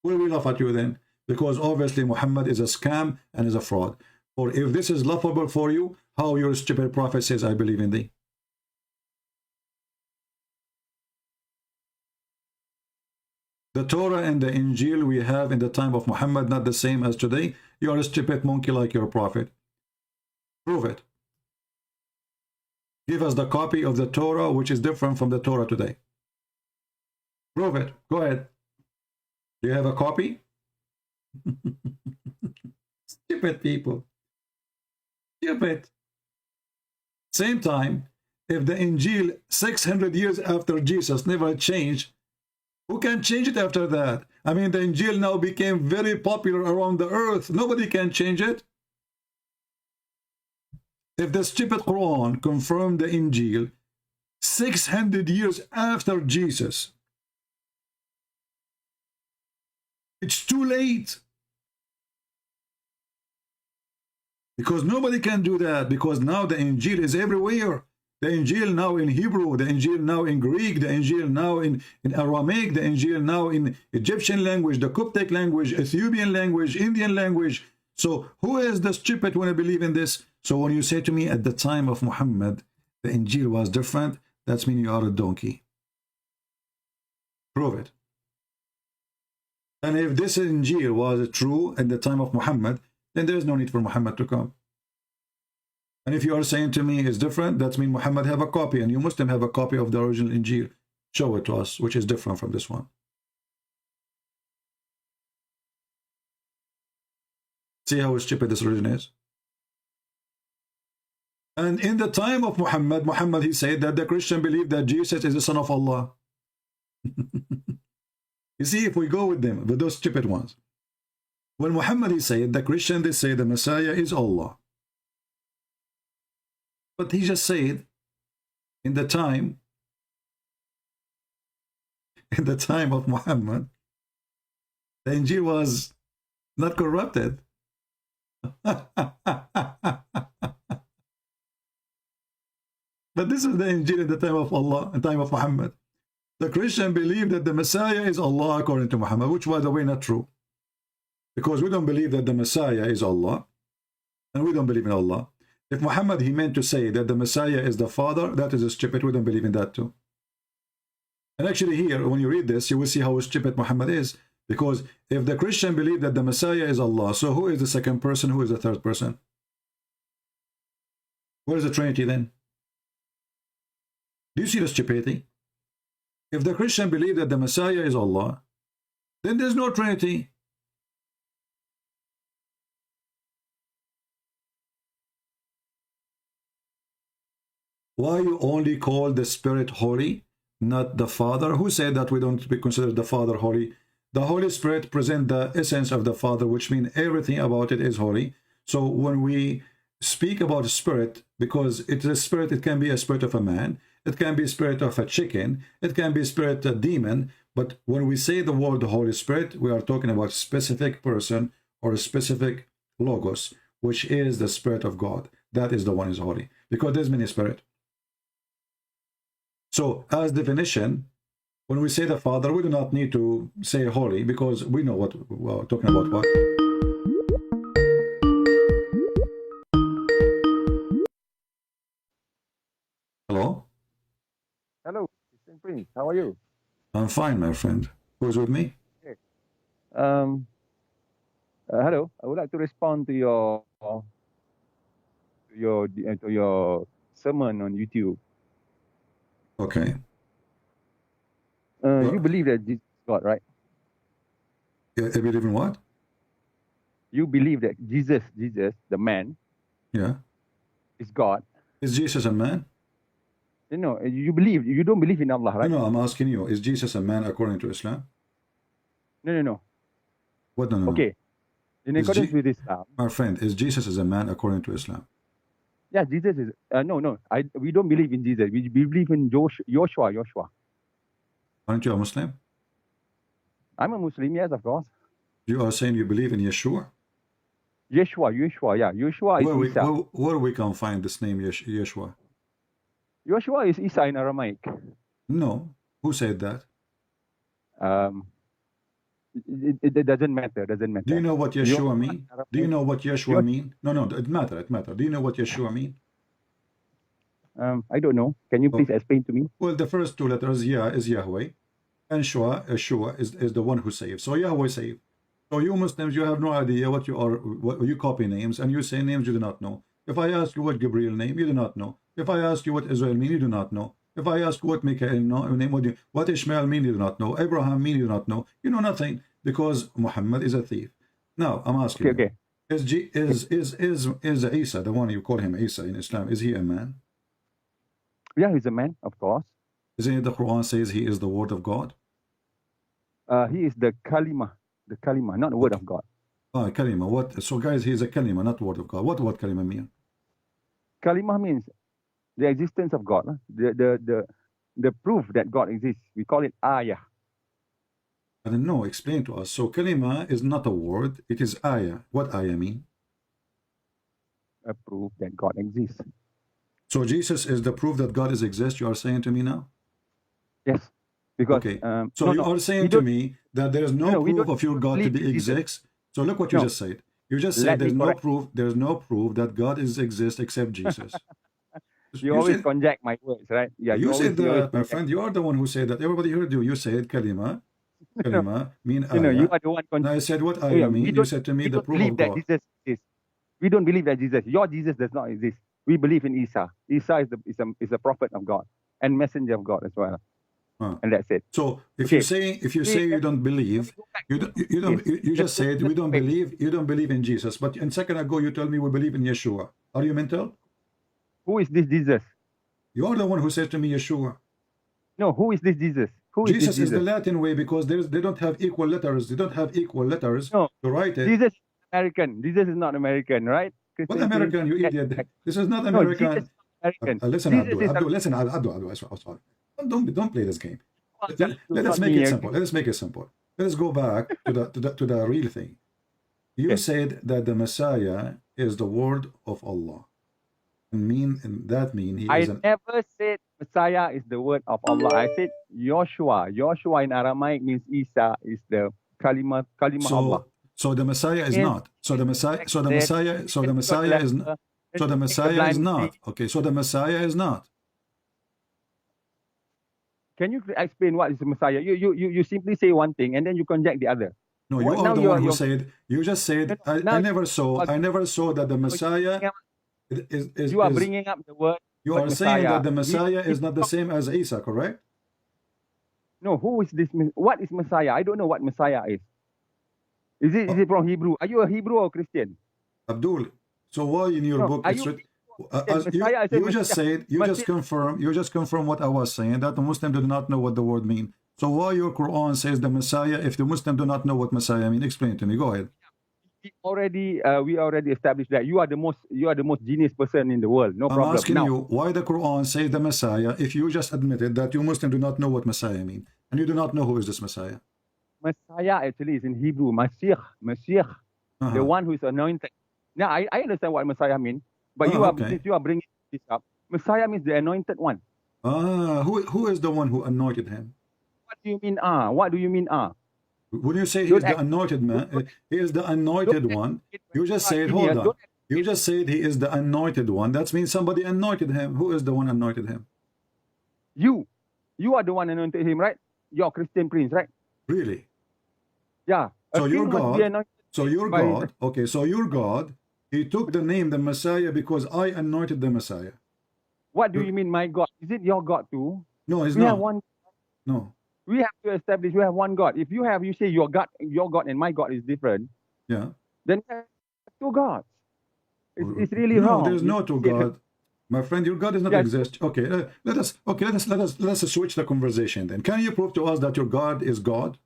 Will we laugh at you then? Because obviously Muhammad is a scam and is a fraud. Or if this is laughable for you, how your stupid prophet says, I believe in thee? The Torah and the Injil we have in the time of Muhammad, not the same as today. You are a stupid monkey like your prophet. Prove it. Give us the copy of the Torah which is different from the Torah today. Prove it. Go ahead. Do you have a copy? Stupid people. Stupid. Same time, if the Injil 600 years after Jesus never changed, who can change it after that? I mean, the Injil now became very popular around the earth. Nobody can change it. If the stupid Quran confirmed the Injil 600 years after Jesus. It's too late. Because nobody can do that, because now the Injil is everywhere. The Injil now in Hebrew, the Injil now in Greek, the Injil now in Aramaic, the Injil now in Egyptian language, the Coptic language, Ethiopian language, Indian language. So who is the stupid when I believe in this? So when you say to me at the time of Muhammad, the Injil was different, that's mean you are a donkey. Prove it. And if this Injil was true at the time of Muhammad, then there is no need for Muhammad to come. And if you are saying to me it's different, that means Muhammad have a copy and you Muslim have a copy of the original Injil. Show it to us, which is different from this one. See how stupid this religion is? And in the time of Muhammad, he said that the Christian believe that Jesus is the son of Allah. You see, if we go with them, with those stupid ones, when Muhammad he said, the Christian they say the Messiah is Allah. But he just said, in the time of Muhammad, the Injil was not corrupted. But this is the Injil in the time of Allah, in the time of Muhammad. The Christian believe that the Messiah is Allah according to Muhammad, which by the way not true. Because we don't believe that the Messiah is Allah, and we don't believe in Allah. If Muhammad he meant to say that the Messiah is the Father, that is stupid. We don't believe in that too. And actually here, when you read this, you will see how stupid Muhammad is. Because if the Christian believe that the Messiah is Allah, so who is the second person? Who is the third person? Where is the Trinity then? Do you see the stupidity? If the Christian believe that the Messiah is Allah, then there's no Trinity. Why you only call the Spirit holy, not the Father? Who said that we don't consider the Father holy? The Holy Spirit presents the essence of the Father, which means everything about it is holy. So when we speak about Spirit, because it's a spirit, it can be a spirit of a man, it can be a spirit of a chicken, it can be a spirit of a demon. But when we say the word Holy Spirit, we are talking about a specific person or a specific logos, which is the Spirit of God. That is the one is holy, because there's many spirits. So, as definition, when we say the Father, we do not need to say holy, because we know what we're talking about. What? Hello? Hello, Mr. Prince. How are you? I'm fine, my friend. Who's with me? Okay. Hello. I would like to respond to your sermon on YouTube. Okay. You believe that Jesus is God, right? Yeah, I believe in what? You believe that Jesus, the man, Yeah. is God. Is Jesus a man? No, you don't believe in Allah, right? No, I'm asking you, is Jesus a man according to Islam? No. What no? Okay. In accordance with Islam. My friend, is Jesus is a man according to Islam? Yeah, Jesus is no. We don't believe in Jesus. We believe in Joshua. Aren't you a Muslim? I'm a Muslim, yes, of course. You are saying you believe in Yeshua? Yeshua, yeah. Yeshua is Isa. Where we can find this name Yeshua? Yeshua is Isa in Aramaic. No. Who said that? It doesn't matter. Do you know what Yeshua mean? Do you know what Yeshua mean? No, it matter. Do you know what Yeshua mean? I don't know. Can you please explain to me? Well, the first two letters, is Yahweh, and Yeshua is the one who saves. So Yahweh saved. So you Muslims, you have no idea what you copy names, and you say names you do not know. If I ask you what Gabriel name, you do not know. If I ask you what Israel mean, you do not know. If I ask what Mikael name, what Ishmael mean, you do not know. Abraham mean, you do not know. You know nothing, because Muhammad is a thief. Now I'm asking you, is Isa, the one you call him Isa in Islam, is he a man? Yeah, he's a man, of course. Isn't it the Quran says he is the word of God? He is the kalima, not the word of God. Kalima. What? So guys, he is a kalima, not word of God. What kalima mean? Kalima means the existence of God, the proof that God exists. We call it ayah. I don't know. Explain to us. So kalima is not a word. It is ayah. What ayah mean? A proof that God exists. So Jesus is the proof that God exists. You are saying to me now? Yes. Because okay. So you are saying to me that there is no proof of your God to be exists. So look what you just said. You just said there's no proof. There's no proof that God exists except Jesus. You always conject my words, right? Yeah. You said that, my friend. You are the one who said that. Everybody heard you. You said kalima. Kalima mean ayah. No, you are the one. I said what ayah mean. You said to me the proof of God. Jesus exists. We don't believe that Jesus. Your Jesus does not exist. We believe in Isa. Isa is a prophet of God and messenger of God as well. And that's it. So if you say you don't believe, you just said we don't believe. You don't believe in Jesus. But a second ago you told me we believe in Yeshua. Are you mental? Who is this Jesus? You are the one who said to me Yeshua. No, who is this Jesus? Jesus is the Latin way because they don't have equal letters. They don't have equal letters to write it. Jesus is American. Jesus is not American, right? What American, you idiot? This is not American. Listen, Abdul, listen, Abdul. Don't play this game. Let us make it simple. Let us make it simple. Let us go back to the real thing. You said that the Messiah is the word of Allah. I never said Messiah is the word of Allah. I said Joshua. Joshua in Aramaic means Isa is the kalima Allah. So the Messiah is not. So the Messiah is not. Okay, so the Messiah is not. Can you explain what is the Messiah? You simply say one thing and then you conject the other. No, you are the one who said. You just said. I never saw that the Messiah is. You are bringing up the word. You are saying that the Messiah is not the same as Isa, correct? No, who is this? What is Messiah? I don't know what Messiah is. Is it from Hebrew? Are you a Hebrew or Christian? Abdul, so why in your book you just confirm what I was saying, that the Muslim do not know what the word means. So why your Quran says the Messiah if the Muslim do not know what Messiah means? Explain to me. Go ahead. We already established that you are the most genius person in the world. No problem. I'm asking you why the Quran says the Messiah if you just admitted that you Muslim do not know what Messiah means and you do not know who is this Messiah. Messiah actually is in Hebrew, Mashiach, the one who is anointed. Now, I understand what Messiah means, but since you are bringing this up, Messiah means the anointed one. Who is the one who anointed him? What do you mean, What do you mean, When you say he is the anointed man, he is the anointed one, you just said, hold on. You just said he is the anointed one. That means somebody anointed him. Who is the one anointed him? You are the one anointed him, right? You're Christian prince, right? Really? Yeah. So your God, okay, so your God, he took the name the Messiah because I anointed the Messiah. What do you mean, my God? Is it your God too? No, it's not. Have one. No. We have to establish we have one God. If you say your God and my God is different, then we have two gods. It's really wrong. No, there's no two God. My friend, your God does not exist. Okay, let us switch the conversation then. Can you prove to us that your God is God?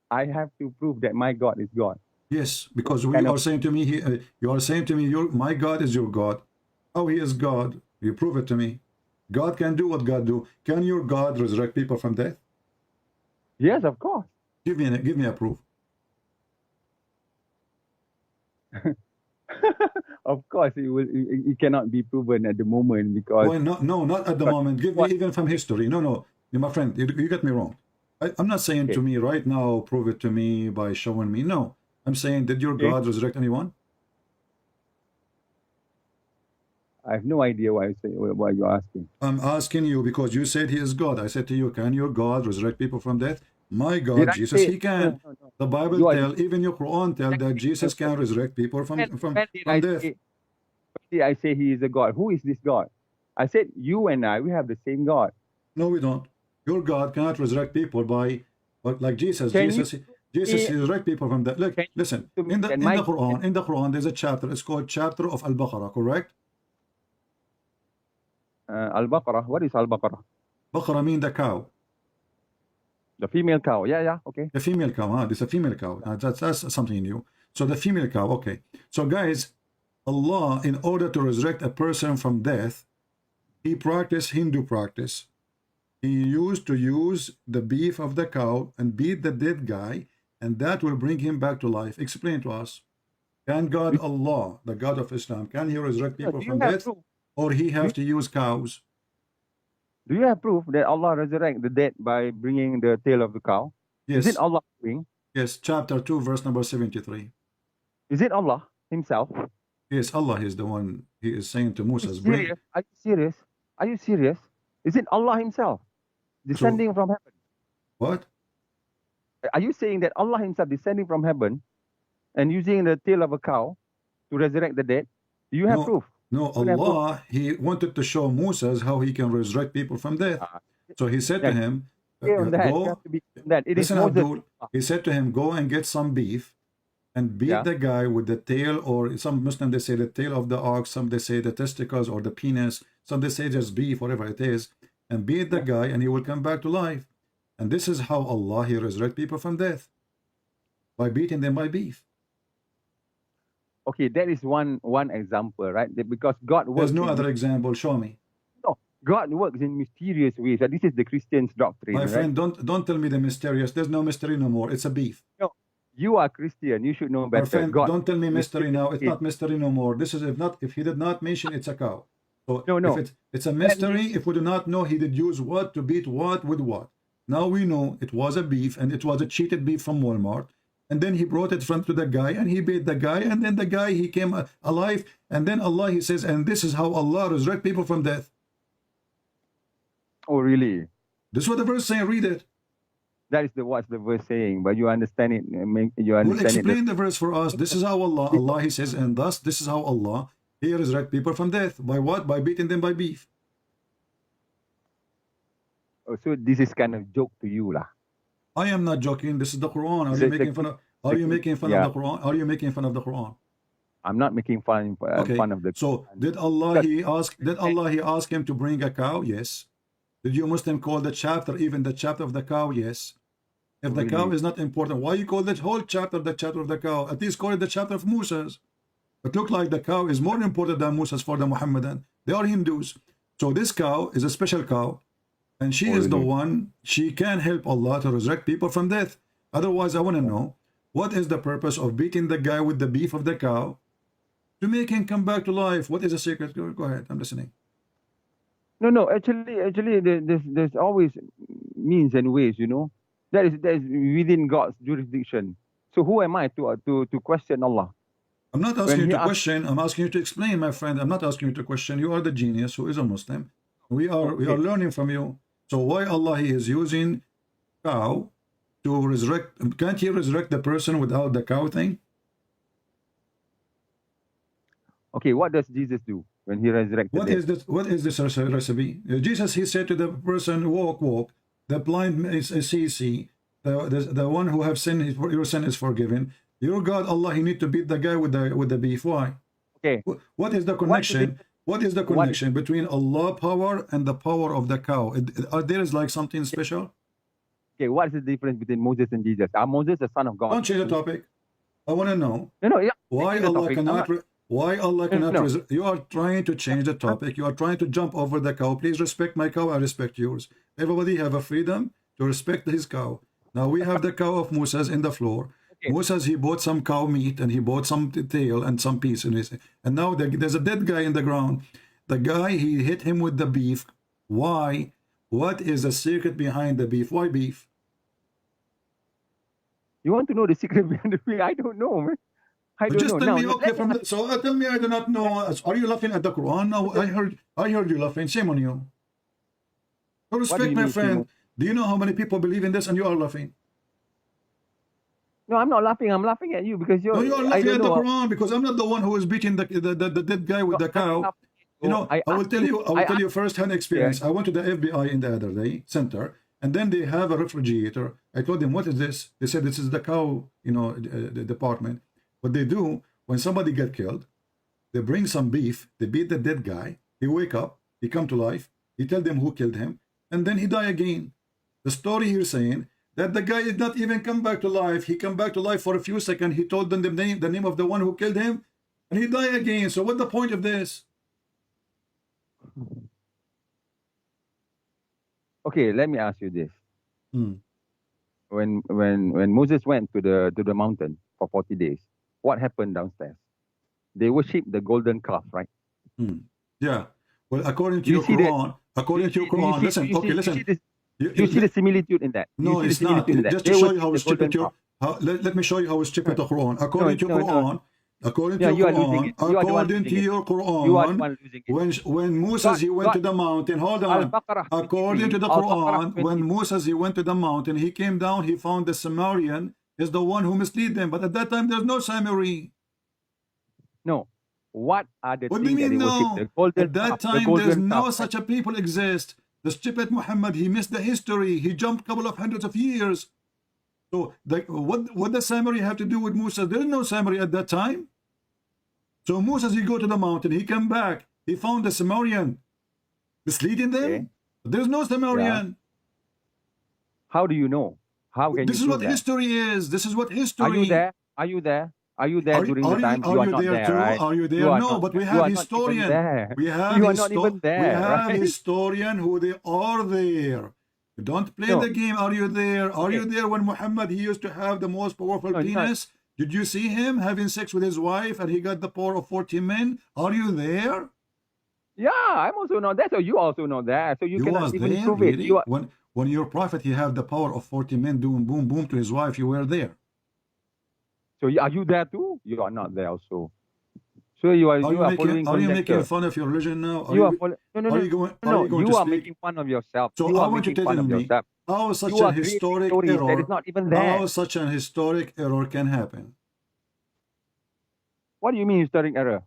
I have to prove that my God is God. Yes, because you are saying to me, my God is your God. Oh, he is God. You prove it to me. God can do what God do. Can your God resurrect people from death? Yes, of course. Give me a proof. Of course, it cannot be proven at the moment because. Well, no, not at the moment. Give me even from history. No, my friend, you get me wrong. I'm not saying to me right now, prove it to me by showing me. No, I'm saying, did your God resurrect anyone? I have no idea why you're asking. I'm asking you because you said he is God. I said to you, can your God resurrect people from death? My God, Jesus, he can. No. The Bible tells, even your Quran tells that Jesus can resurrect people from death. When did I say he is a God? Who is this God? I said you and we have the same God. No, we don't. Your God cannot resurrect people like Jesus. Jesus resurrect people from death. Look, listen. In the Quran, there's a chapter. It's called chapter of Al-Baqarah, correct? Al-Baqarah. What is Al-Baqarah? Baqarah means the cow. The female cow. Yeah, okay. The female cow, This is a female cow. That's something new. So the female cow, okay. So guys, Allah, in order to resurrect a person from death, he practiced Hindu practice. He used to use the beef of the cow and beat the dead guy, and that will bring him back to life. Explain to us. Can God, Allah, the God of Islam, can he resurrect people from death? Proof? Or he have to use cows? Do you have proof that Allah resurrect the dead by bringing the tail of the cow? Yes. Is it Allah doing? Yes, chapter 2, verse number 73. Is it Allah himself? Yes, Allah is the one. He is saying to Moses, Are you serious? Are you serious? Is it Allah himself descending from heaven? What? Are you saying that Allah himself descending from heaven and using the tail of a cow to resurrect the dead? Do you have proof? No, Allah, he wanted to show Moses how he can resurrect people from death. So he said to him, go, listen, Abdul, he said to him, go and get some beef and beat the guy with the tail, or some Muslim, they say the tail of the ox, some they say the testicles or the penis, some they say just beef, whatever it is, and beat the guy and he will come back to life. And this is how Allah, he resurrect people from death, by beating them by beef. Okay, that is one example, right? Because God works. There's no other example. Show me. No, God works in mysterious ways. This is the Christian's doctrine. My friend, right? don't tell me the mysterious. There's no mystery no more. It's a beef. No, you are Christian. You should know better. My friend, God, don't tell me mystery now. It's not mystery no more. This is if he did not mention it's a cow. So no. If it's a mystery, if we do not know he did use what to beat what with what. Now we know it was a beef, and it was a cheated beef from Walmart. And then he brought it front to the guy, and he beat the guy, and then the guy, he came alive. And then Allah, he says, and this is how Allah resurrect people from death. Oh, really? This is what the verse saying. Read it. That is what's the verse saying, but you understand it. You understand well, explain the verse for us. This is how Allah, he says, and thus this is how Allah, he resurrect people from death. By what? By beating them by beef. Oh, so this is kind of joke to you, lah. I am not joking. This is the Quran. Are you making fun of? Are you making fun of the Quran? Are you making fun of the Quran? I'm not making fun of the. So did Allah he ask? Did Allah he ask him to bring a cow? Yes. Did you Muslim call the chapter even the chapter of the cow? Yes. If the cow is not important, why you call that whole chapter the chapter of the cow? At least call it the chapter of Moses. It looked like the cow is more important than Moses for the Muhammadan. They are Hindus. So this cow is a special cow. And she is the one, she can help Allah to resurrect people from death. Otherwise, I want to know, what is the purpose of beating the guy with the beef of the cow to make him come back to life? What is the secret? Go ahead, I'm listening. No, actually, there's always means and ways, you know. That is within God's jurisdiction. So who am I to question Allah? I'm not asking you to question, I'm asking you to explain, my friend. I'm not asking you to question. You are the genius who is a Muslim. We are learning from you. So why Allah he is using cow to resurrect? Can't he resurrect the person without the cow thing? Okay, what does Jesus do when he resurrects? What is this recipe? Jesus, he said to the person, walk. The blind is see. The one who have sinned, your sin is forgiven. Your God, Allah, he need to beat the guy with the beef. Why? Okay. What is the connection? What is the connection between Allah power and the power of the cow? There is like something special? Okay, what is the difference between Moses and Jesus? Are Moses the son of God? Don't change the topic. I want to know why Allah cannot. You are trying to change the topic. You are trying to jump over the cow. Please respect my cow. I respect yours. Everybody have a freedom to respect his cow. Now we have the cow of Moses in the floor. Okay. Moses, he bought some cow meat and he bought some tail and some piece. And now there's a dead guy in the ground. The guy, he hit him with the beef. Why? What is the secret behind the beef? Why beef? You want to know the secret behind the beef? I don't know, man. I don't know. Tell me, okay, tell me I do not know. Are you laughing at the Quran? No, I heard you laughing. Shame on you. So respect my friend. Do you know how many people believe in this and you are laughing? No, I'm not laughing. I'm laughing at you because you're. No, you are laughing at the Quran because I'm not the one who is beating the dead guy with the cow. You know, I will tell you first-hand experience. I went to the FBI in the other day center, and then they have a refrigerator. I told them, "What is this?" They said, "This is the cow, the department." What they do when somebody get killed, they bring some beef. They beat the dead guy. He wake up. He come to life. He tell them who killed him, and then he die again. The story here saying that the guy did not even come back to life. He come back to life for a few seconds. He told them the name of the one who killed him. and he died again. So what's the point of this? Okay, let me ask you this. Hmm. When Moses went to the mountain for 40 days, what happened downstairs? They worshiped the golden calf, right? Hmm. Yeah. Well, according to your Quran, listen. You see the similitude in that? No, it's not. Just to show you how stupid you are. Let me show you how stupid the Quran. According to Quran, according to your Quran, when Moses he went to the mountain, hold on. According to the Quran, when Moses he went to the mountain, he came down, he found the Samaritan is the one who misled them. But at that time, there's no Samari. No. What are the What do you mean no? At that time, there's no such a people exist. The stupid Muhammad, he missed the history. He jumped a couple of hundreds of years. So what does Samari have to do with Musa? There is no Samari at that time. So Moses, he go to the mountain, he come back, he found the Samaritan misleading them. Okay. There's no Samaritan. Yeah. How do you know? How can this you is what that? History is. This is what history. Are you there? Are you there? Are you there during the time? Are you there too? Right? Are you there? No, but we have historian. We have historian who they are there. Don't play the game. Are you there? Are you there when Muhammad he used to have the most powerful penis? Did you see him having sex with his wife and he got the power of 40 men? Are you there? Yeah, I'm also not there. So you also not there. So you cannot even there, prove really? it. When your prophet he have the power of 40 men doing boom boom to his wife, you were there. So are you there too? You are not there also. So you are you making fun of your religion now? You are making fun of yourself. So I want you to tell me how such a historic error that is not even there. How such an historic error can happen? What do you mean historic error?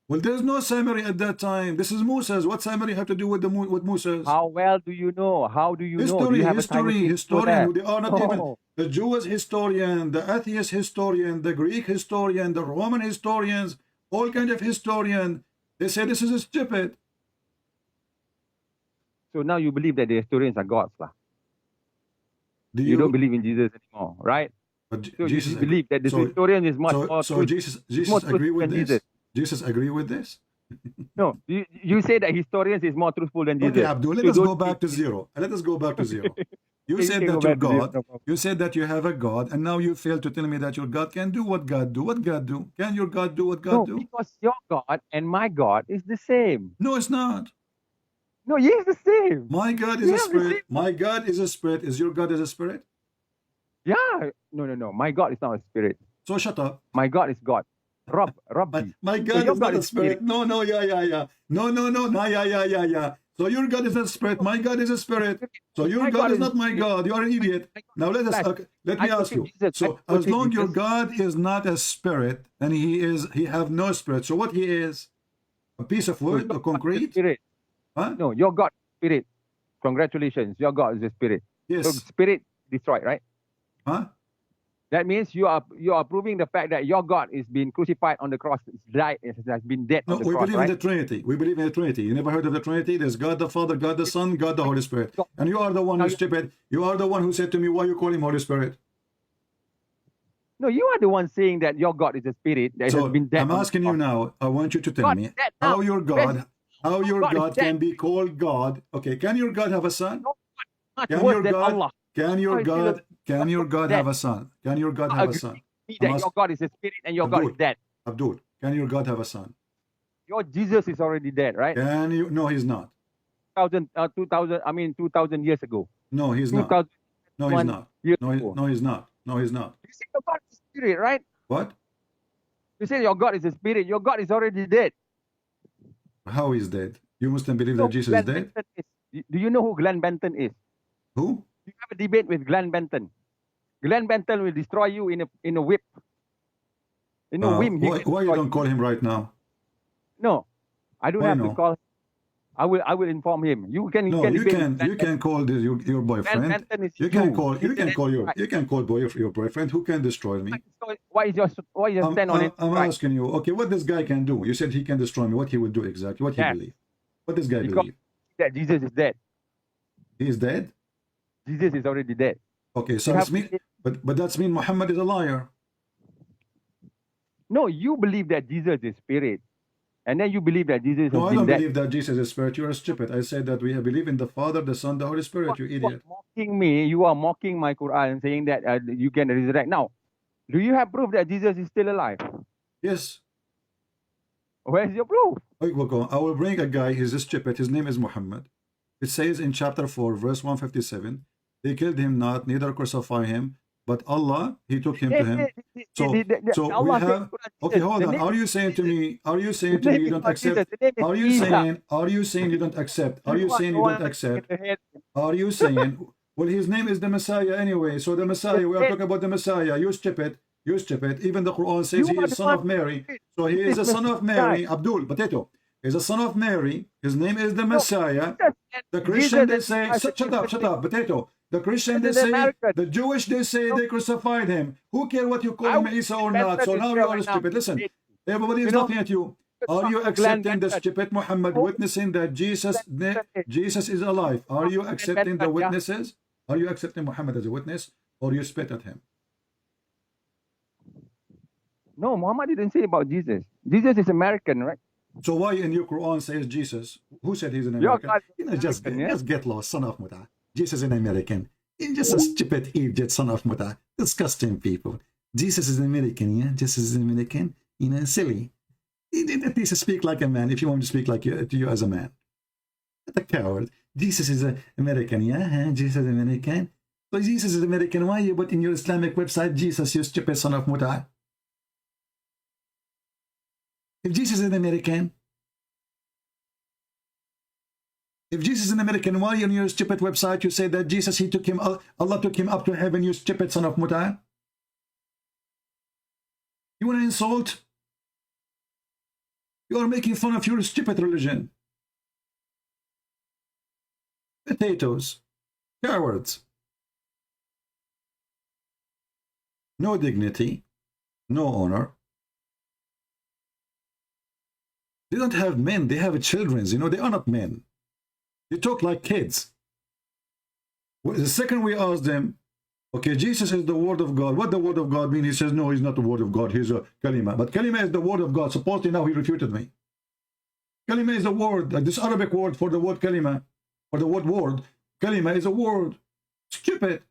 Well, there's no Samari at that time. This is Moses. What Samari have to do with Moses? How well do you know? How do you know? Do you have historian. They are not even the Jewish historian, the atheist historian, the Greek historian, the Roman historians, all kind of historian. They say this is stupid. So now you believe that the historians are gods, lah. You don't believe in Jesus anymore, right? But so Jesus you believe that the historian is much more. So Jesus agree with this. Jesus agree with this? No, you say that historians is more truthful than Jesus. Okay, Abdul, let us go back to zero. Let us go back to zero. You said that you're God. You said that you have a God, and now you fail to tell me that your God can do what God do. What God do? Can your God do what God do? Because your God and my God is the same. No, it's not. No, he is the same. My God is a spirit. My God is a spirit. Is your God is a spirit? Yeah. No. My God is not a spirit. So shut up. My God is God. Rabbi. My God is not a spirit. No, yeah. No, yeah. So your God is a spirit. My God is a spirit. So your God is not my God. You are an idiot. Now let me ask you. So as long your God is not a spirit and he have no spirit. So what he is? A piece of wood or concrete? Spirit. Huh? No, your God is spirit. Congratulations. Your God is a spirit. Yes. So spirit destroyed, right? Huh? That means you are proving the fact that your God is being crucified on the cross, died, has been dead on the cross. No, we believe in the Trinity. We believe in the Trinity. You never heard of the Trinity? There's God the Father, God the Son, God the Holy Spirit. And you are the one who's stupid. You are the one who said to me, why you call him Holy Spirit? No, you are the one saying that your God is a spirit that has been dead. I'm asking you now. I want you to tell me how your God can be called God. Okay, can your God have a son? Can your God have a son? Can your God have a son? Your God is a spirit and your God is dead. Abdul, can your God have a son? Your Jesus is already dead, right? Can you? No, he's not. 2,000 years ago. No, he's not. No, he's not. No, he's not. No, he's not. You say your God is a spirit, right? What? You say your God is a spirit. Your God is already dead. How is dead? You Muslim believe that Jesus is dead? Do you know who Glenn Benton is? Who? You have a debate with Glenn Benton. Glenn Benton will destroy you in a whip. Why you don't call him right now? No, I don't have to call him. I will inform him. You can call your boyfriend. You can call your boyfriend who can destroy me. Why is your stand on it? I'm asking you. Okay, what this guy can do? You said he can destroy me. What he will do exactly? What he believe? What this guy believe? That Jesus is dead. He is dead. Jesus is already dead. Okay, so that's mean, but that's mean Muhammad is a liar. No, you believe that Jesus is spirit. And then you believe that Jesus No, has I been don't dead. believe that Jesus is spirit. You are stupid. I said that we believe in the Father, the Son, the Holy Spirit, you idiot. You are mocking me. You are mocking my Quran, saying that you can resurrect. Now, do you have proof that Jesus is still alive? Yes. Where's your proof? I will bring a guy, he's stupid, his name is Muhammad. It says in chapter 4, verse 157, they killed him not, neither crucify him, but Allah, he took him to him. So we have, okay, hold on. Are you saying to me you don't accept? Are you saying you don't accept? Are you saying you don't accept? Are you saying, well, his name is the Messiah anyway, so the Messiah, we are talking about the Messiah, you stupid. You stupid. Even the Quran says he is son of Mary. So he is a son of Mary. Abdul, potato, is a son of Mary. His name is the Messiah. The Christian, they say, shut up, potato. The Christian, they say, the Jewish, they say they crucified him. Who care what you call him, Isa or not? So now you are stupid. Listen, everybody is laughing at you. Are you accepting the stupid Muhammad witnessing that Jesus is alive? Are you accepting the witnesses? Are you accepting Muhammad as a witness, or you spit at him? No, Muhammad didn't say about Jesus. Jesus is American, right? So why in your Quran says Jesus? Who said he's an American? Just get lost, son of Muta. Jesus is an American. He's just a stupid idiot, son of Muta. Disgusting people. Jesus is an American, yeah? Jesus is an American. Silly. At least speak like a man if you want to speak like to you as a man. What a coward. Jesus is an American, yeah? Jesus is American. So Jesus is American. Why you put in your Islamic website Jesus, you stupid son of Muta? If Jesus is an American, why on your stupid website you say that Jesus, Allah took him up to heaven, you stupid son of Muta? You want to insult? You are making fun of your stupid religion. Potatoes, cowards. No dignity, no honor. They don't have men, they have children. They are not men. They talk like kids. The second we ask them, okay, Jesus is the word of God. What the word of God mean? He says, no, he's not the word of God. He's a kalima. But kalima is the word of God. Supposedly now he refuted me. Kalima is a word, this Arabic word for the word kalima, or the word. Kalima is a word. Stupid.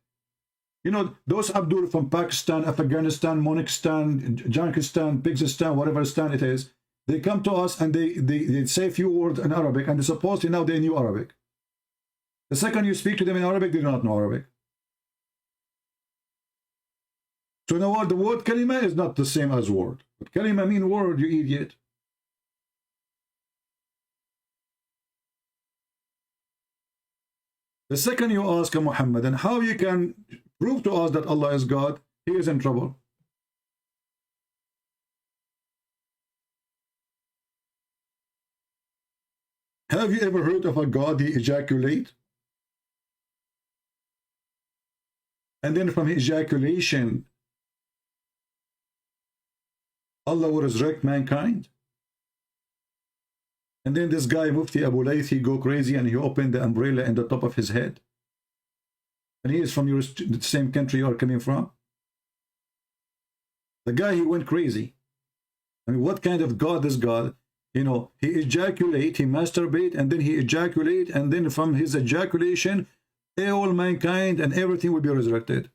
Those Abdul from Pakistan, Afghanistan, Monikistan, Jankistan, Pigsistan, whatever stan it is, they come to us and they say a few words in Arabic, and supposedly now they knew Arabic. The second you speak to them in Arabic, they do not know Arabic. So now the word kalima is not the same as word. But kalima mean word, you idiot. The second you ask a Muhammad, and how you can prove to us that Allah is God, he is in trouble. Have you ever heard of a God he ejaculate? And then from his ejaculation, Allah will resurrect mankind? And then this guy, Mufti Abu Layth, he go crazy and he opened the umbrella in the top of his head. And he is from the same country you are coming from. The guy, he went crazy. I mean, what kind of God is God? He ejaculate, he masturbate, and then he ejaculate, and then from his ejaculation, all mankind and everything will be resurrected.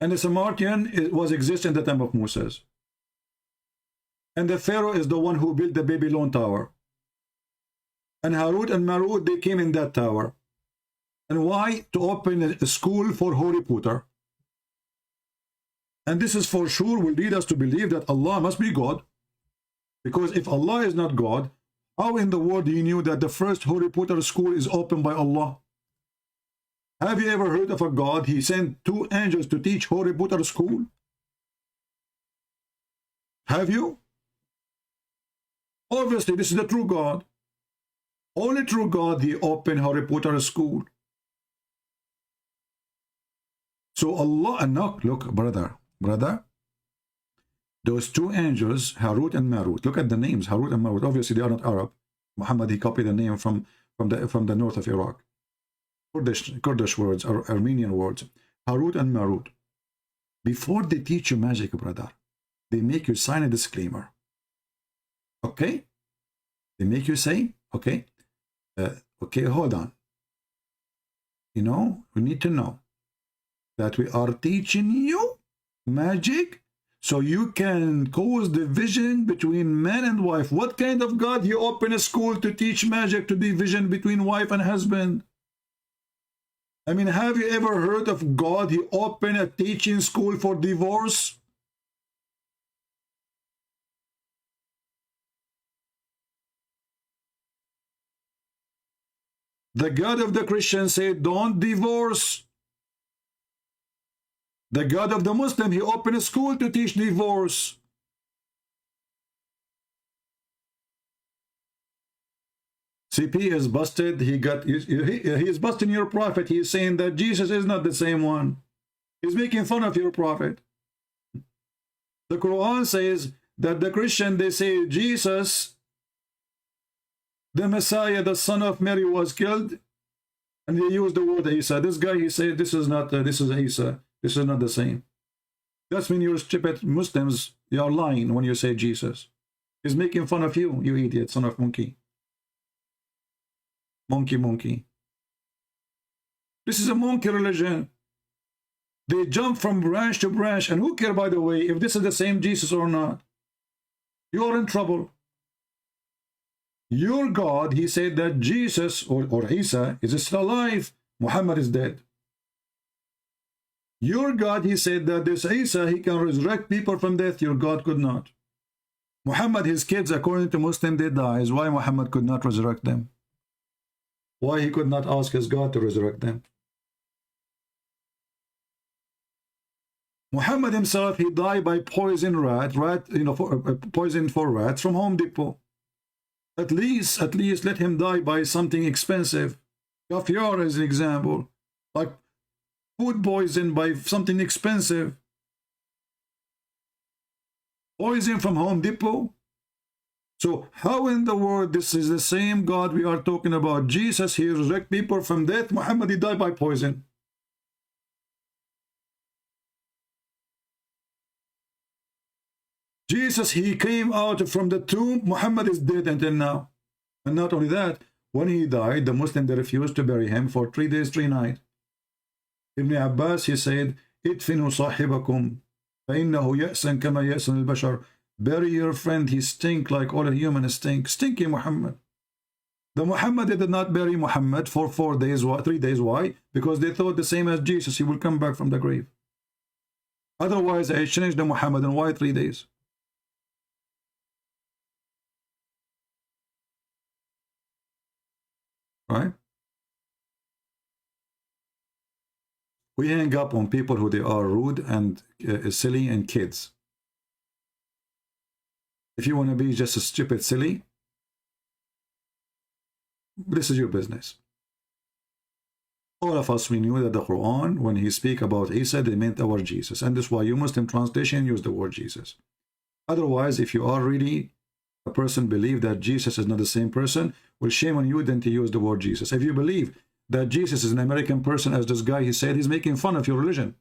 And the Samaritan was exist in the time of Moses. And the Pharaoh is the one who built the Babylon Tower. And Harut and Marut, they came in that tower. And why? To open a school for Harry Potter. And this is for sure will lead us to believe that Allah must be God. Because if Allah is not God, how in the world do you knew that the first Harry Potter school is opened by Allah? Have you ever heard of a God? He sent 2 angels to teach Harry Potter school. Have you? Obviously, this is the true God. Only true God, he opened Harry Potter school. So Allah, and look, brother, those 2 angels, Harut and Marut, look at the names, Harut and Marut. Obviously, they are not Arab. Muhammad, he copied the name from the north of Iraq. Kurdish words, or Armenian words. Harut and Marut. Before they teach you magic, brother, they make you sign a disclaimer. Okay? They make you say, okay, okay, hold on. You know, we need to know that we are teaching you magic so you can cause division between man and wife. What kind of God? You open a school to teach magic to division between wife and husband. I mean, have you ever heard of God? He opened a teaching school for divorce. The God of the Christians said, don't divorce. The God of the Muslim, he opened a school to teach divorce. CP is busted. He is busting your prophet. He is saying that Jesus is not the same one. He's making fun of your prophet. The Quran says that the Christian, they say Jesus, the Messiah, the son of Mary, was killed, and they use the word Isa. This guy, he said, this is not, this is Isa. This is not the same. That's when you're stupid Muslims, you're lying when you say Jesus. He's making fun of you, you idiot, son of monkey. Monkey. This is a monkey religion. They jump from branch to branch, and who cares, by the way, if this is the same Jesus or not? You're in trouble. Your God, he said that Jesus or Isa is still alive. Muhammad is dead. Your God, he said that this Isa, he can resurrect people from death. Your God could not. Muhammad, his kids, according to Muslim, they died. Why Muhammad could not resurrect them? Why he could not ask his God to resurrect them? Muhammad himself, he died by poison poison for rats from Home Depot. At least let him die by something expensive. Caviar is an example. Like food poison by something expensive. Poison from Home Depot. So how in the world this is the same God we are talking about? Jesus, he resurrected people from death. Muhammad, he died by poison. Jesus, he came out from the tomb. Muhammad is dead until now. And not only that, when he died, the Muslims, they refused to bury him for 3 days, 3 nights. Ibn Abbas, he said, "Idfinu sahibakum, فإنه يأسن كما يأسن البشر." Bury your friend, he stink like all humans stink. Stinky Muhammad. The Muhammad, they did not bury Muhammad for 4 days, 3 days. Why? Because they thought the same as Jesus, he will come back from the grave. Otherwise, I changed the Muhammad, and why 3 days? Right? We hang up on people who they are rude and silly and kids. If you want to be just a stupid silly, this is your business. All of us, we knew that the Quran, when he speak about Isa, they meant our Jesus. And that's why you Muslim translation use the word Jesus. Otherwise, if you are really a person believe that Jesus is not the same person, well, shame on you then to use the word Jesus. If you believe that Jesus is an American person, as this guy, he said, he's making fun of your religion,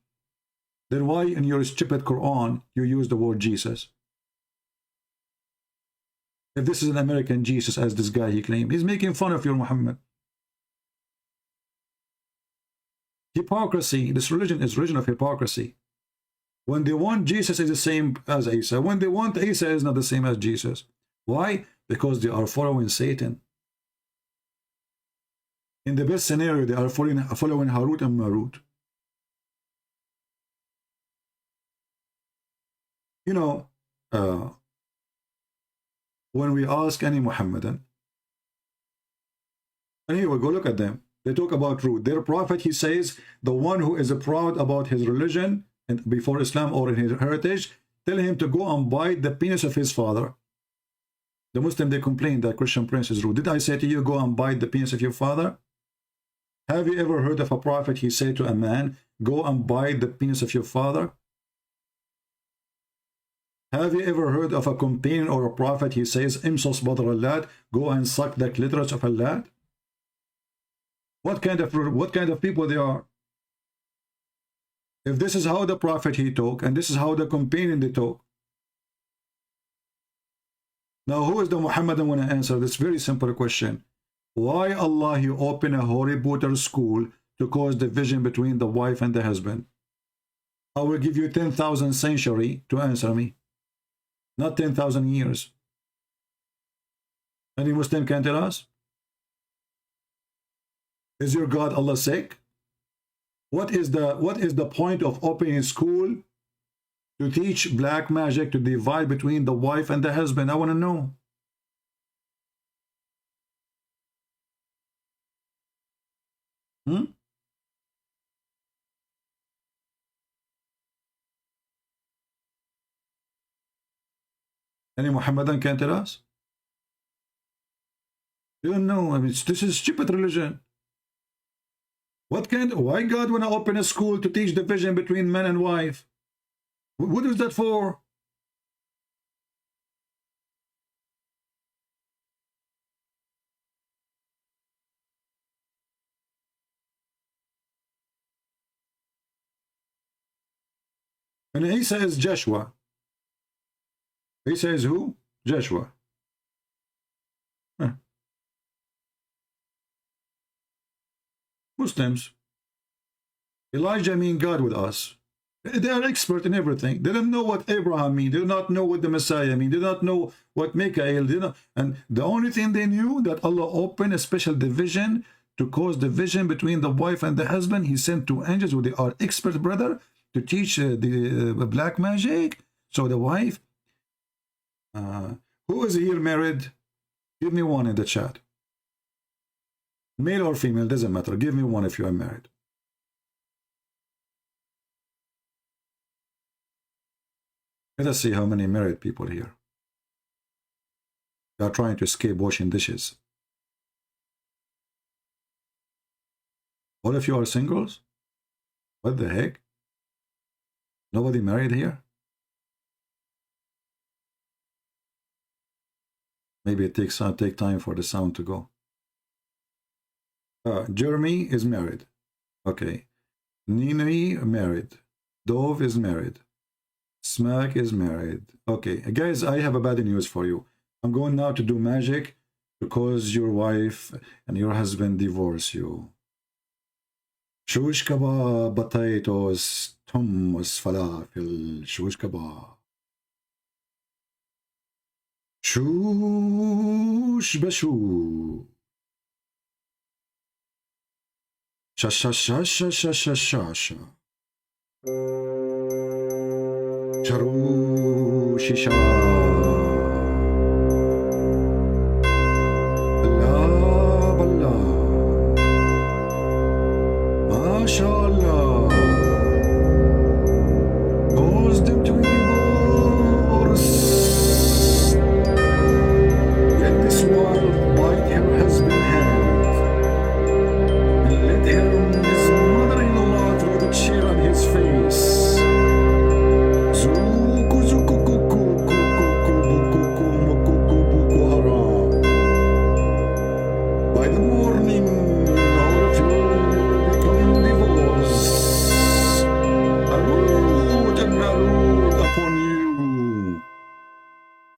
then why in your stupid Quran you use the word Jesus? If this is an American Jesus, as this guy he claimed, he's making fun of your Muhammad. Hypocrisy. This religion is religion of hypocrisy. When they want Jesus is the same as Isa. When they want Isa is not the same as Jesus. Why? Because they are following Satan. In the best scenario, they are following Harut and Marut. You know, when we ask any Muhammadan, and here we go, look at them. They talk about truth. Their prophet, he says, the one who is proud about his religion and before Islam or in his heritage, tell him to go and bite the penis of his father. The Muslim, they complain that Christian prince is rude. Did I say to you, go and bite the penis of your father? Have you ever heard of a prophet, he said to a man, go and bite the penis of your father? Have you ever heard of a companion or a prophet, he says, Imsos badr al-Lad, go and suck the clitoris of al-Lad? What kind of people they are? If this is how the prophet he talk, and this is how the companion they talk. Now, who is the Muhammadan want to answer this very simple question? Why Allah he open a Harry Potter school to cause division between the wife and the husband? I will give you 10,000 century to answer me, not 10,000 years. Any Muslim can tell us? Is your God Allah sick? What is the point of opening a school to teach black magic to divide between the wife and the husband? I want to know. Any Muhammadan can tell us? You don't know. I mean, this is stupid religion. Why God want to open a school to teach division between man and wife? What is that for? And Isa is Joshua. Isa is who? Joshua. Huh. Muslims. Elijah mean God with us. They are expert in everything. They don't know what Abraham mean. They do not know what the Messiah mean. They do not know what Mikael did. And the only thing they knew that Allah opened a special division to cause division between the wife and the husband. He sent two angels with our expert brother to teach the black magic. So the wife, who is here married? Give me one in the chat. Male or female, doesn't matter. Give me one if you are married. Let us see how many married people here. They are trying to escape washing dishes. All of you are singles? What the heck? Nobody married here? Maybe it takes take time for the sound to go. Jeremy is married. Okay. Nini married. Dove is married. Smack is married. Okay, guys, I have a bad news for you. I'm going now to do magic to cause your wife and your husband divorce you. Shush kebab, potatoes, hummus, falafel, shush kebab. Shush bashu. Sha sha sha sha sha sha sha sha. Charu shisha. Allah Allah. MashaAllah. Cause them to divorce. Let this wife bite her husband's hand and let him his mother-in-law throw the chair on his face. By the morning, all of you become divorced. Arud and Arud upon you.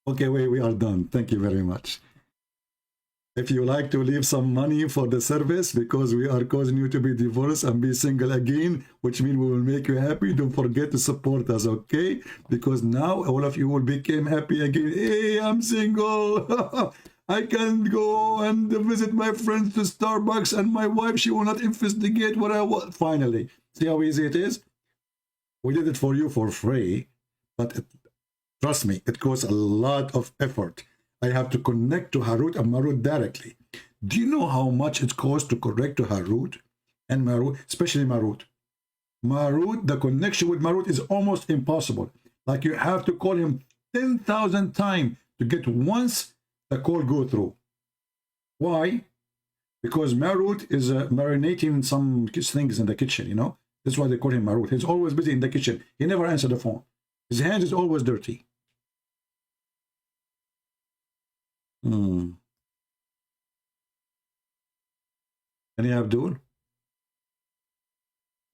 Okay, wait, we are done. Thank you very much. If you like to leave some money for the service because we are causing you to be divorced and be single again, which means we will make you happy, don't forget to support us, okay? Because now all of you will become happy again. Hey, I'm single. I can go and visit my friends to Starbucks and my wife, she will not investigate what I want. Finally, see how easy it is? We did it for you for free, but trust me, it costs a lot of effort. I have to connect to Harut and Marut directly. Do you know how much it costs to connect to Harut and Marut, especially Marut? Marut, the connection with Marut is almost impossible. Like you have to call him 10,000 times to get once the call go through. Why? Because Marut is marinating some things in the kitchen, you know? That's why they call him Marut. He's always busy in the kitchen. He never answers the phone. His hand is always dirty. Any Abdul?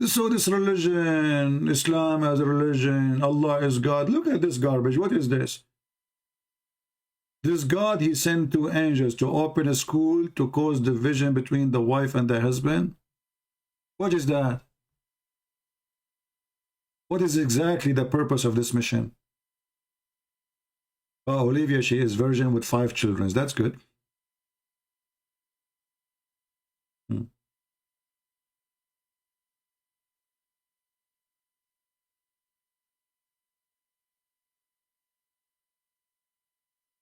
So this religion, Islam as a religion, Allah is God. Look at this garbage. What is this? This God, he sent two angels to open a school to cause division between the wife and the husband. What is that? What is exactly the purpose of this mission? Oh, Olivia, she is virgin with 5 children. That's good.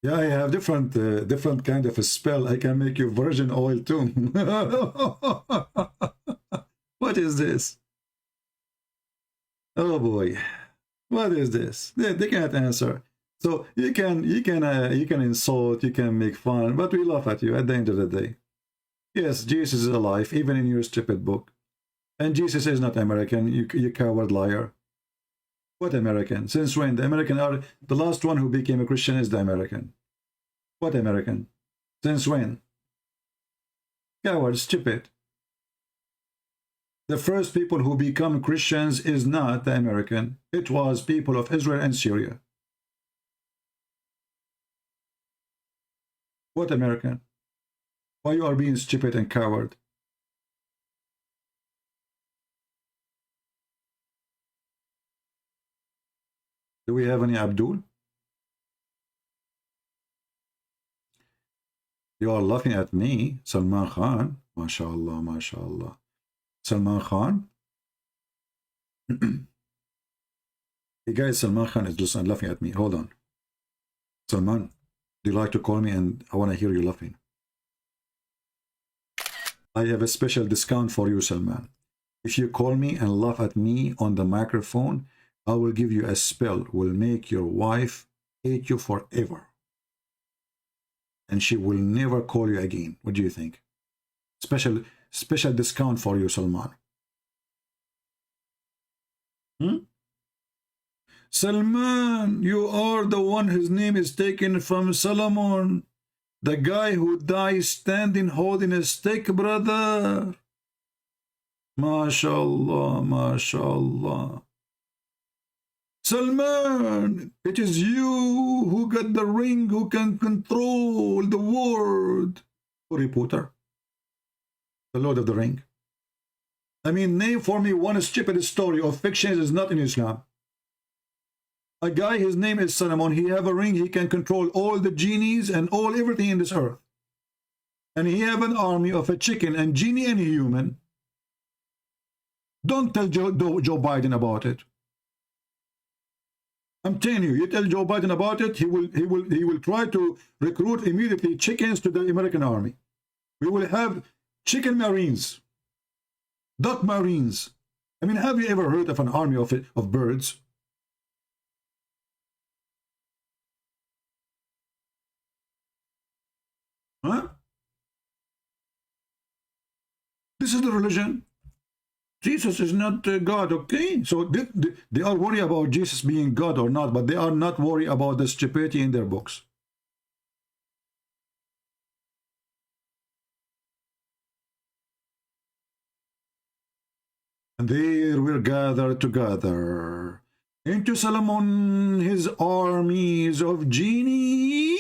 Yeah, I have different kind of a spell. I can make you virgin oil too. What is this? Oh boy, what is this? They can't answer. So you can insult, you can make fun, but we laugh at you at the end of the day. Yes, Jesus is alive, even in your stupid book. And Jesus is not American, you coward liar. What American? Since when? The American are the last one who became a Christian is the American. What American? Since when? Coward, stupid. The first people who become Christians is not the American. It was people of Israel and Syria. What American? Why you are being stupid and coward? Do we have any Abdul? You are laughing at me, Salman Khan. MashaAllah, MashaAllah. Salman Khan? Hey guys, Salman Khan is just laughing at me. Hold on. Salman, do you like to call me and I want to hear you laughing? I have a special discount for you, Salman. If you call me and laugh at me on the microphone, I will give you a spell, will make your wife hate you forever. And she will never call you again. What do you think? Special discount for you, Salman. Salman, you are the one whose name is taken from Solomon. The guy who dies standing holding a stick, brother. MashaAllah, MashaAllah. Salman, it is you who got the ring, who can control the world. Harry Potter, the Lord of the Ring. I mean, name for me one stupid story of fiction is not in Islam. A guy, his name is Solomon, he have a ring, he can control all the genies and everything in this earth. And he have an army of a chicken and genie and human. Don't tell Joe Biden about it. I'm telling you, you tell Joe Biden about it, he will try to recruit immediately chickens to the American army. We will have chicken marines, duck marines. I mean, have you ever heard of an army of birds? Huh? This is the religion. Jesus is not God, okay? So they are worried about Jesus being God or not, but they are not worried about the stupidity in their books. And there will gather together into Solomon his armies of genie.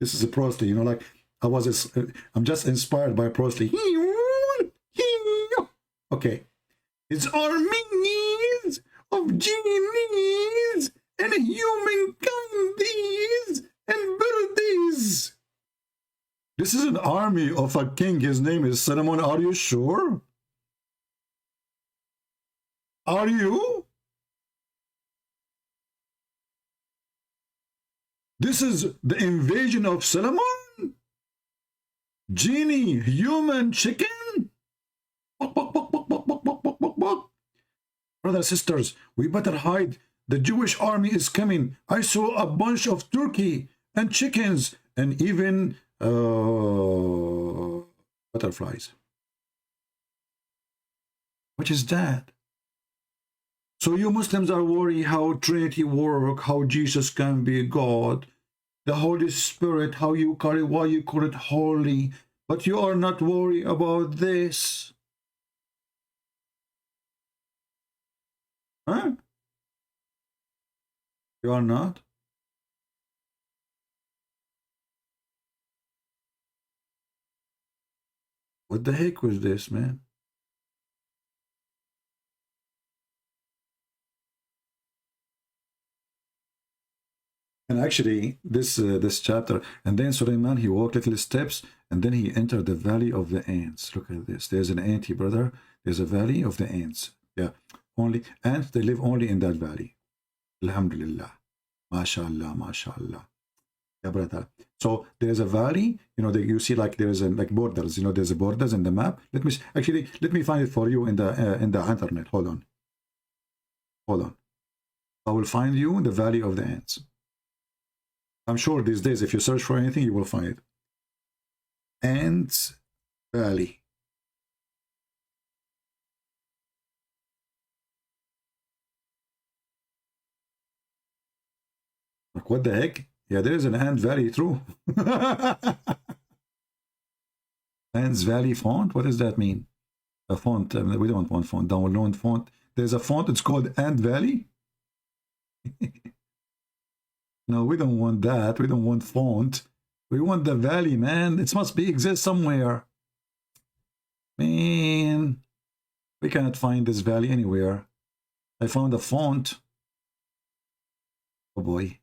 This is a prosty, you know, like I'm just inspired by prosty. Okay. His armies of genies and humankindies and birdies. This is an army of a king. His name is Solomon. Are you sure? Are you? This is the invasion of Solomon? Genie, human, chicken? Brothers and sisters, we better hide. The Jewish army is coming. I saw a bunch of turkey and chickens and even butterflies. What is that? So you Muslims are worried how Trinity work, how Jesus can be God, the Holy Spirit, how you call it, why you call it holy, But you are not worried about this. Huh? You are not? What the heck was this, man? And actually, this chapter, and then Suleiman, he walked little steps, and then he entered the valley of the ants. Look at this. There's an ant, brother. There's a valley of the ants. Yeah, only ants. They live only in that valley. Alhamdulillah, mashallah, mashallah. Yeah, brother. So there's a valley. You know, you see like there is a like borders. You know, there's a borders in the map. Let me find it for you in the internet. Hold on. Hold on. I will find you in the valley of the ants. I'm sure these days, if you search for anything, you will find it. Ants Valley. Like, what the heck? Yeah, there is an Ant Valley, true. Ants Valley font? What does that mean? A font. We don't want font. Download font. There's a font. It's called Ant Valley. No, we don't want that. We don't want font. We want the valley, man. It must exist somewhere. Man, we cannot find this valley anywhere. I found a font. Oh boy.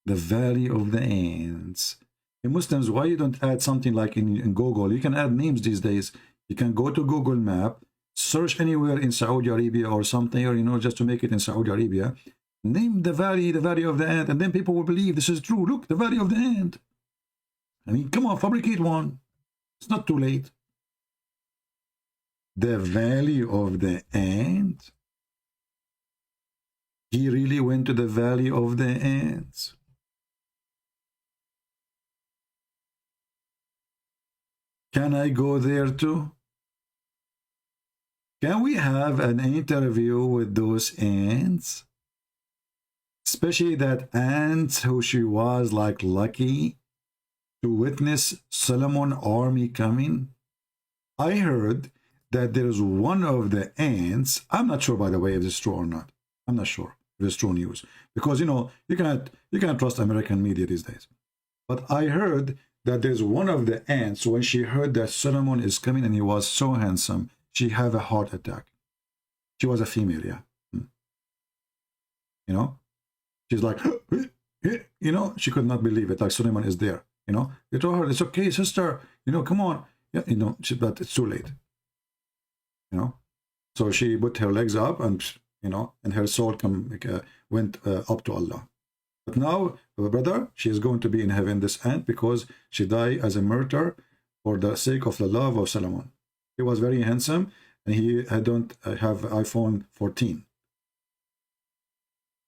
The valley of the ants. Hey, Muslims, why you don't add something like in Google? You can add names these days. You can go to Google Map, search anywhere in Saudi Arabia or something, or, you know, just to make it in Saudi Arabia. Name the valley of the ant, and then people will believe this is true. Look, the valley of the ant. I mean, come on, fabricate one. It's not too late. The valley of the ant. He really went to the valley of the ants. Can I go there too? Can we have an interview with those ants? Especially that ant who she was like lucky to witness Solomon army coming. I heard that there's one of the ants. I'm not sure, by the way, if it's true or not. I'm not sure if it's true news, because you know you cannot trust American media these days. But I heard that there's one of the ants, when she heard that Solomon is coming and he was so handsome, she had a heart attack. She was a female, yeah. You know. She's like, you know, she could not believe it. Like, Suleiman is there, you know. You told her, it's okay, sister, you know, come on. Yeah, you know, but it's too late, you know. So she put her legs up, and, you know, and her soul went up to Allah. But now, brother, she is going to be in heaven, this ant, because she died as a martyr for the sake of the love of Solomon. He was very handsome, and he don't have iPhone 14,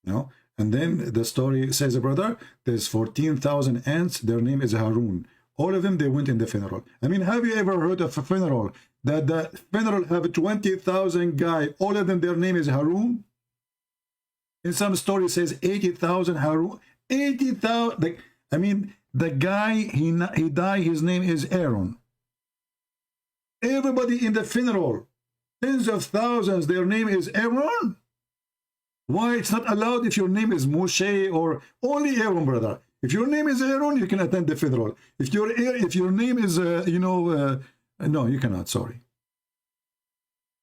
you know. And then the story says, brother, there's 14,000 ants. Their name is Harun. All of them, they went in the funeral. I mean, have you ever heard of a funeral that the funeral have 20,000 guys? All of them, their name is Harun. In some story, it says 80,000 Harun. 80,000. I mean, the guy, he died, his name is Aaron. Everybody in the funeral, tens of thousands, their name is Aaron. Why it's not allowed if your name is Moshe or only Aaron, brother? If your name is Aaron, you can attend the funeral. If your name is, no, you cannot. Sorry.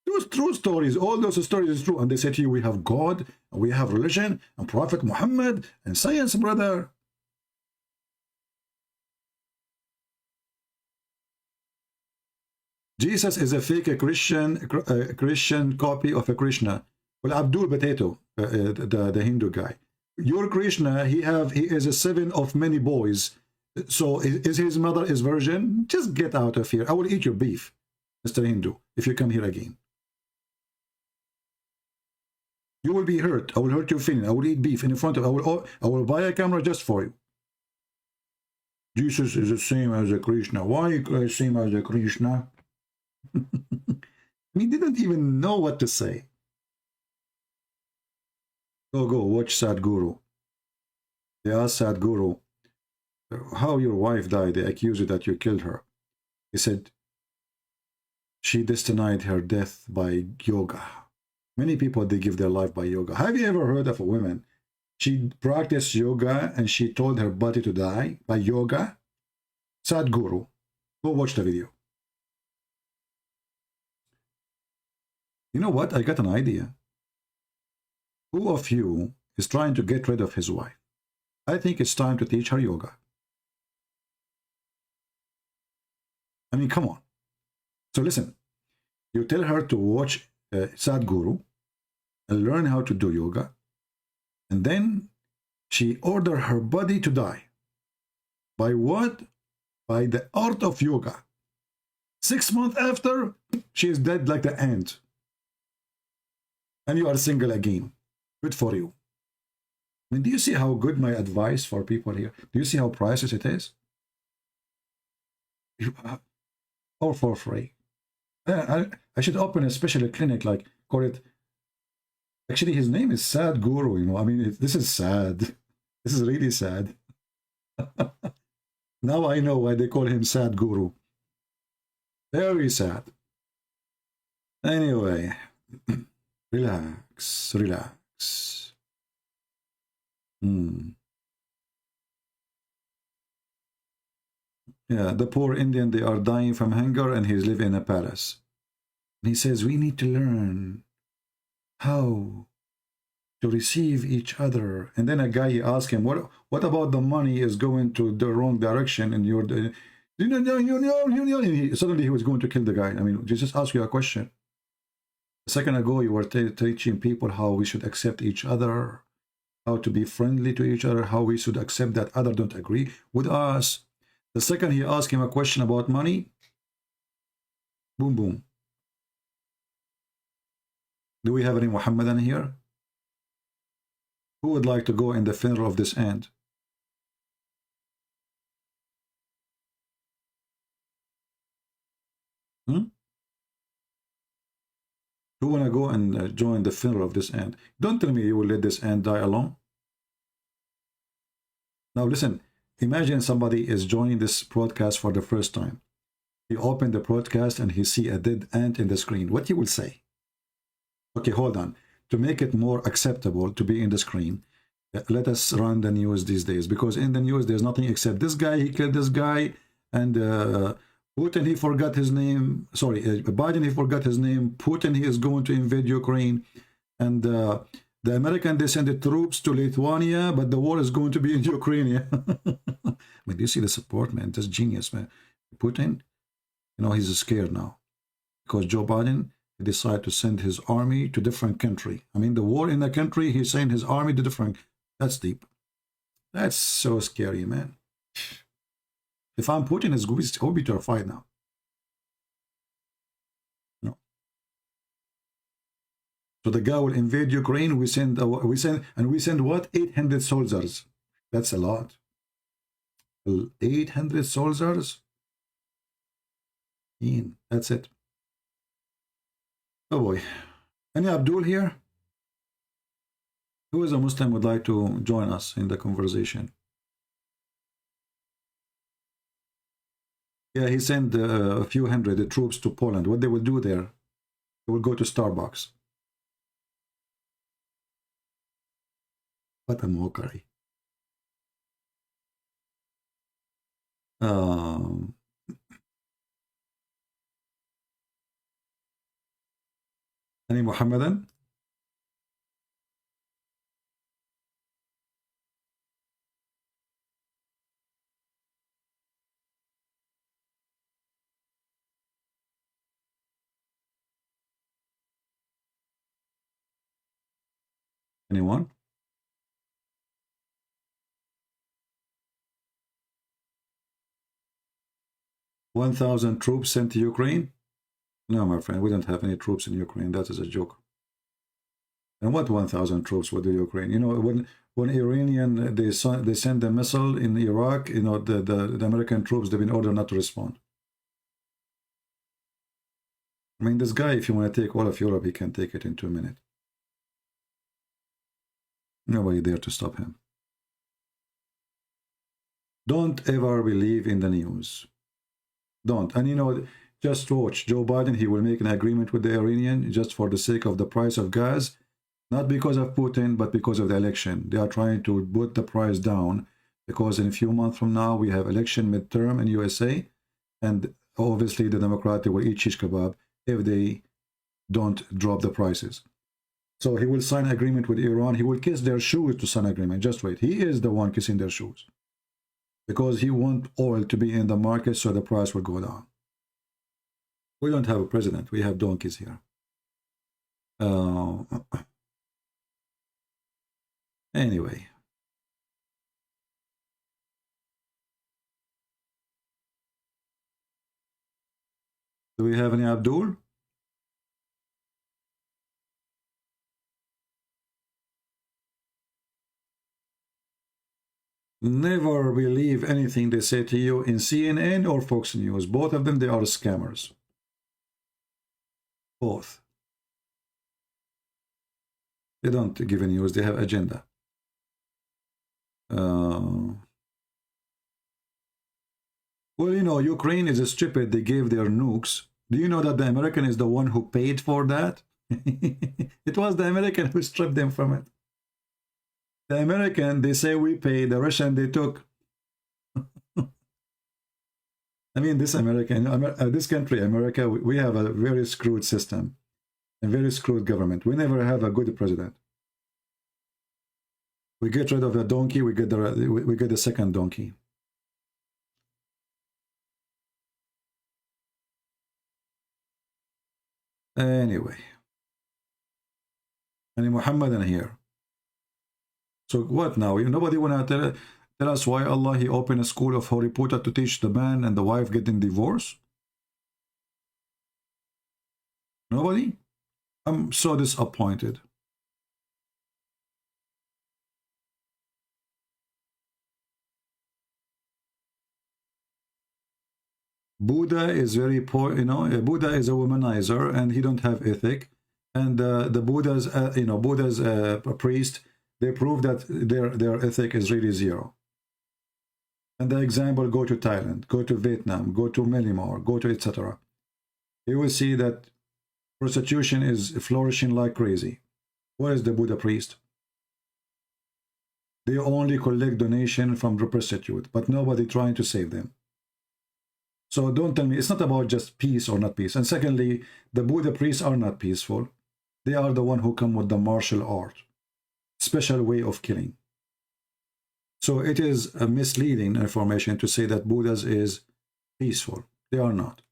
Those true stories, all those stories is true. And they say to you, we have God, and we have religion, and Prophet Muhammad, and science, brother. Jesus is a fake Christian copy of a Krishna. Well, Abdul potato, the Hindu guy. Your Krishna, he is a seven of many boys. So is his mother is virgin? Just get out of here. I will eat your beef, Mr. Hindu, if you come here again. You will be hurt. I will hurt your feeling. I will eat beef in front of. I will buy a camera just for you. Jesus is the same as a Krishna. Why the same as a Krishna? He didn't even know what to say. Go watch Sadhguru. They asked Sadhguru, how your wife died, they accuse you that you killed her. He said, she destined her death by yoga. Many people, they give their life by yoga. Have you ever heard of a woman? She practiced yoga and she told her body to die by yoga. Sadhguru. Go watch the video. You know what? I got an idea. Who of you is trying to get rid of his wife? I think it's time to teach her yoga. I mean, come on. So listen, you tell her to watch Sadhguru and learn how to do yoga, and then she order her body to die. By what? By the art of yoga. 6 months after, she is dead like the ant. And you are single again. Good for you. I mean, do you see how good my advice for people here? Do you see how priceless it is? All for free. I should open a special clinic, like, call it, actually his name is Sad Guru, you know. I mean, this is sad. This is really sad. Now I know why they call him Sad Guru. Very sad. Anyway, relax, relax. Yeah, the poor Indian, they are dying from hunger and he's living in a palace. And he says, we need to learn how to receive each other. And then a guy, he asked him, what about the money is going to the wrong direction and you're... Suddenly he was going to kill the guy. I mean, just ask you a question. A second ago, you were teaching people how we should accept each other, how to be friendly to each other, how we should accept that others don't agree with us. The second he asked him a question about money, boom, boom. Do we have any Muhammadan here? Who would like to go in the funeral of this ant? Who want to go and join the funeral of this ant? Don't tell me you will let this ant die alone. Now listen, imagine somebody is joining this broadcast for the first time. He opened the broadcast and he see a dead ant in the screen. What he will say? Okay, hold on. To make it more acceptable to be in the screen, let us run the news these days, because in the news there's nothing except this guy, he killed this guy, and Putin, he forgot his name. Sorry, Biden, he forgot his name. Putin, he is going to invade Ukraine. And the American, they sent the troops to Lithuania, but the war is going to be in Ukraine. Yeah? I mean, do you see the support, man? That's genius, man. Putin, you know, he's scared now. Because Joe Biden, he decided to send his army to different country. I mean, the war in the country, he's sending his army to different... That's deep. That's so scary, man. If I'm Putin, it's going to be terrified now. No. So the guy will invade Ukraine. We send what? 800 soldiers. That's a lot. 800 soldiers. That's it. Oh boy. Any Abdul here? Who is a Muslim would like to join us in the conversation? Yeah, he sent a few hundred troops to Poland. What they will do there? They will go to Starbucks. What a mockery. Any Muhammadan? Anyone? $1,000 troops sent to Ukraine? No, my friend, we don't have any troops in Ukraine. That is a joke. And what 1,000 troops would do Ukraine? You know, when Iranian they send a missile in Iraq, you know, the American troops, they've been ordered not to respond. I mean, this guy, if you want to take all of Europe, he can take it in 2 minutes. Nobody there to stop him. Don't ever believe in the news. Don't. And you know, just watch Joe Biden. He will make an agreement with the Iranian just for the sake of the price of gas, not because of Putin, but because of the election. They are trying to put the price down because in a few months from now we have election midterm in USA, and obviously the Democrats will eat shish kebab if they don't drop the prices. So he will sign agreement with Iran. He will kiss their shoes to sign agreement. Just wait. He is the one kissing their shoes because he wants oil to be in the market so the price will go down. We don't have a president. We have donkeys here. Anyway. Do we have any Abdul? Never believe anything they say to you in CNN or Fox News. Both of them, they are scammers. Both. They don't give a news. They have agenda. Well, you know, Ukraine is stupid. They gave their nukes. Do you know that the American is the one who paid for that? It was the American who stripped them from it. The American, they say we pay. The Russian, they took. I mean, this this country, America, we have a very screwed system, a very screwed government. We never have a good president. We get rid of a donkey, we get the second donkey. Anyway, any Muhammadan here. So what now? Nobody want to tell us why Allah he opened a school of Harry Potter to teach the man and the wife getting divorced? Nobody? I'm so disappointed. Buddha is very poor, you know. Buddha is a womanizer and he don't have ethic. And the Buddha's, Buddha's priest, they prove that their ethic is really zero. And the example, go to Thailand, go to Vietnam, go to Myanmar, go to etc. You will see that prostitution is flourishing like crazy. Where is the Buddha priest? They only collect donation from the prostitute, but nobody trying to save them. So don't tell me, it's not about just peace or not peace. And secondly, the Buddha priests are not peaceful. They are the one who come with the martial art, special way of killing. So it is a misleading information to say that Buddhas is peaceful. They are not.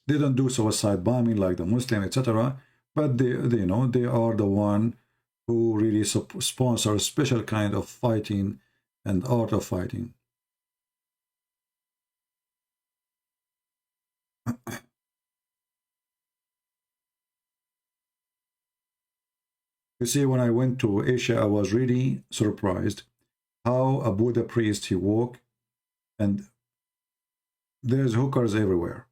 They don't do suicide bombing like the Muslim, etc. But they are the one who really sponsor a special kind of fighting and art of fighting. You see, when I went to Asia, I was really surprised how a Buddha priest, he walked, and there's hookers everywhere.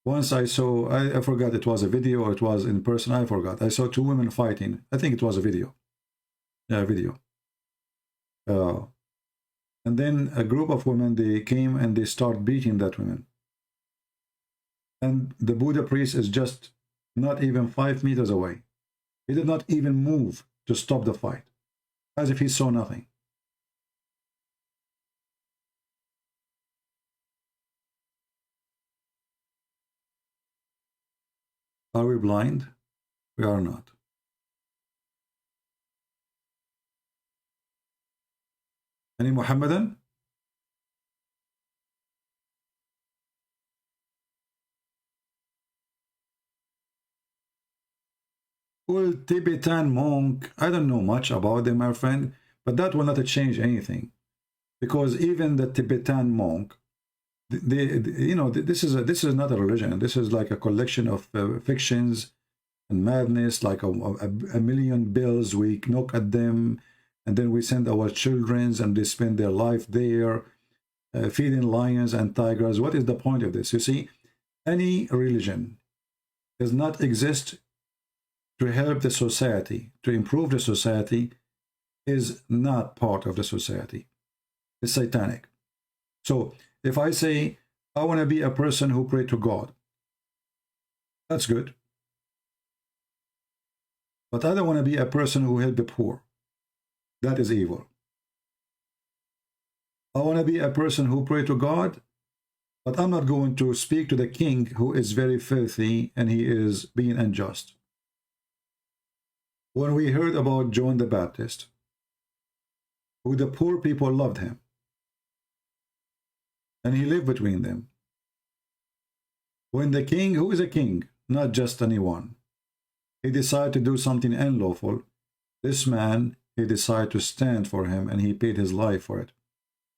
Once I saw, I forgot it was a video or it was in person, I forgot. I saw two women fighting. I think it was a video. Yeah, a video. And then a group of women, they came and they start beating that woman. And the Buddha priest is just not even 5 meters away. He did not even move to stop the fight, as if he saw nothing. Are we blind? We are not. Any Muhammadan? Well, Tibetan monk, I don't know much about them, my friend, but that will not change anything, because even the Tibetan monk, this is not a religion. This is like a collection of fictions and madness, like a million bills. We knock at them, and then we send our children, and they spend their life there, feeding lions and tigers. What is the point of this? You see, any religion does not exist to help the society, to improve the society, is not part of the society. It's satanic. So if I say, I want to be a person who pray to God, that's good. But I don't want to be a person who help the poor. That is evil. I want to be a person who pray to God, but I'm not going to speak to the king who is very filthy and he is being unjust. When we heard about John the Baptist, who the poor people loved him, and he lived between them. When the king, who is a king, not just anyone, he decided to do something unlawful, this man, he decided to stand for him and he paid his life for it.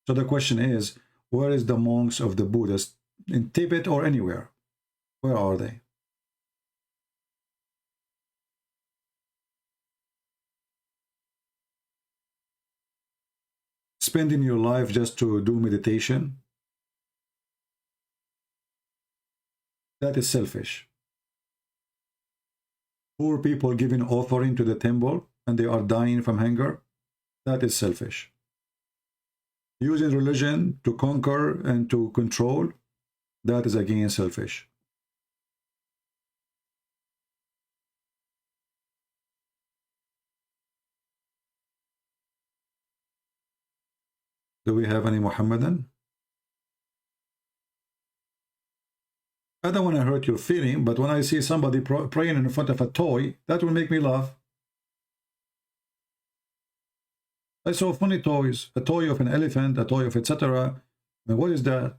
So the question is, where is the monks of the Buddhists in Tibet or anywhere? Where are they? Spending your life just to do meditation, that is selfish. Poor people giving offering to the temple and they are dying from hunger, that is selfish. Using religion to conquer and to control, that is again selfish. Do we have any Muhammadan? I don't want to hurt your feeling, but when I see somebody praying in front of a toy, that will make me laugh. I saw funny toys, a toy of an elephant, a toy of etc. And what is that?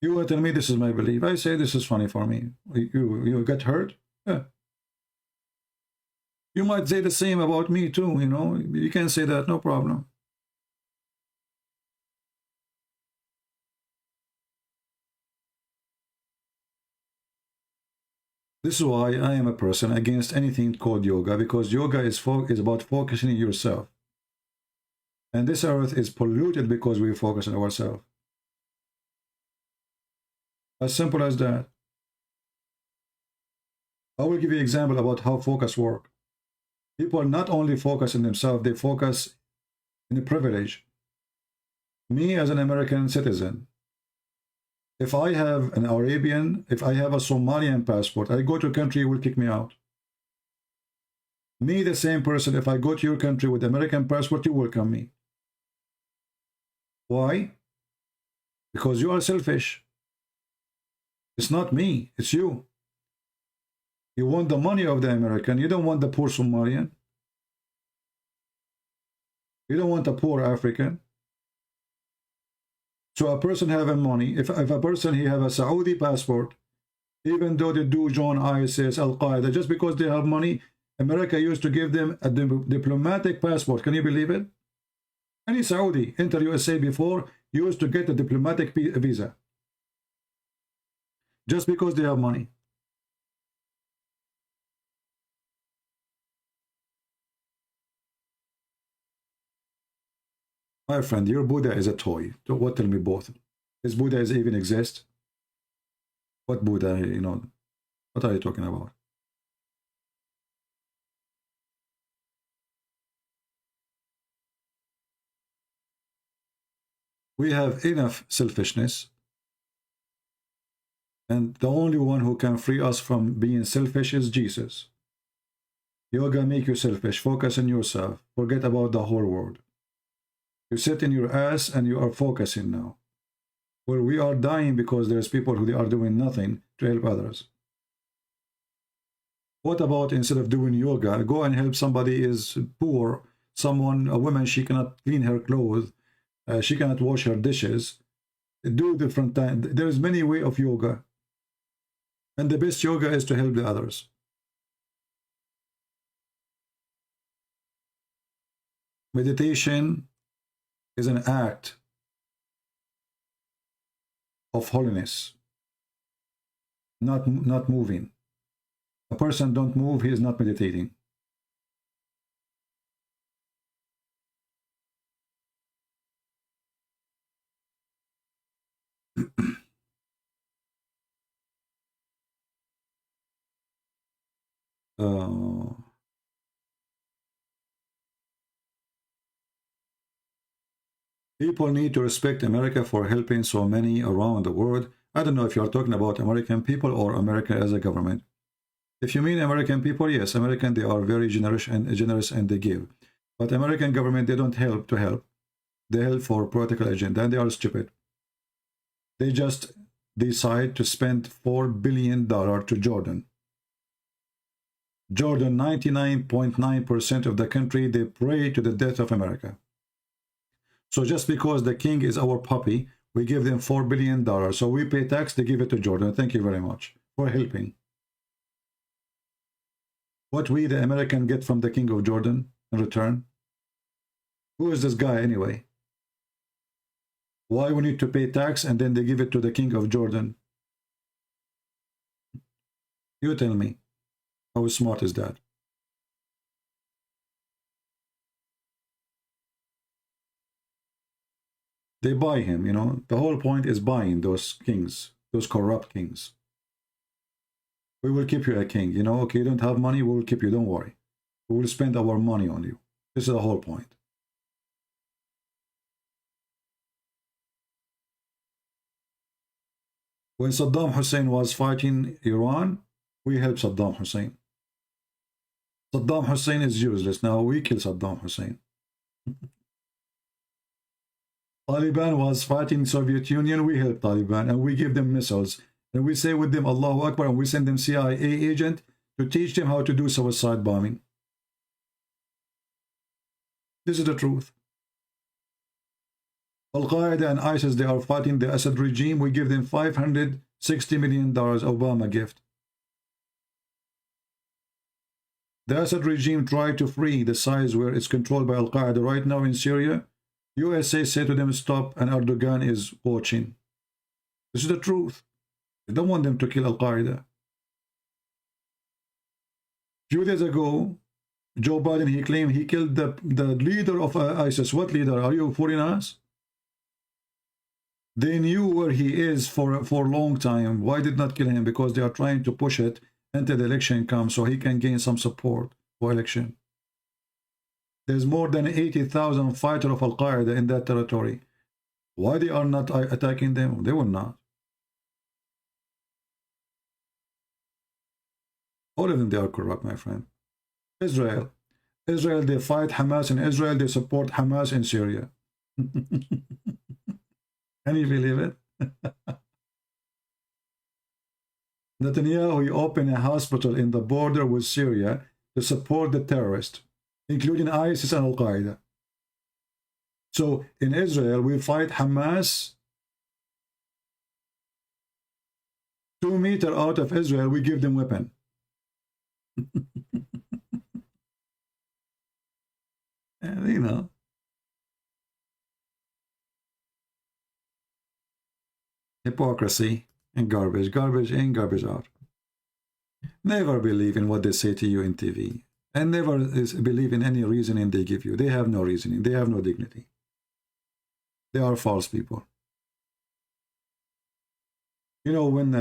You will tell me this is my belief. I say this is funny for me. You get hurt? Yeah. You might say the same about me too, you know. You can say that, no problem. This is why I am a person against anything called yoga, because yoga is about focusing on yourself. And this earth is polluted because we focus on ourselves. As simple as that. I will give you an example about how focus works. People not only focus on themselves, they focus in the privilege. Me as an American citizen, if I have an Arabian, if I have a Somalian passport, I go to a country, you will kick me out. Me, the same person, if I go to your country with American passport, you welcome me. Why? Because you are selfish. It's not me, it's you. You want the money of the American, you don't want the poor Somalian. You don't want the poor African. So a person have a money, if a person he have a Saudi passport, even though they do join ISIS, Al-Qaeda, just because they have money, America used to give them a diplomatic passport. Can you believe it? Any Saudi enter USA before used to get a diplomatic visa. Just because they have money. My friend, your Buddha is a toy. What, tell me both? Does Buddha even exist? What Buddha, you know, what are you talking about? We have enough selfishness. And the only one who can free us from being selfish is Jesus. Yoga make you selfish. Focus on yourself. Forget about the whole world. You sit in your ass and you are focusing now. Well, we are dying because there's people who are doing nothing to help others. What about instead of doing yoga, go and help somebody is poor, someone, a woman, she cannot clean her clothes, she cannot wash her dishes. Do different time. There's many ways of yoga. And the best yoga is to help the others. Meditation is an act of holiness, not moving. A person don't move, he is not meditating. People need to respect America for helping so many around the world. I don't know if you're talking about American people or America as a government. If you mean American people, yes, American, they are very generous and they give. But American government, they don't help to help. They help for political agenda, and they are stupid. They just decide to spend $4 billion to Jordan. Jordan, 99.9% of the country, they pray to the death of America. So just because the king is our puppy, we give them $4 billion. So we pay tax, they give it to Jordan. Thank you very much for helping. What we, the American, get from the king of Jordan in return? Who is this guy anyway? Why we need to pay tax and then they give it to the king of Jordan? You tell me. How smart is that? They buy him, you know. The whole point is buying those kings, those corrupt kings. We will keep you a king, you know. Okay, you don't have money, we will keep you, don't worry. We will spend our money on you. This is the whole point. When Saddam Hussein was fighting Iran, we helped Saddam Hussein. Saddam Hussein is useless. Now we kill Saddam Hussein. Taliban was fighting Soviet Union, we help Taliban and we give them missiles. And we say with them Allahu Akbar and we send them CIA agent to teach them how to do suicide bombing. This is the truth. Al-Qaeda and ISIS, they are fighting the Assad regime. We give them $560 million Obama gift. The Assad regime tried to free the size where it's controlled by Al-Qaeda. Right now in Syria, USA said to them, stop, and Erdogan is watching. This is the truth. They don't want them to kill Al-Qaeda. A few days ago, Joe Biden, he claimed he killed the leader of ISIS. What leader? Are you fooling us? They knew where he is for a long time. Why did not kill him? Because they are trying to push it until the election comes so he can gain some support for election. There's more than 80,000 fighters of Al-Qaeda in that territory. Why they are not attacking them? They will not. All of them, they are corrupt, my friend. Israel, they fight Hamas in Israel. They support Hamas in Syria. Can you believe it? Netanyahu, he opened a hospital in the border with Syria to support the terrorists, including ISIS and Al-Qaeda. So in Israel, we fight Hamas. 2 meters out of Israel, we give them weapon. And, you know. Hypocrisy and garbage. Garbage in, garbage out. Never believe in what they say to you in TV. And never believe in any reasoning they give you. They have no reasoning. They have no dignity. They are false people. You know, when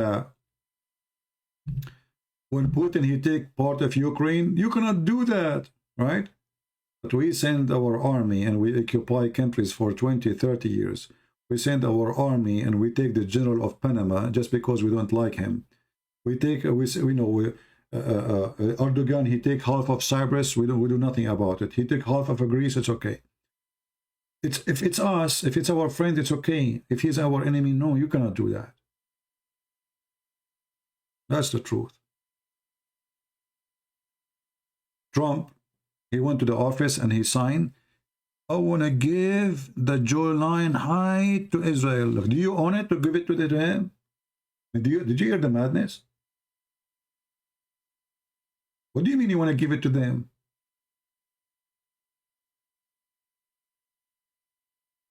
Putin, he take part of Ukraine, you cannot do that, right? But we send our army and we occupy countries for 20, 30 years. We send our army and we take the general of Panama just because we don't like him. We take, Erdogan, he take half of Cyprus, we do nothing about it. He take half of Greece, it's okay. If it's us, if it's our friend, it's okay. If he's our enemy, no, you cannot do that. That's the truth. Trump, he went to the office and he signed, I want to give the jawline height to Israel. Look, do you own it to give it to them? Did you hear the madness? What do you mean you want to give it to them?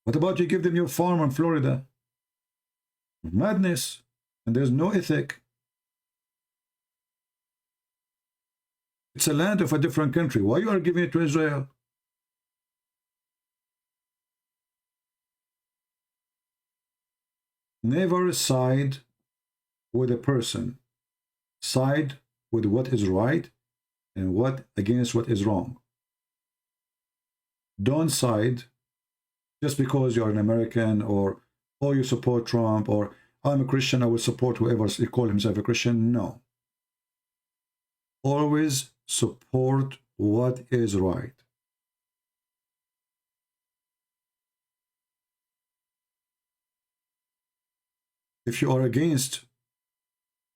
What about you give them your farm in Florida? Madness. And there's no ethic. It's a land of a different country. Why you are giving it to Israel? Never side with a person. Side with what is right and what against what is wrong. Don't side just because you're an American, or oh, you support Trump, or I'm a Christian, I will support whoever call himself a Christian. No. Always support what is right. If you are against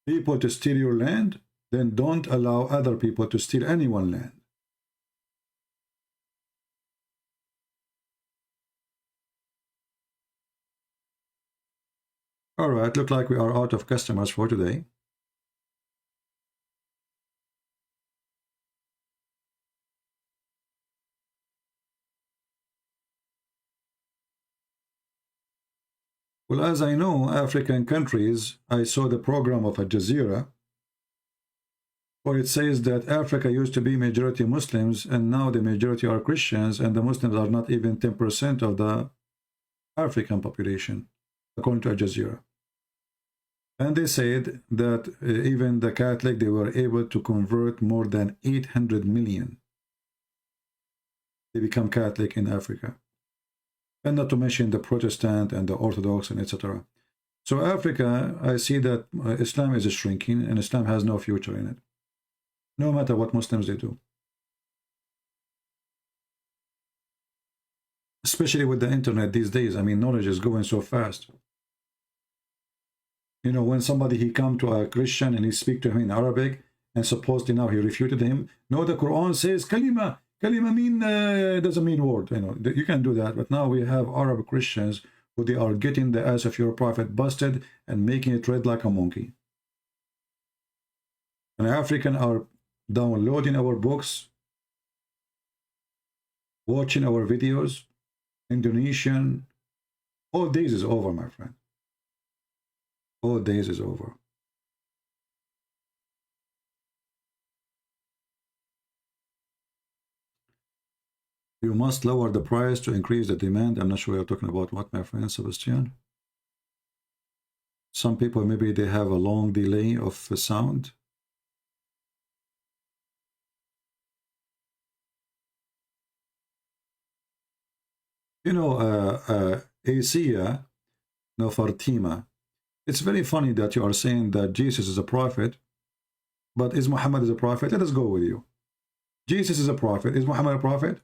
people to steal your land, then don't allow other people to steal anyone's land. All right, look like we are out of customers for today. Well, as I know, African countries, I saw the program of Al Jazeera, where it says that Africa used to be majority Muslims, and now the majority are Christians, and the Muslims are not even 10% of the African population, according to Al Jazeera. And they said that even the Catholic, they were able to convert more than 800 million. They become Catholic in Africa. And not to mention the Protestant and the Orthodox and etc. So Africa, I see that Islam is shrinking, and Islam has no future in it, no matter what Muslims they do. Especially with the internet these days. I mean, knowledge is going so fast. You know, when somebody, he come to a Christian and he speak to him in Arabic, and supposedly now he refuted him. No, the Quran says kalima. Kalima doesn't mean word. You know, you can do that. But now we have Arab Christians who they are getting the ass of your prophet busted and making it red like a monkey. And African are downloading our books, watching our videos, Indonesian. All days is over, my friend. All days is over. You must lower the price to increase the demand. I'm not sure you're talking about what, my friend Sebastian. Some people, maybe they have a long delay of sound. You know, Asiya, no, Fatima. It's very funny that you are saying that Jesus is a prophet, but is Muhammad is a prophet? Let us go with you. Jesus is a prophet. Is Muhammad a prophet?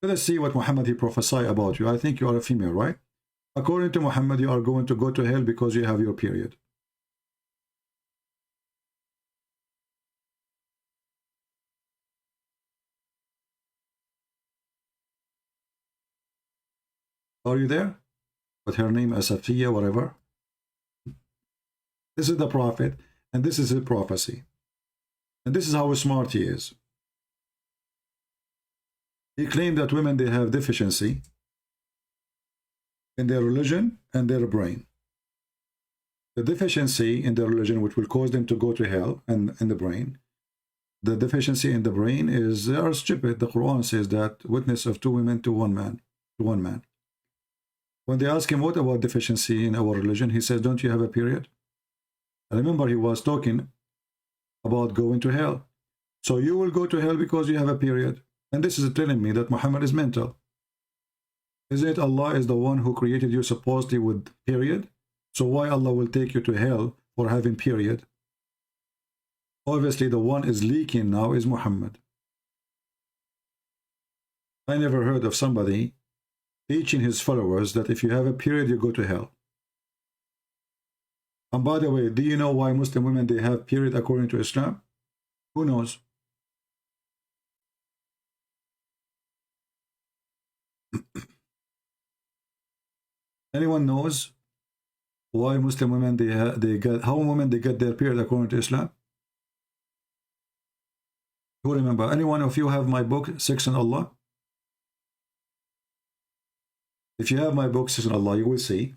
Let us see what Muhammad he prophesied about you. I think you are a female, right? According to Muhammad, you are going to go to hell because you have your period. Are you there? But her name is SOFYA, whatever. This is the prophet, and this is his prophecy. And this is how smart he is. He claimed that women, they have deficiency in their religion and their brain. The deficiency in their religion, which will cause them to go to hell, and in the brain. The deficiency in the brain is they are stupid. The Quran says that witness of 2 women to 1 man. When they ask him, what about deficiency in our religion? He says, don't you have a period? I remember he was talking about going to hell. So you will go to hell because you have a period. And this is telling me that Muhammad is mental. Isn't it Allah is the one who created you supposedly with period? So why Allah will take you to hell for having period? Obviously the one is leaking now is Muhammad. I never heard of somebody teaching his followers that if you have a period, you go to hell. And by the way, do you know why Muslim women, they have period according to Islam? Who knows? Anyone knows why Muslim women, how women they get their period according to Islam? Who remember? Anyone of you have my book, Sex and Allah? If you have my book, Sex and Allah, you will see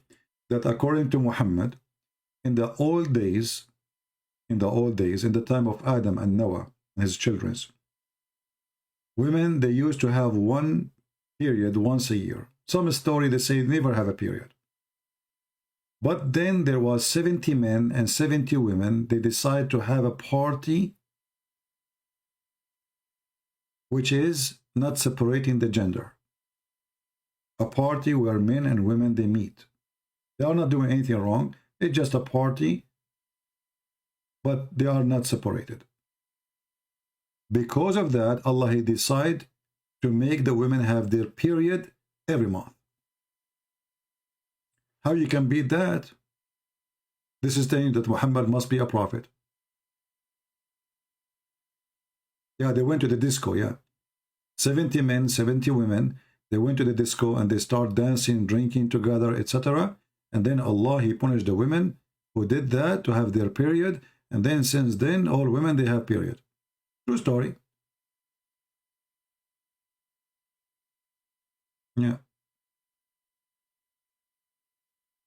that according to Muhammad, in the old days, in the time of Adam and Noah and his children, women, they used to have 1 period once a year. Some story they say never have a period. But then there was 70 men and 70 women. They decide to have a party which is not separating the gender. A party where men and women, they meet. They are not doing anything wrong. It's just a party, but they are not separated. Because of that, Allah, He decided to make the women have their period every month. How you can beat that? This is saying that Muhammad must be a prophet. Yeah, they went to the disco, yeah. 70 men, 70 women, they went to the disco and they start dancing, drinking together, etc. And then Allah, He punished the women who did that to have their period. And then since then, all women, they have period. True story. Yeah.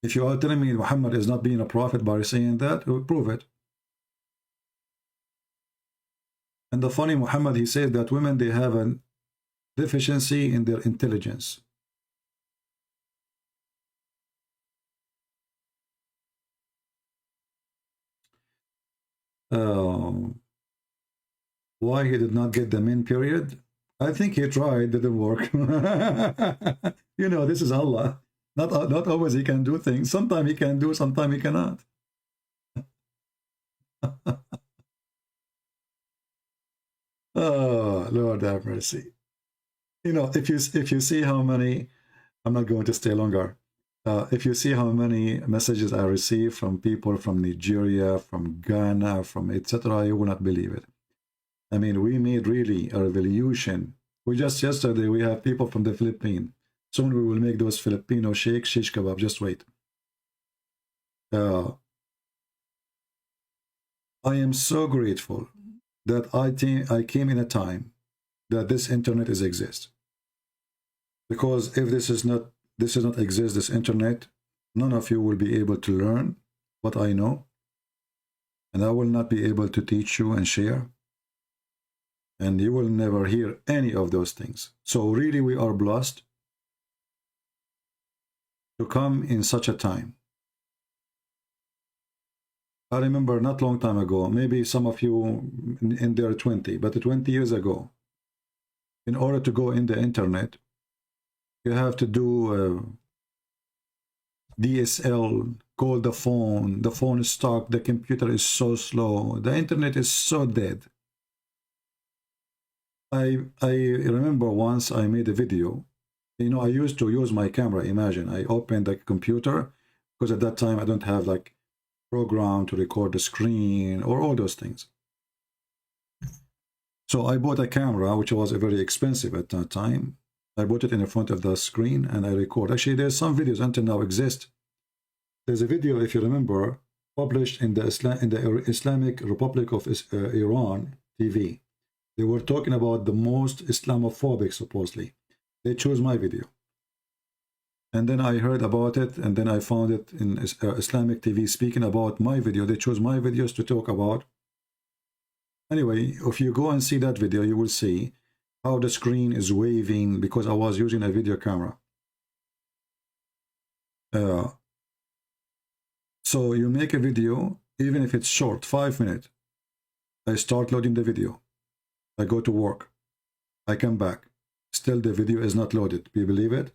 If you are telling me Muhammad is not being a prophet by saying that, prove it. And the funny Muhammad, he said that women, they have a deficiency in their intelligence. Why he did not get the men period? I think he tried, didn't work. You know, this is Allah. Not always He can do things. Sometimes He can do, sometimes He cannot. Oh, Lord have mercy. You know, if you see how many, I'm not going to stay longer. If you see how many messages I receive from people from Nigeria, from Ghana, from etc., you will not believe it. I mean, we made really a revolution. We just yesterday, we have people from the Philippines. Soon we will make those Filipino shake shish kebab. Just wait. I am so grateful that I came in a time that this internet exists. Because if this does not exist, this internet, none of you will be able to learn what I know, and I will not be able to teach you and share, and you will never hear any of those things. So really, we are blessed to come in such a time. I remember not long time ago, maybe some of you in their 20, but 20 years ago, in order to go in the internet, you have to do DSL, call the phone is stuck, the computer is so slow, the internet is so dead. I remember once I made a video. You know, I used to use my camera. Imagine I opened the computer, because at that time I don't have like program to record the screen or all those things. So I bought a camera, which was very expensive at that time. I bought it in the front of the screen and I record. Actually, there's some videos until now exist. There's a video, if you remember, published in the Islamic Republic of Iran TV. They were talking about the most Islamophobic, supposedly. They chose my video. And then I heard about it, and then I found it in Islamic TV speaking about my video. They chose my videos to talk about. Anyway, if you go and see that video, you will see how the screen is waving because I was using a video camera. So you make a video, even if it's short, 5 minutes. I start loading the video. I go to work. I come back. Still the video is not loaded. Do you believe it?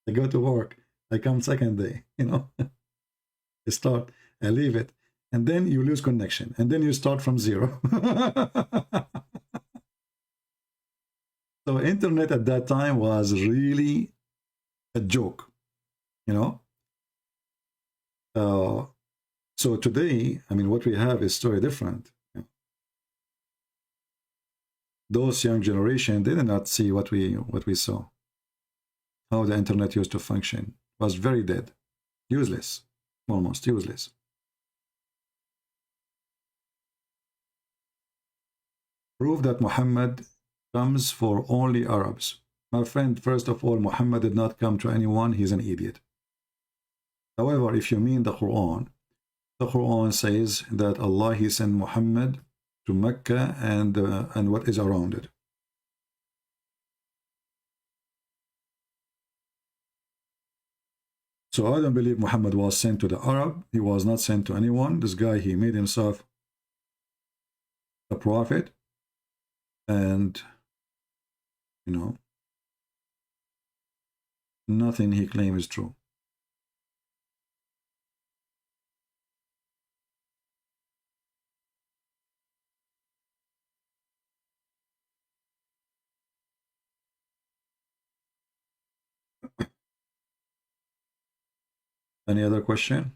I go to work. I come second day, you know. I start, I leave it. And then you lose connection. And then you start from zero. So internet at that time was really a joke, you know. So today, I mean, what we have is very different. Those young generation, they did not see what we saw. How the internet used to function. It was very dead. Useless. Almost useless. Prove that Muhammad comes for only Arabs. My friend, first of all, Muhammad did not come to anyone. He's an idiot. However, if you mean the Quran says that Allah, He sent Muhammad to Mecca and what is around it. So I don't believe Muhammad was sent to the Arab. He was not sent to anyone. This guy, he made himself a prophet. And, you know, nothing he claims is true. Any other question?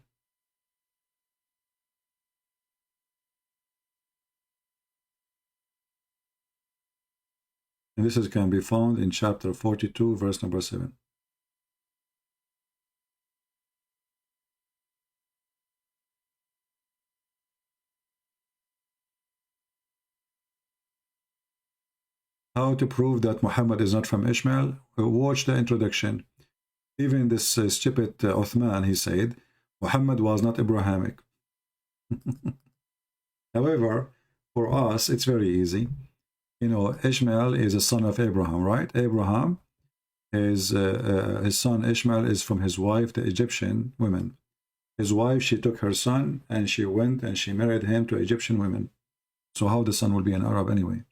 And this can be found in chapter 42, verse number 7. How to prove that Muhammad is not from Ishmael? Watch the introduction. Even this stupid Uthman, he said, Muhammad was not Abrahamic. However, for us, it's very easy. You know, Ishmael is a son of Abraham, right? Abraham, his son Ishmael is from his wife, the Egyptian women. His wife, she took her son and she went and she married him to Egyptian women. So how the son will be an Arab anyway?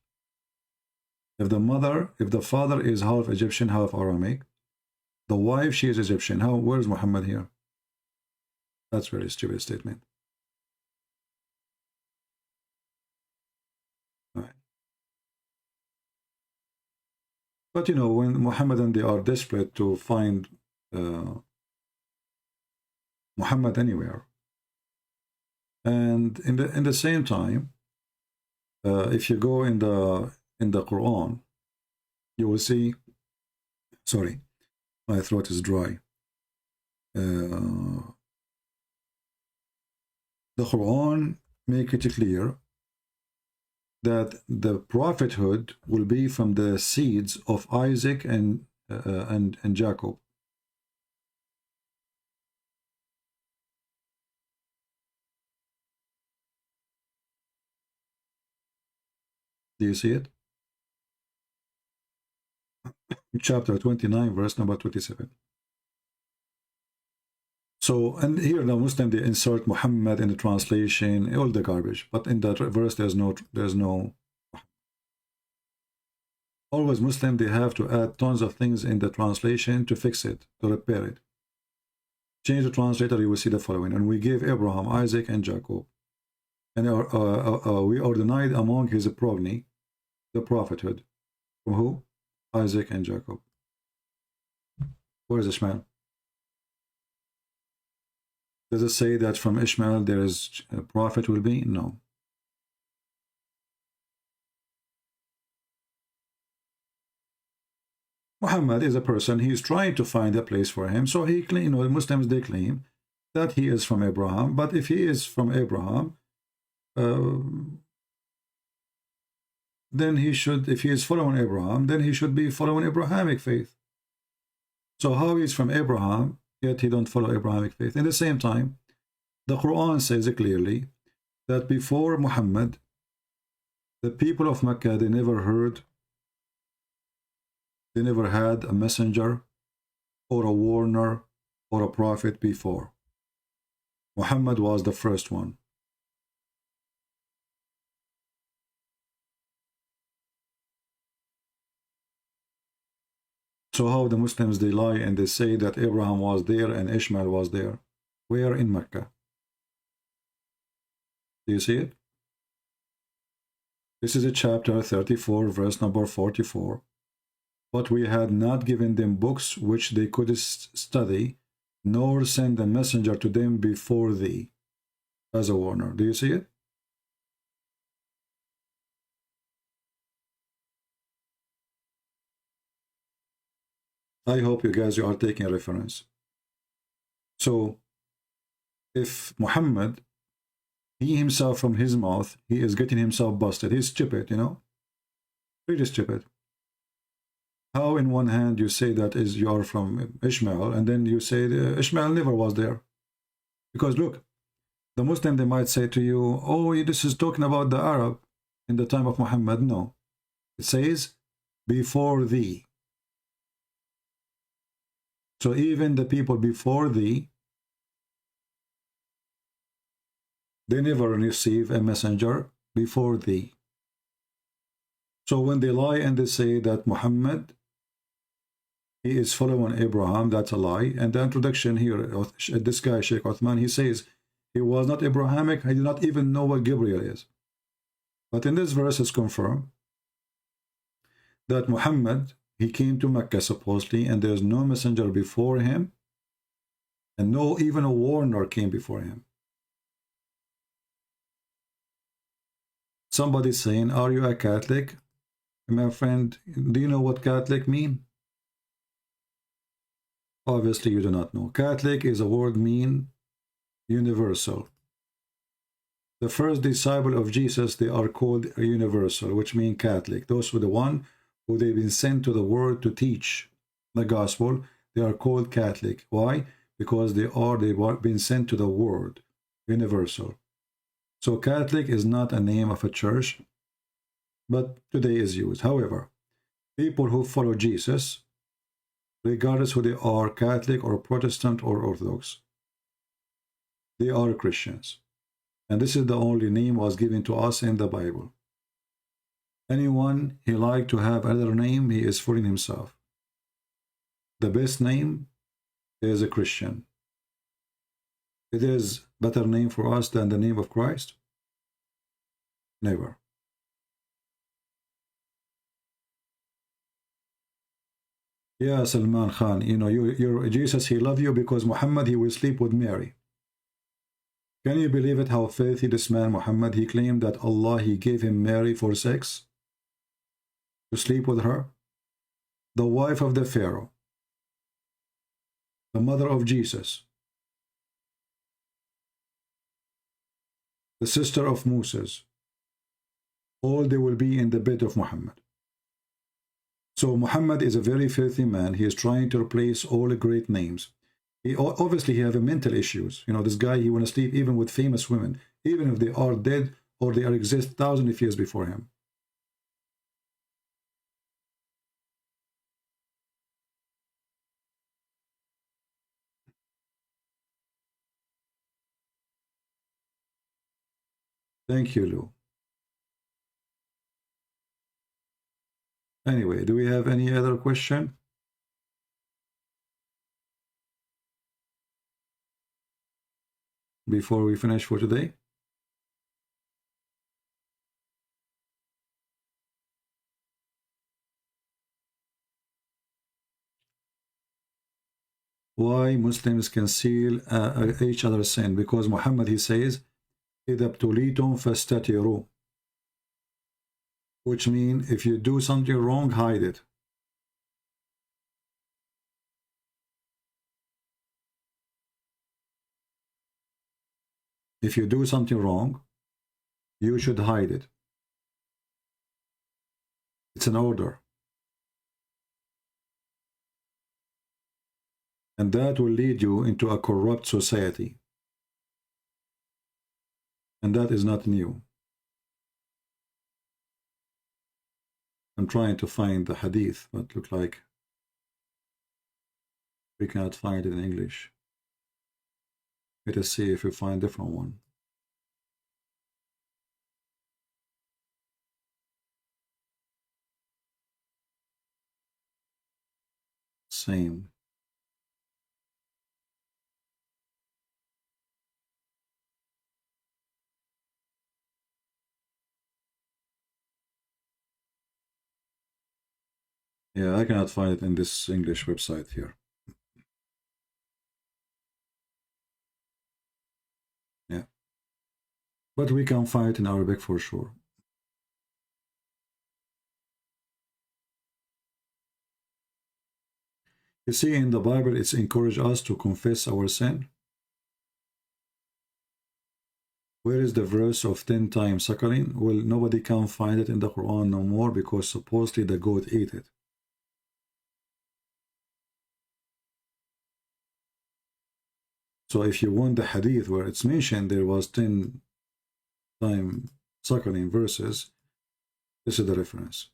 If the father is half Egyptian, half Aramic, the wife, she is Egyptian. Where is Muhammad here? That's a very stupid statement. All right. But you know, when Muhammadan, they are desperate to find Muhammad anywhere. And in the same time, if you go in the Quran, you will see, sorry, my throat is dry. The Quran make it clear that the prophethood will be from the seeds of Isaac and Jacob. Do you see it? Chapter 29, verse number 27. So, and here the Muslim, they insert Muhammad in the translation, all the garbage. But in that verse, there's no. Always Muslim, they have to add tons of things in the translation to fix it, to repair it. Change the translator, you will see the following. And we gave Abraham, Isaac, and Jacob. And we are denied among his progeny the prophethood. From who? Isaac and Jacob. Where is Ishmael? Does it say that from Ishmael there is a prophet will be? No. Muhammad is a person, he is trying to find a place for him. So he claim, you know, the Muslims, they claim that he is from Abraham. But if he is from Abraham, then he should, if he is following Abraham, then he should be following Abrahamic faith. So how he is from Abraham, yet he don't follow Abrahamic faith? In the same time, the Quran says clearly that before Muhammad, the people of Mecca, they never had a messenger or a warner or a prophet before. Muhammad was the first one. So how the Muslims, they lie and they say that Abraham was there and Ishmael was there. Where? In Mecca. Do you see it? This is a chapter 34, verse number 44. But we had not given them books which they could study, nor send a messenger to them before thee as a warner. Do you see it? I hope you guys are taking a reference. So, if Muhammad, he himself from his mouth, he is getting himself busted. He's stupid, you know? Really stupid. How in one hand you say that is you are from Ishmael, and then you say Ishmael never was there? Because look, the Muslim, they might say to you, oh, this is talking about the Arab in the time of Muhammad. No. It says, before thee. So even the people before thee, they never receive a messenger before thee. So when they lie and they say that Muhammad, he is following Abraham, that's a lie. And the introduction here, this guy, Sheikh Uthman, he says he was not Abrahamic, he did not even know what Gabriel is. But in this verse it's confirmed that Muhammad, he came to Mecca supposedly, and there's no messenger before him, and no even a warner came before him. Somebody saying, are you a Catholic? My friend, do you know what Catholic mean? Obviously you do not know. Catholic is a word mean universal. The first disciple of Jesus, they are called universal, which mean Catholic. Those were the one who they've been sent to the world to teach the gospel. They are called Catholic. Why? Because they've been sent to the world, universal. So Catholic is not a name of a church, but today is used. However, people who follow Jesus, regardless who they are, Catholic or Protestant or Orthodox, they are Christians. And this is the only name was given to us in the Bible. Anyone he like to have another name, he is fooling himself. The best name is a Christian. It is better name for us than the name of Christ? Never. Yeah, Salman Khan, you know, your Jesus, he loved you because Muhammad, he will sleep with Mary. Can you believe it, how filthy this man Muhammad, he claimed that Allah, he gave him Mary for sex, to sleep with her, the wife of the Pharaoh, the mother of Jesus, the sister of Moses, all they will be in the bed of Muhammad. So Muhammad is a very filthy man. He is trying to replace all the great names. Obviously, he has mental issues. You know, this guy, he want to sleep even with famous women, even if they are dead or they exist thousands of years before him. Thank you, Lou. Anyway, do we have any other question? Before we finish for today? Why Muslims conceal each other's sin? Because Muhammad, he says, إِذَا ابْتُلِيتُمْ فَاسْتَتِرُوا, which means if you do something wrong, hide it. If you do something wrong, you should hide it. It's an order. And that will lead you into a corrupt society. And that is not new. I'm trying to find the hadith, but look like we cannot find it in English. Let us see if we find a different one. Same. Yeah, I cannot find it in this English website here. Yeah. But we can find it in Arabic for sure. You see, in the Bible, it's encouraged us to confess our sin. Where is the verse of 10 times suckling? Well, nobody can find it in the Quran no more because supposedly the goat ate it. So if you want the hadith where it's mentioned there was 10 times suckling verses, this is the reference.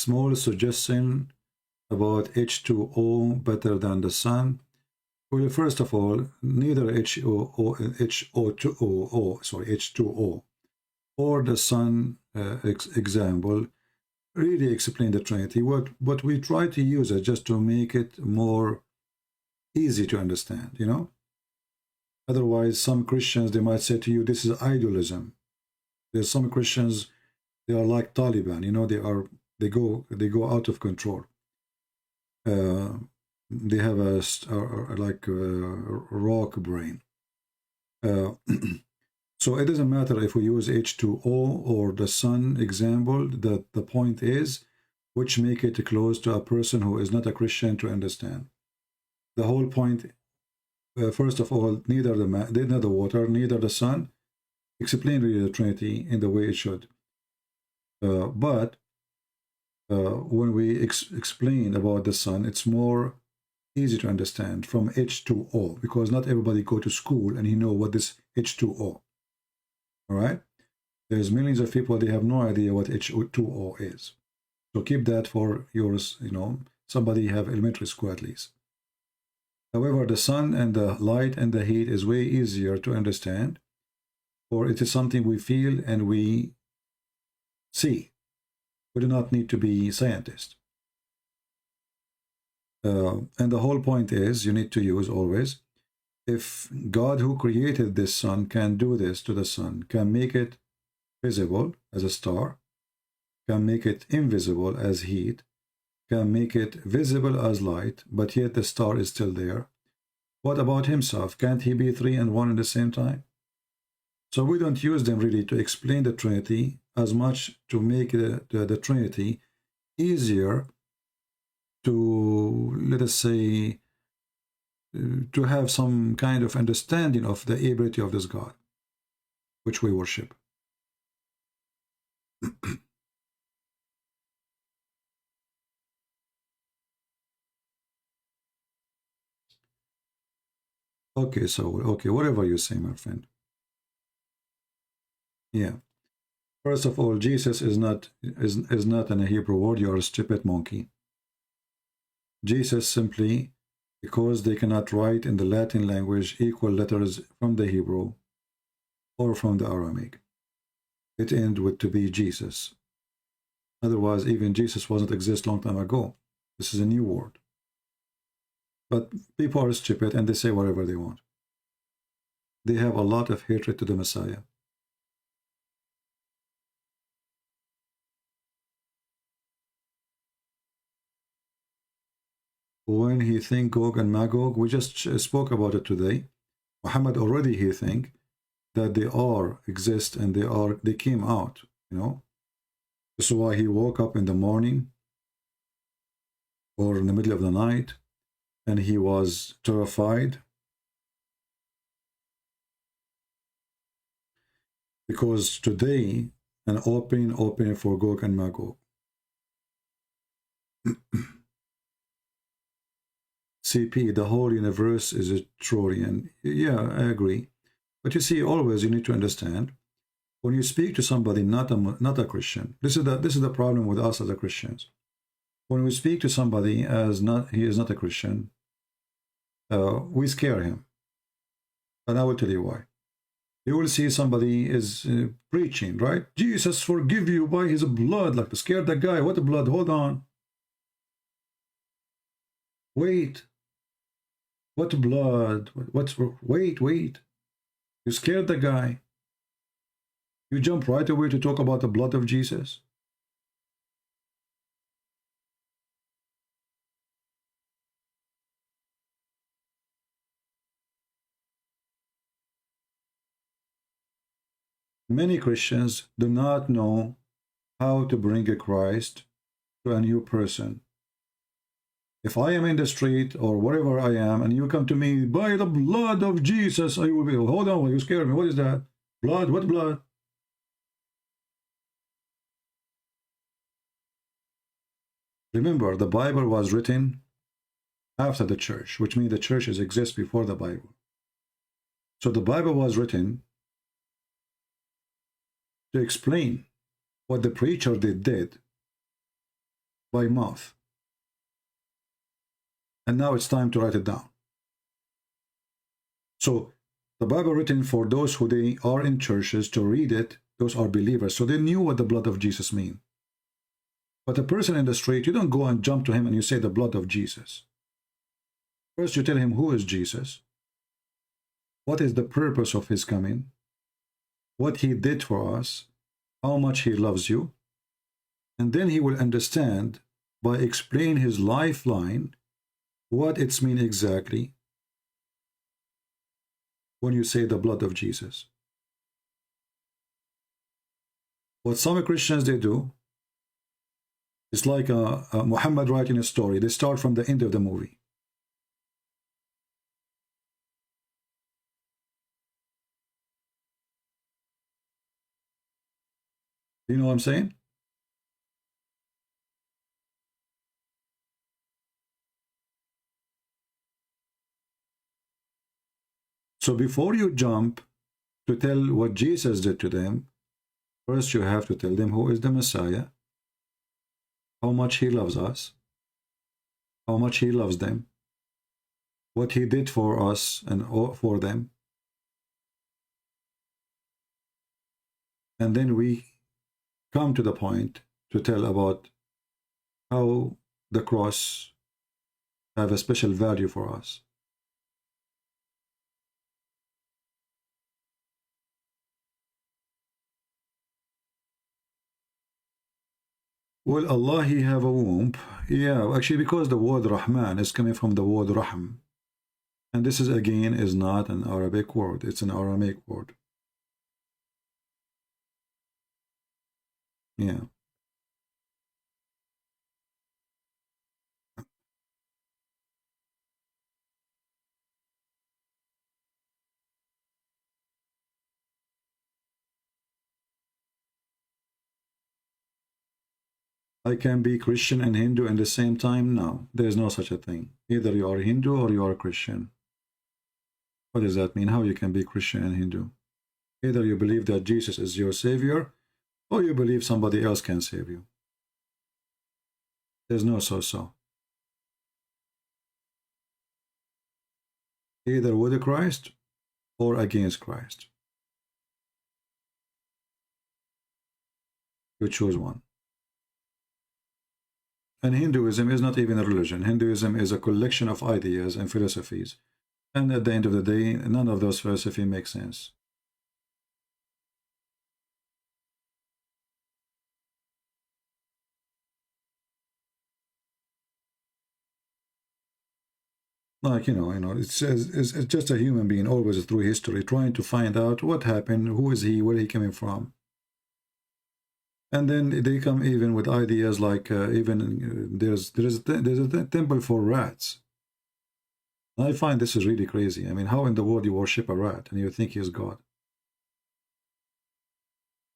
small suggestion about H2O better than the sun. Well, first of all, neither H2O or the sun example really explain the Trinity. What we try to use it just to make it more easy to understand, you know. Otherwise, some Christians, they might say to you, this is idolism. There's some Christians, they are like Taliban, you know, they go out of control. They have a rock brain. So it doesn't matter if we use H2O or the sun example. The point is, which make it close to a person who is not a Christian to understand. The whole point, first of all, neither the water, neither the sun explain really the Trinity in the way it should. But when we explain about the sun, it's more easy to understand from H2O, because not everybody go to school and you know what this H2O. All right, there's millions of people, they have no idea what H2O is. So keep that for yours, you know, somebody have elementary school at least. However, the sun and the light and the heat is way easier to understand, for it is something we feel and we see. We do not need to be scientists. And the whole point is, you need to use always, if God who created this sun can do this to the sun, can make it visible as a star, can make it invisible as heat, can make it visible as light, but yet the star is still there, what about himself? Can't he be 3 and 1 at the same time? So we don't use them really to explain the Trinity as much to make the Trinity easier to, let us say, to have some kind of understanding of the ability of this God, which we worship. Okay, so, okay, whatever you say, my friend. Yeah. First of all, Jesus is not in a Hebrew word. You are a stupid monkey. Jesus simply, because they cannot write in the Latin language equal letters from the Hebrew or from the Aramaic, it ended with to be Jesus. Otherwise, even Jesus wasn't exist long time ago. This is a new word. But people are stupid and they say whatever they want. They have a lot of hatred to the Messiah. When he think Gog and Magog, we just spoke about it today. Muhammad already he think that they are exist and they came out, you know. This is why he woke up in the morning or in the middle of the night and he was terrified because today an open for Gog and Magog. CP, the whole universe is a Trojan. Yeah, I agree. But you see, always you need to understand, when you speak to somebody not a Christian, this is the problem with us as a Christians. When we speak to somebody as he is not a Christian, we scare him. And I will tell you why. You will see somebody is preaching, right? Jesus forgive you by his blood, like to scare that guy. What blood? Hold on. Wait. What blood? Wait. You scared the guy. You jump right away to talk about the blood of Jesus. Many Christians do not know how to bring a Christ to a new person. If I am in the street or wherever I am and you come to me, by the blood of Jesus, I will be, hold on, you scared me. What is that? Blood? What blood? Remember, the Bible was written after the church, which means the churches exist before the Bible. So the Bible was written to explain what the preacher did by mouth. And now it's time to write it down. So the Bible written for those who they are in churches to read it, those are believers. So they knew what the blood of Jesus mean. But a person in the street, you don't go and jump to him and you say the blood of Jesus. First you tell him who is Jesus, what is the purpose of his coming, what he did for us, how much he loves you, and then he will understand by explaining his lifeline what it's mean exactly when you say the blood of Jesus. What some Christians they do, it's like Muhammad writing a story. They start from the end of the movie. You know what I'm saying? So before you jump to tell what Jesus did to them, first you have to tell them who is the Messiah, how much he loves us, how much he loves them, what he did for us and for them. And then we come to the point to tell about how the cross have a special value for us. Well, Allah, he have a womb. Yeah, actually, because the word Rahman is coming from the word Rahm. And this is, again, is not an Arabic word. It's an Aramaic word. Yeah. I can be Christian and Hindu at the same time? No, there's no such a thing. Either you are Hindu or you are Christian. What does that mean? How you can be Christian and Hindu? Either you believe that Jesus is your savior, or you believe somebody else can save you. There's no so-so. Either with Christ or against Christ. You choose one. And Hinduism is not even a religion. Hinduism is a collection of ideas and philosophies. And at the end of the day, none of those philosophies make sense. Like, it's just a human being always through history trying to find out what happened, who is he, where he coming from. And then they come even with ideas like there's a temple for rats. I find this is really crazy. I mean, how in the world you worship a rat and you think he is God?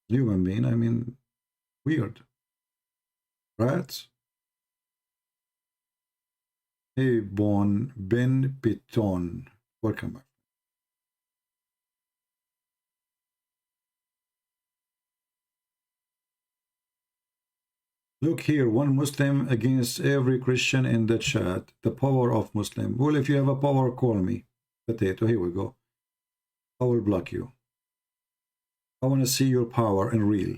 Human being, I mean, weird. Rats? Hey, Bon Ben Piton. Welcome back. Look here, one Muslim against every Christian in the chat. The power of Muslim. Well, if you have a power, call me. Potato, here we go. I will block you. I want to see your power in real.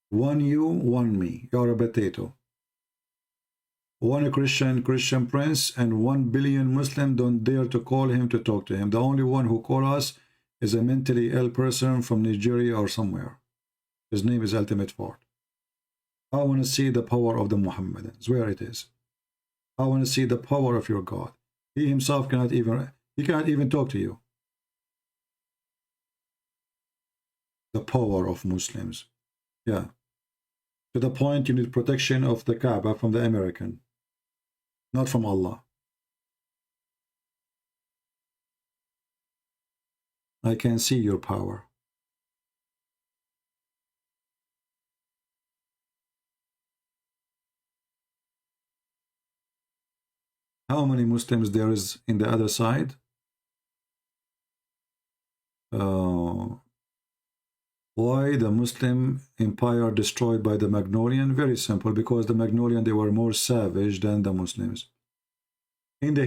One you, one me. You're a potato. One Christian prince and 1 billion Muslim don't dare to call him to talk to him. The only one who call us is a mentally ill person from Nigeria or somewhere. His name is Ultimate Fort. I want to see the power of the Muhammadans, where it is. I want to see the power of your God. He himself cannot even talk to you. The power of Muslims. Yeah. To the point you need protection of the Kaaba from the American, not from Allah. I can see your power. How many Muslims there is in the other side? Why the Muslim empire destroyed by the Magnolian? Very simple, because the Magnolian, they were more savage than the Muslims. In the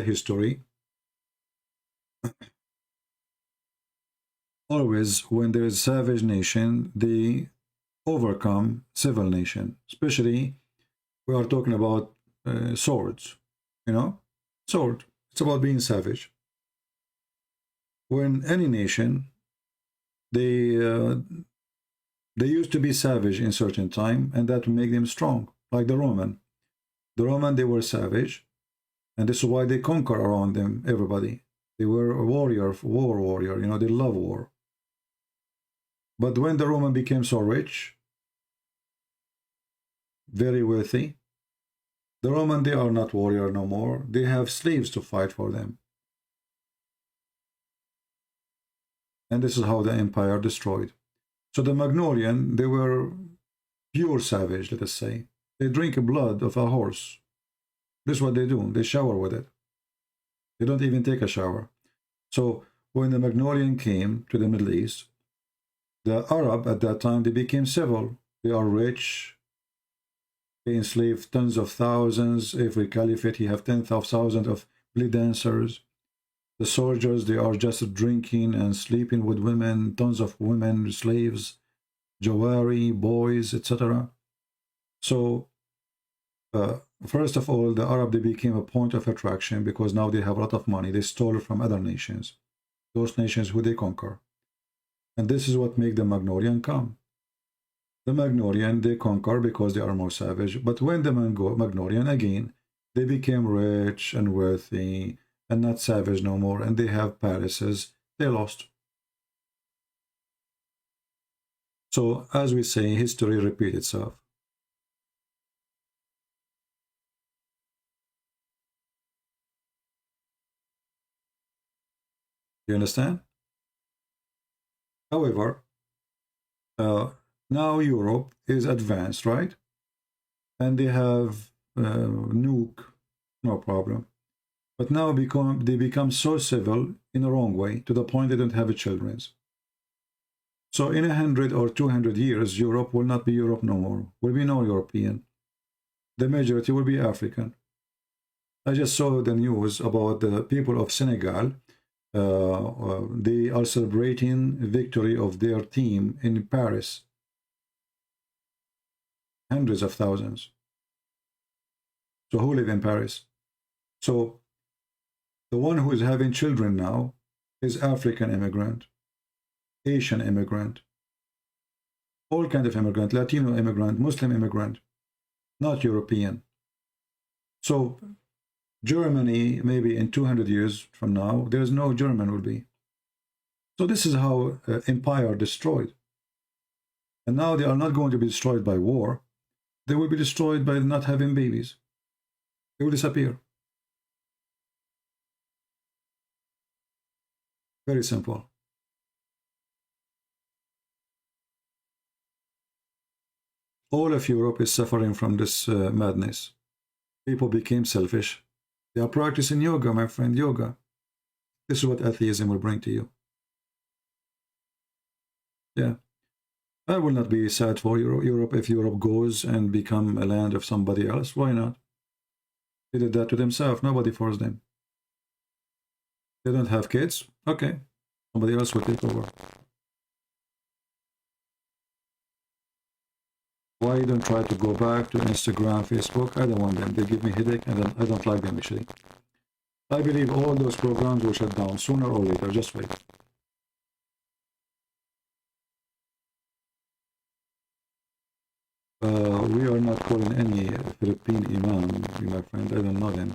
history, always when there is savage nation, they overcome civil nation. Especially, we are talking about swords, you know, sword. It's about being savage. When any nation, they used to be savage in certain time, and that would make them strong, like the Roman. The Roman, they were savage, and this is why they conquer around them, everybody. They were a warrior, war warrior, you know, they love war. But when the Roman became so rich, very wealthy, the Roman, they are not warrior no more. They have slaves to fight for them. And this is how the empire destroyed. So the Magnolian, they were pure savage, let us say. They drink blood of a horse. This is what they do. They shower with it. They don't even take a shower. So when the Magnolian came to the Middle East, the Arab at that time, they became civil. They are rich. They enslaved tens of thousands. Every caliphate, he have tens of thousands of belly dancers. The soldiers, they are just drinking and sleeping with women, tons of women, slaves, jawari, boys, etc. So, first of all, the Arab, they became a point of attraction because now they have a lot of money. They stole from other nations, those nations who they conquer. And this is what makes the Magnolian come. The Magnolian, they conquer because they are more savage. But when the Magnolian, again, they became rich and wealthy, and not savage no more, and they have palaces, they lost. So, as we say, history repeats itself. You understand? However, now Europe is advanced, right? And they have nuke, no problem. But now they become so civil in a wrong way, to the point they don't have children. So in 100 or 200 years, Europe will not be Europe no more. Will be no European. The majority will be African. I just saw the news about the people of Senegal. They are celebrating victory of their team in Paris. Hundreds of thousands. So who live in Paris? So the one who is having children now is African immigrant, Asian immigrant, all kind of immigrant, Latino immigrant, Muslim immigrant, not European. So Germany, maybe in 200 years from now, there is no German will be. So this is how empire destroyed. And now they are not going to be destroyed by war. They will be destroyed by not having babies. They will disappear. Very simple. All of Europe is suffering from this madness. People became selfish. They are practicing yoga, my friend, yoga. This is what atheism will bring to you. Yeah. I will not be sad for Europe if Europe goes and become a land of somebody else. Why not? They did that to themselves. Nobody forced them. They don't have kids? Okay. Somebody else will take over. Why don't try to go back to Instagram, Facebook? I don't want them. They give me headache and I don't like them actually. I believe all those programs will shut down sooner or later. Just wait. We are not calling any Philippine imam, my friend. I don't know them.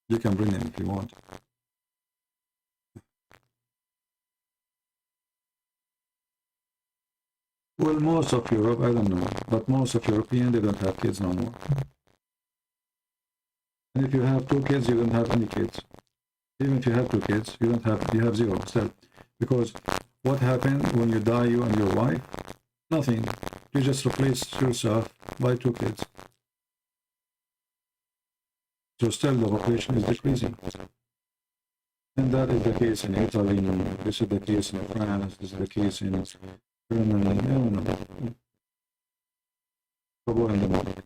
You can bring them if you want. Well, most of Europe, I don't know, but most of Europeans, they don't have kids no more. And if you have 2 kids, you don't have any kids. Even if you have 2 kids, you have 0 still. Because what happened when you die, you and your wife? Nothing. You just replace yourself by 2 kids. So still the population is decreasing. And that is the case in Italy, this is the case in France, this is the case in Germany, I don't know. Trouble in the market.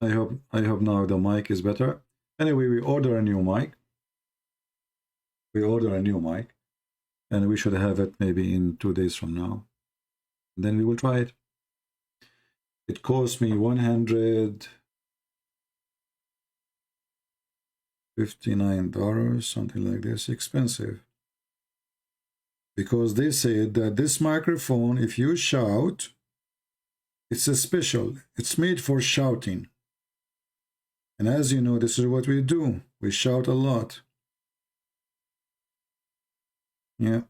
I hope now the mic is better. Anyway, we order a new mic. We order a new mic, and we should have it maybe in 2 days from now. And then we will try it. It cost me $159, something like this, expensive. Because they said that this microphone, if you shout, it's a special. It's made for shouting. And as you know, this is what we do. We shout a lot. Yeah.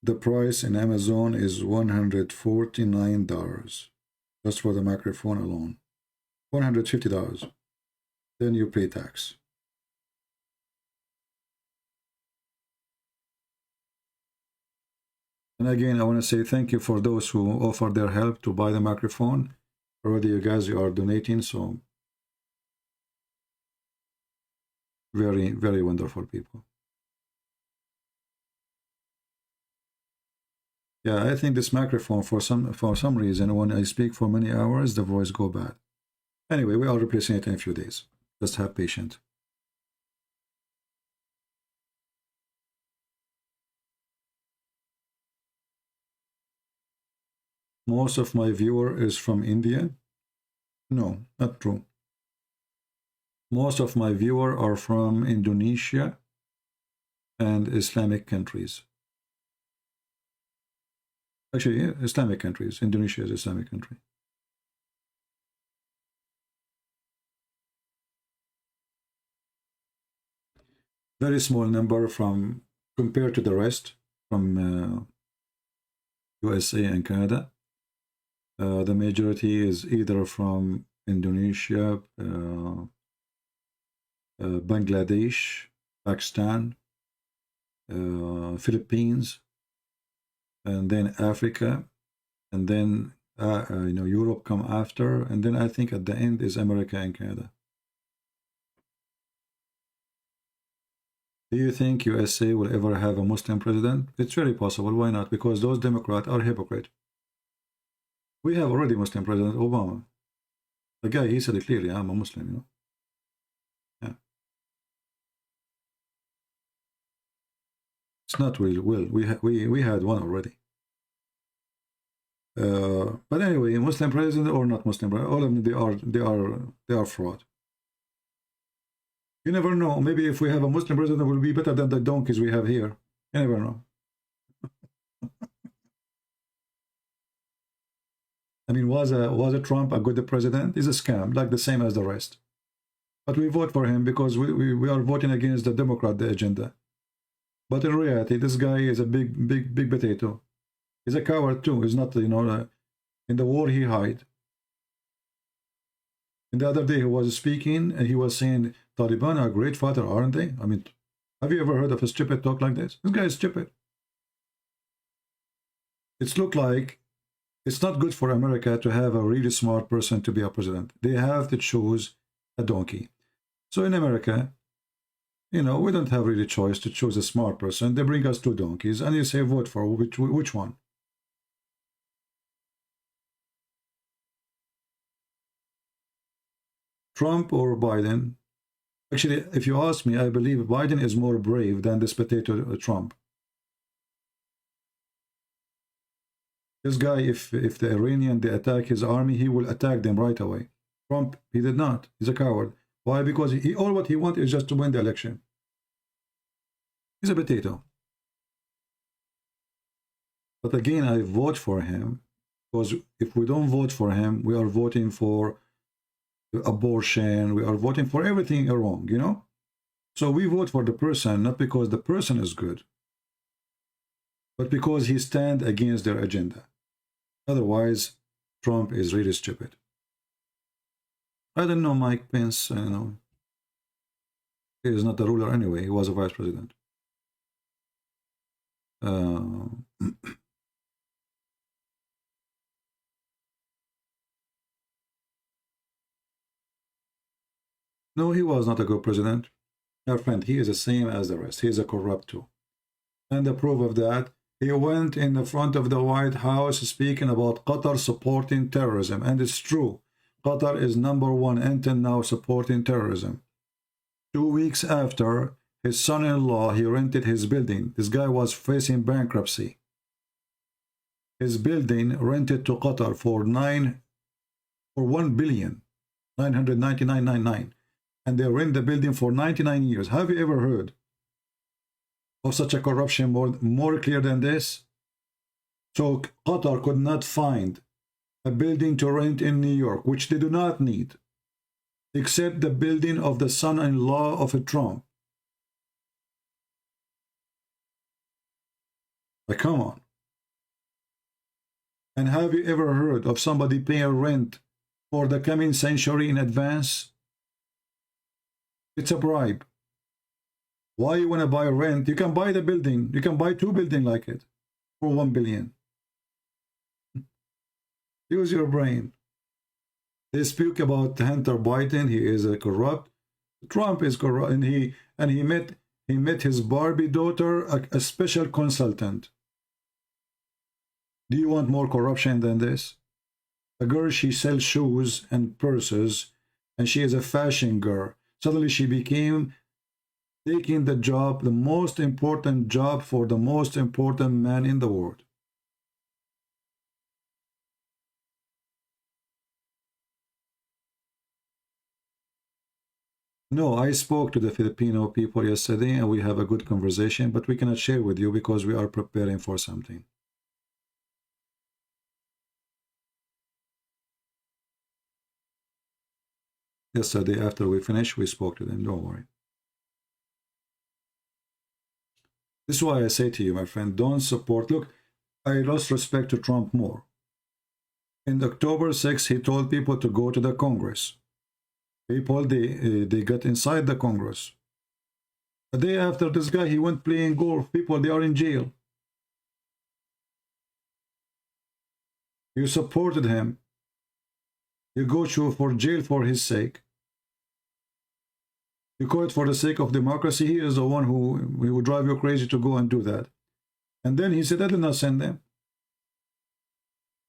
The price in Amazon is $149. Just for the microphone alone. $150. Then you pay tax. And again, I want to say thank you for those who offered their help to buy the microphone. Already you guys are donating, so very, very wonderful people. Yeah, I think this microphone, for some reason, when I speak for many hours, the voice go bad. Anyway, we are replacing it in a few days. Just have patience. Most of my viewer is from India. No, not true. Most of my viewer are from Indonesia and Islamic countries. Actually, yeah, Islamic countries. Indonesia is an Islamic country. Very small number from compared to the rest from USA and Canada. The majority is either from Indonesia, Bangladesh, Pakistan, Philippines, and then Africa, and then Europe come after, and then I think at the end is America and Canada. Do you think USA will ever have a Muslim president? It's very possible. Why not? Because those Democrats are hypocrites. We have already Muslim President Obama. The guy, he said it clearly, I'm a Muslim, you know. Yeah. It's not will. We had one already. But anyway, Muslim president or not Muslim president, all of them, they are fraud. You never know. Maybe if we have a Muslim president, it will be better than the donkeys we have here. You never know. I mean, was a Trump a good president? He's a scam, like the same as the rest. But we vote for him because we are voting against the Democrat agenda. But in reality, this guy is a big potato. He's a coward too. He's not, you know, in the war he hide. And the other day he was speaking and he was saying, Taliban are great fighter, aren't they? I mean, have you ever heard of a stupid talk like this? This guy is stupid. It's look like it's not good for America to have a really smart person to be a president. They have to choose a donkey. So in America, you know, we don't have really choice to choose a smart person. They bring us two donkeys and you say vote for which one. Trump or Biden? Actually, if you ask me, I believe Biden is more brave than this potato Trump. This guy, if the Iranian, they attack his army, he will attack them right away. Trump, he did not. He's a coward. Why? Because all what he wants is just to win the election. He's a potato. But again, I vote for him because if we don't vote for him, we are voting for abortion. We are voting for everything wrong, you know? So we vote for the person, not because the person is good. but because he stands against their agenda. Otherwise, Trump is really stupid. I don't know Mike Pence, I don't know. He is not the ruler anyway, he was a vice president. No, he was not a good president. Our friend, he is the same as the rest. He is a corrupt too. And the proof of that, he went in the front of the White House speaking about Qatar supporting terrorism. And it's true. Qatar is #1 until now supporting terrorism. 2 weeks after, his son-in-law, he rented his building. This guy was facing bankruptcy. His building rented to Qatar for $1,999,999. And they rent the building for 99 years. Have you ever heard of such a corruption more clear than this? So Qatar could not find a building to rent in New York, which they do not need, except the building of the son-in-law of a Trump. Like, come on. And have you ever heard of somebody paying rent for the coming century in advance? It's a bribe. Why you want to buy rent? You can buy the building. You can buy 2 buildings like it for $1 billion. Use your brain. They speak about Hunter Biden. He is a corrupt. Trump is corrupt, and he met his Barbie daughter, a special consultant. Do you want more corruption than this? A girl, she sells shoes and purses, and she is a fashion girl. Suddenly she became taking the job, the most important job for the most important man in the world. No, I spoke to the Filipino people yesterday and we have a good conversation, but we cannot share with you because we are preparing for something. Yesterday, after we finished, we spoke to them. Don't worry. This is why I say to you, my friend, don't support. Look, I lost respect to Trump more. In October 6th, he told people to go to the Congress. People, they got inside the Congress. A day after this guy, he went playing golf. People, they are in jail. You supported him. You go for jail for his sake. You call it for the sake of democracy. He is the one who will drive you crazy to go and do that. And then he said, I did not send them.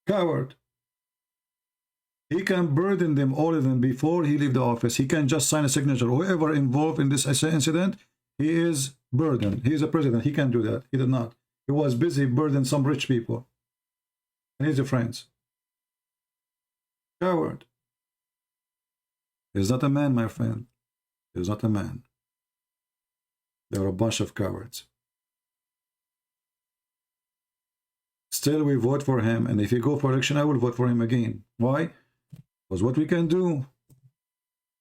Coward. He can burden them, all of them, before he leave the office. He can just sign a signature. Whoever involved in this incident, he is burdened. He is a president. He can do that. He did not. He was busy burdening some rich people. And he's your friends. Coward. He's not a man, my friend. He's not a man. They're a bunch of cowards. Still, we vote for him, and if he go for election, I will vote for him again. Why? Because what we can do,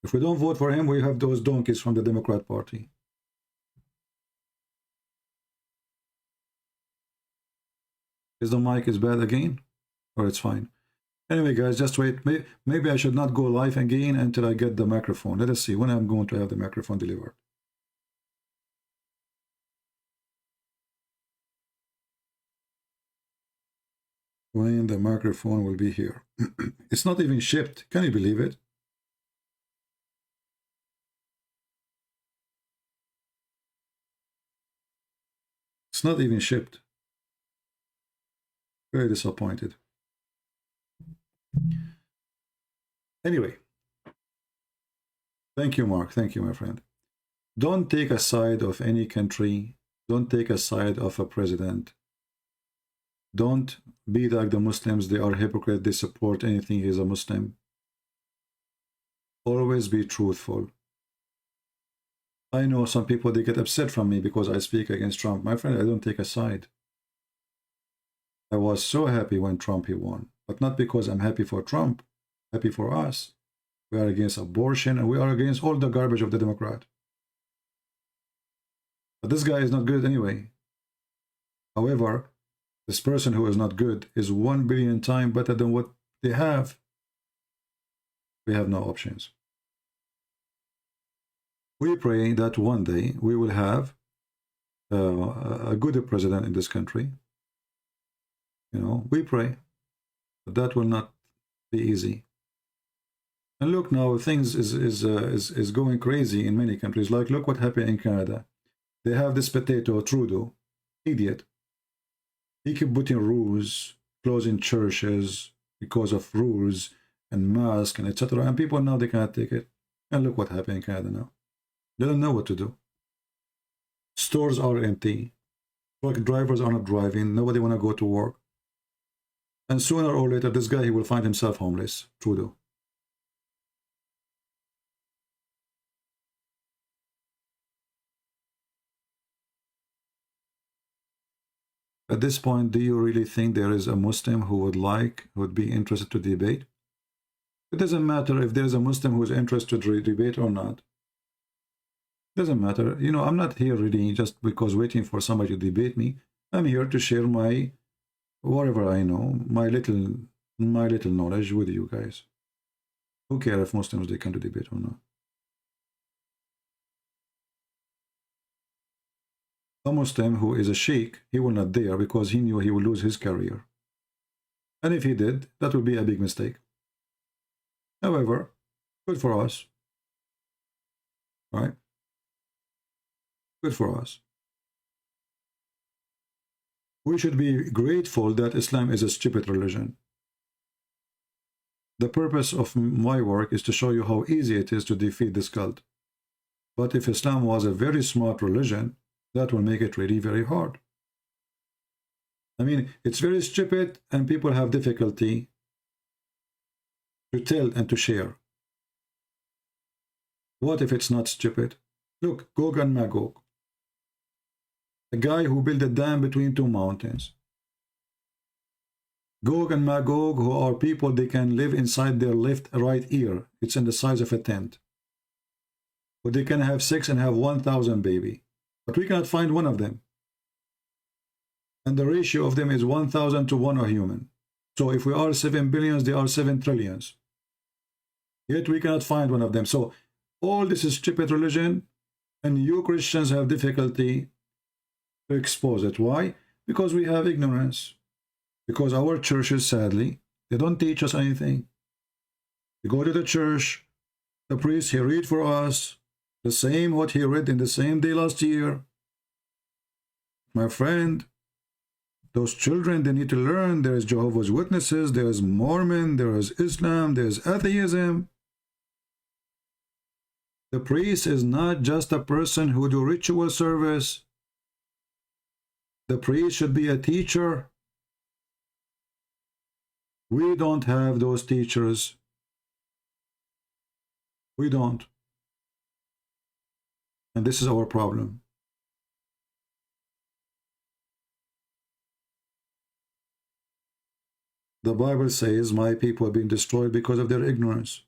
if we don't vote for him, we have those donkeys from the Democrat Party. Is the mic is bad again? Or it's fine? Anyway, guys, just wait. Maybe I should not go live again until I get the microphone. Let us see when I'm going to have the microphone delivered. When the microphone will be here. It's not even shipped. Can you believe it? It's not even shipped. Very disappointed. Anyway, thank you, Mark. Thank you, my friend. Don't take a side of any country. Don't take a side of a president. Don't be like the Muslims. They are hypocrites. They support anything. He's a Muslim. Always be truthful. I know some people, they get upset from me because I speak against Trump. My friend, I don't take a side. I was so happy when Trump he won, but not because I'm happy for Trump. Happy for us. We are against abortion and we are against all the garbage of the Democrat. But this guy is not good anyway. However, This person who is not good is 1 billion times better than what they have. We have no options. We pray that one day we will have a good president in this country. You know, we pray. But that will not be easy. And look now, things is going crazy in many countries. Like, look what happened in Canada. They have this potato, Trudeau, idiot. He keep putting rules, closing churches because of rules and masks and etc. And people now they cannot take it. And look what happened in Canada now. They don't know what to do. Stores are empty. Truck drivers are not driving. Nobody want to go to work. And sooner or later, this guy, he will find himself homeless. Trudeau. At this point, do you really think there is a Muslim who would be interested to debate? It doesn't matter if there is a Muslim who is interested to debate or not. Doesn't matter. You know, I'm not here really just because waiting for somebody to debate me. I'm here to share my, whatever I know, my little knowledge with you guys. Who cares if Muslims, they can do debate or not? A Muslim who is a sheikh, he will not dare because he knew he will lose his career. And if he did, that would be a big mistake. However, good for us. Right? Good for us. We should be grateful that Islam is a stupid religion. The purpose of my work is to show you how easy it is to defeat this cult. But if Islam was a very smart religion, that will make it really very hard. I mean, it's very stupid and people have difficulty to tell and to share. What if it's not stupid? Look, Gog and Magog. A guy who built a dam between two mountains. Gog and Magog, who are people, they can live inside their left right ear. It's in the size of a tent. But they can have sex and have 1,000 baby. But we cannot find one of them. And the ratio of them is 1,000 to 1 a human. So if we are 7 billions, they are 7 trillions. Yet we cannot find one of them. So all this is stupid religion, and you Christians have difficulty to expose it. Why? Because we have ignorance. Because our churches, sadly, they don't teach us anything. We go to the church, the priest, he read for us the same what he read in the same day last year. My friend, those children, they need to learn. There is Jehovah's Witnesses, there is Mormon, there is Islam, there is atheism. The priest is not just a person who do ritual service. The priest should be a teacher. We don't have those teachers. We don't. And this is our problem. The Bible says, my people have been destroyed because of their ignorance.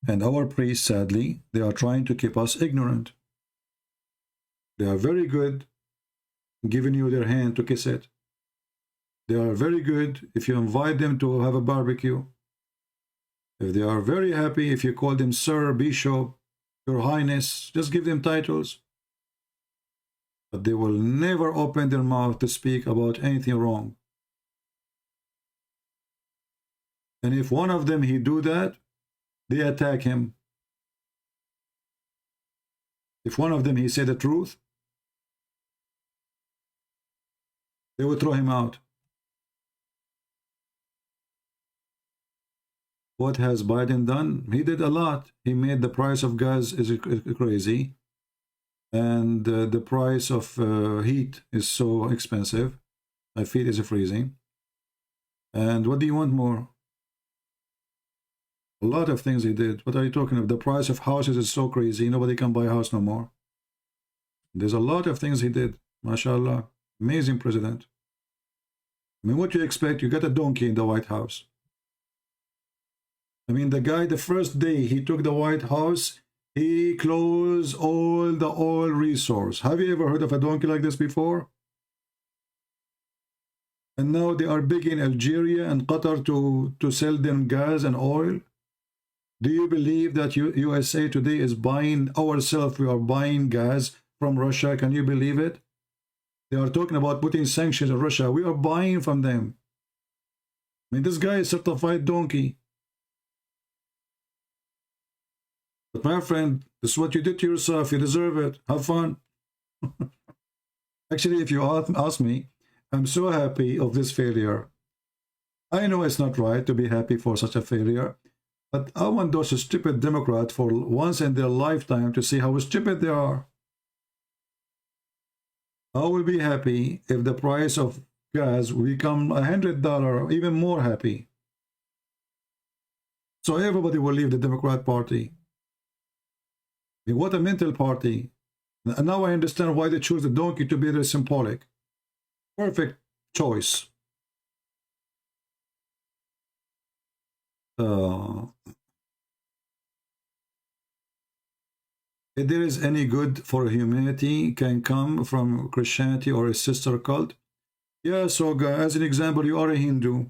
And our priests, sadly, they are trying to keep us ignorant. They are very good giving you their hand to kiss it. They are very good if you invite them to have a barbecue. If they are very happy if you call them Sir, Bishop, Your Highness, just give them titles. But they will never open their mouth to speak about anything wrong. And if one of them he do that, they attack him. If one of them he say the truth, they will throw him out. What has Biden done? He did a lot. He made the price of gas is crazy. And the price of heat is so expensive. My feet is freezing. And what do you want more? A lot of things he did. What are you talking about? The price of houses is so crazy. Nobody can buy a house no more. There's a lot of things he did. MashaAllah. Amazing president. I mean, what do you expect? You got a donkey in the White House. I mean, the guy, the first day he took the White House, he closed all the oil resource. Have you ever heard of a donkey like this before? And now they are begging Algeria and Qatar to sell them gas and oil. Do you believe that USA today is buying ourselves? We are buying gas from Russia. Can you believe it? They are talking about putting sanctions on Russia. We are buying from them. I mean, this guy is a certified donkey. But my friend, this is what you did to yourself. You deserve it. Have fun. Actually, if you ask me, I'm so happy of this failure. I know it's not right to be happy for such a failure, but I want those stupid Democrats for once in their lifetime to see how stupid they are. I will be happy if the price of gas will become $100 or even more happy. So everybody will leave the Democrat Party. I mean, what a mental party. And now I understand why they chose the donkey to be very symbolic. Perfect choice. If there is any good for humanity can come from Christianity or a sister cult. Yeah, so as an example, you are a Hindu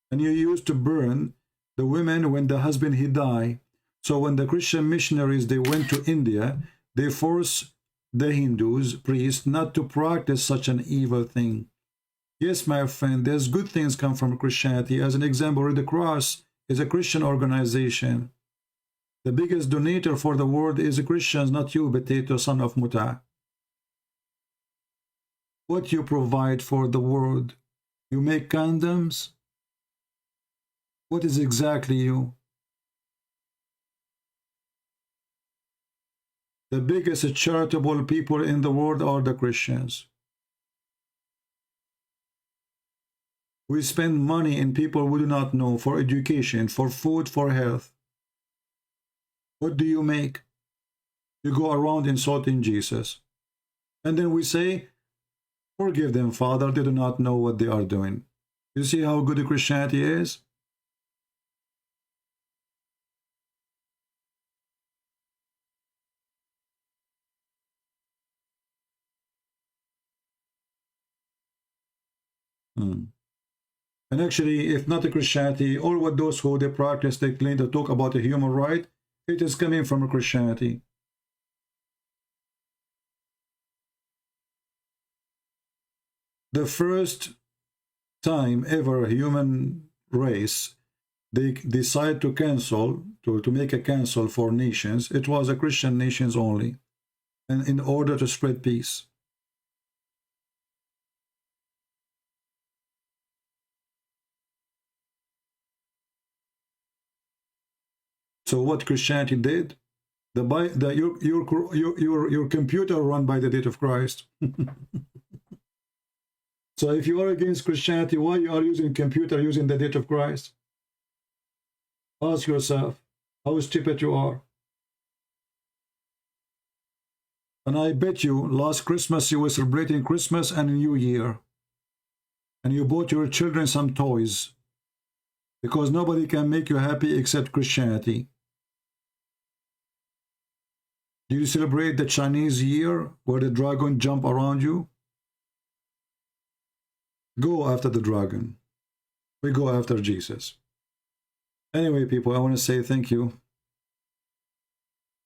and you used to burn the women when the husband he died. So when the Christian missionaries, they went to India, they forced the Hindus, priests, not to practice such an evil thing. Yes, my friend, there's good things come from Christianity. As an example, Red Cross is a Christian organization. The biggest donator for the world is Christians, not you, potato son of Muta. What you provide for the world? You make condoms? What is exactly you? The biggest charitable people in the world are the Christians. We spend money in people we do not know, for education, for food, for health. What do you make? You go around insulting Jesus. And then we say, forgive them, Father, they do not know what they are doing. You see how good Christianity is? And actually, if not a Christianity, all what those who they practice, they claim to talk about a human right, it is coming from a Christianity. The first time ever human race, they decide to cancel, to make a cancel for nations, it was a Christian nations only, and in order to spread peace. So what Christianity did, your computer run by the date of Christ. So if you are against Christianity, why you are using computer using the date of Christ? Ask yourself how stupid you are. And I bet you last Christmas you were celebrating Christmas and New Year, and you bought your children some toys, because nobody can make you happy except Christianity. Do you celebrate the Chinese year where the dragon jump around you? Go after the dragon. We go after Jesus. Anyway, people, I want to say thank you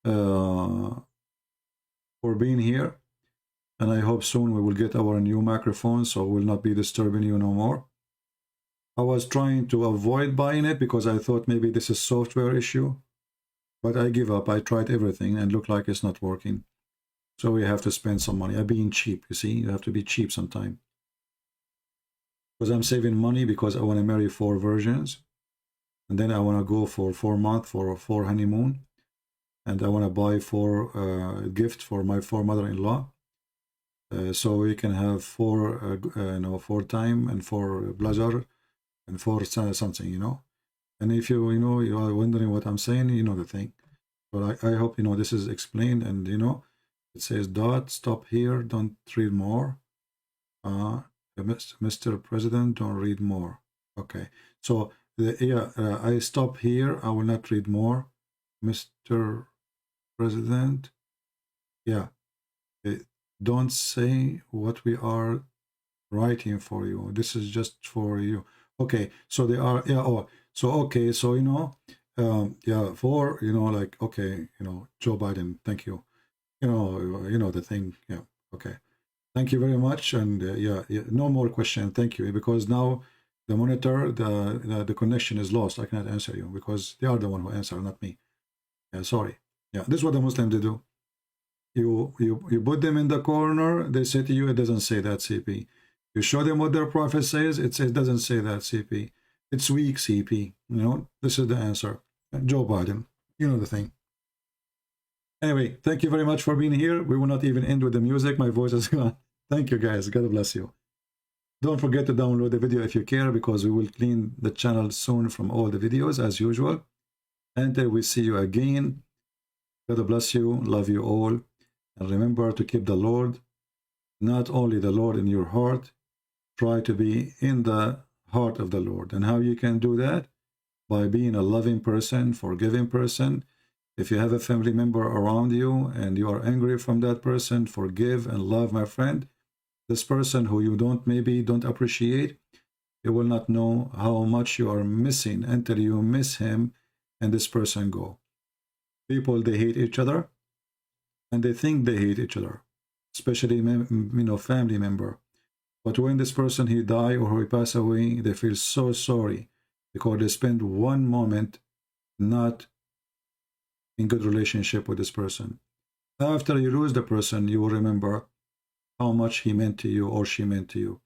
for being here. And I hope soon we will get our new microphone, so we'll not be disturbing you no more. I was trying to avoid buying it because I thought maybe this is a software issue. But I give up. I tried everything and look like it's not working. So we have to spend some money. I'm being cheap, you see. You have to be cheap sometime. Because I'm saving money because I want to marry 4 virgins. And then I want to go for 4 months for 4 honeymoon. And I want to buy 4 gifts for my 4 mother-in-law. So we can have 4, 4 time and 4 pleasure and 4 something, you know. And if you you are wondering what I'm saying, you know the thing. But I hope this is explained, and it says dot, stop here, don't read more. Mr. President, don't read more. Okay, so I stop here. I will not read more. Mr. President, don't say what we are writing for you. This is just for you. Okay, so they are, yeah, oh, so okay, so you know, yeah, for, you know, like, okay, you know, Joe Biden, thank you. You know the thing, yeah, okay. Thank you very much, and yeah, no more question. Thank you, because now the monitor, the connection is lost. I cannot answer you because they are the one who answer, not me. Yeah, sorry. Yeah, this is what the Muslims they do. You put them in the corner. They say to you, it doesn't say that, CP. You show them what their prophet says. It doesn't say that, CP. It's weak, CP. You know, this is the answer. Joe Biden. You know the thing. Anyway, thank you very much for being here. We will not even end with the music. My voice is gone. Thank you, guys. God bless you. Don't forget to download the video if you care, because we will clean the channel soon from all the videos as usual. Until we see you again, God bless you. Love you all. And remember to keep the Lord, not only the Lord in your heart, try to be in the heart of the Lord. And how you can do that? By being a loving person, forgiving person. If you have a family member around you and you are angry from that person, forgive and love, my friend. This person who you maybe don't appreciate, you will not know how much you are missing until you miss him and this person go. People, they hate each other and they think they hate each other, especially, you know, family member. But when this person, he die or he pass away, they feel so sorry because they spend one moment not in good relationship with this person. After you lose the person, you will remember how much he meant to you or she meant to you.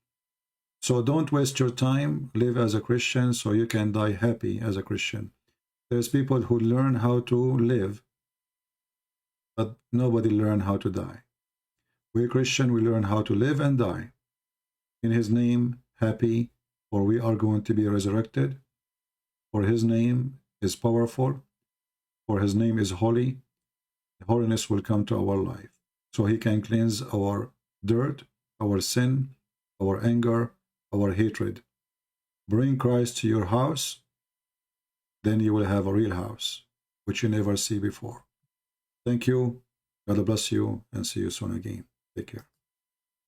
So don't waste your time. Live as a Christian so you can die happy as a Christian. There's people who learn how to live, but nobody learn how to die. We Christian, we learn how to live and die. In his name, happy, for we are going to be resurrected. For his name is powerful. For his name is holy. Holiness will come to our life. So he can cleanse our dirt, our sin, our anger, our hatred. Bring Christ to your house, then you will have a real house, which you never see before. Thank you. God bless you, and see you soon again. Take care.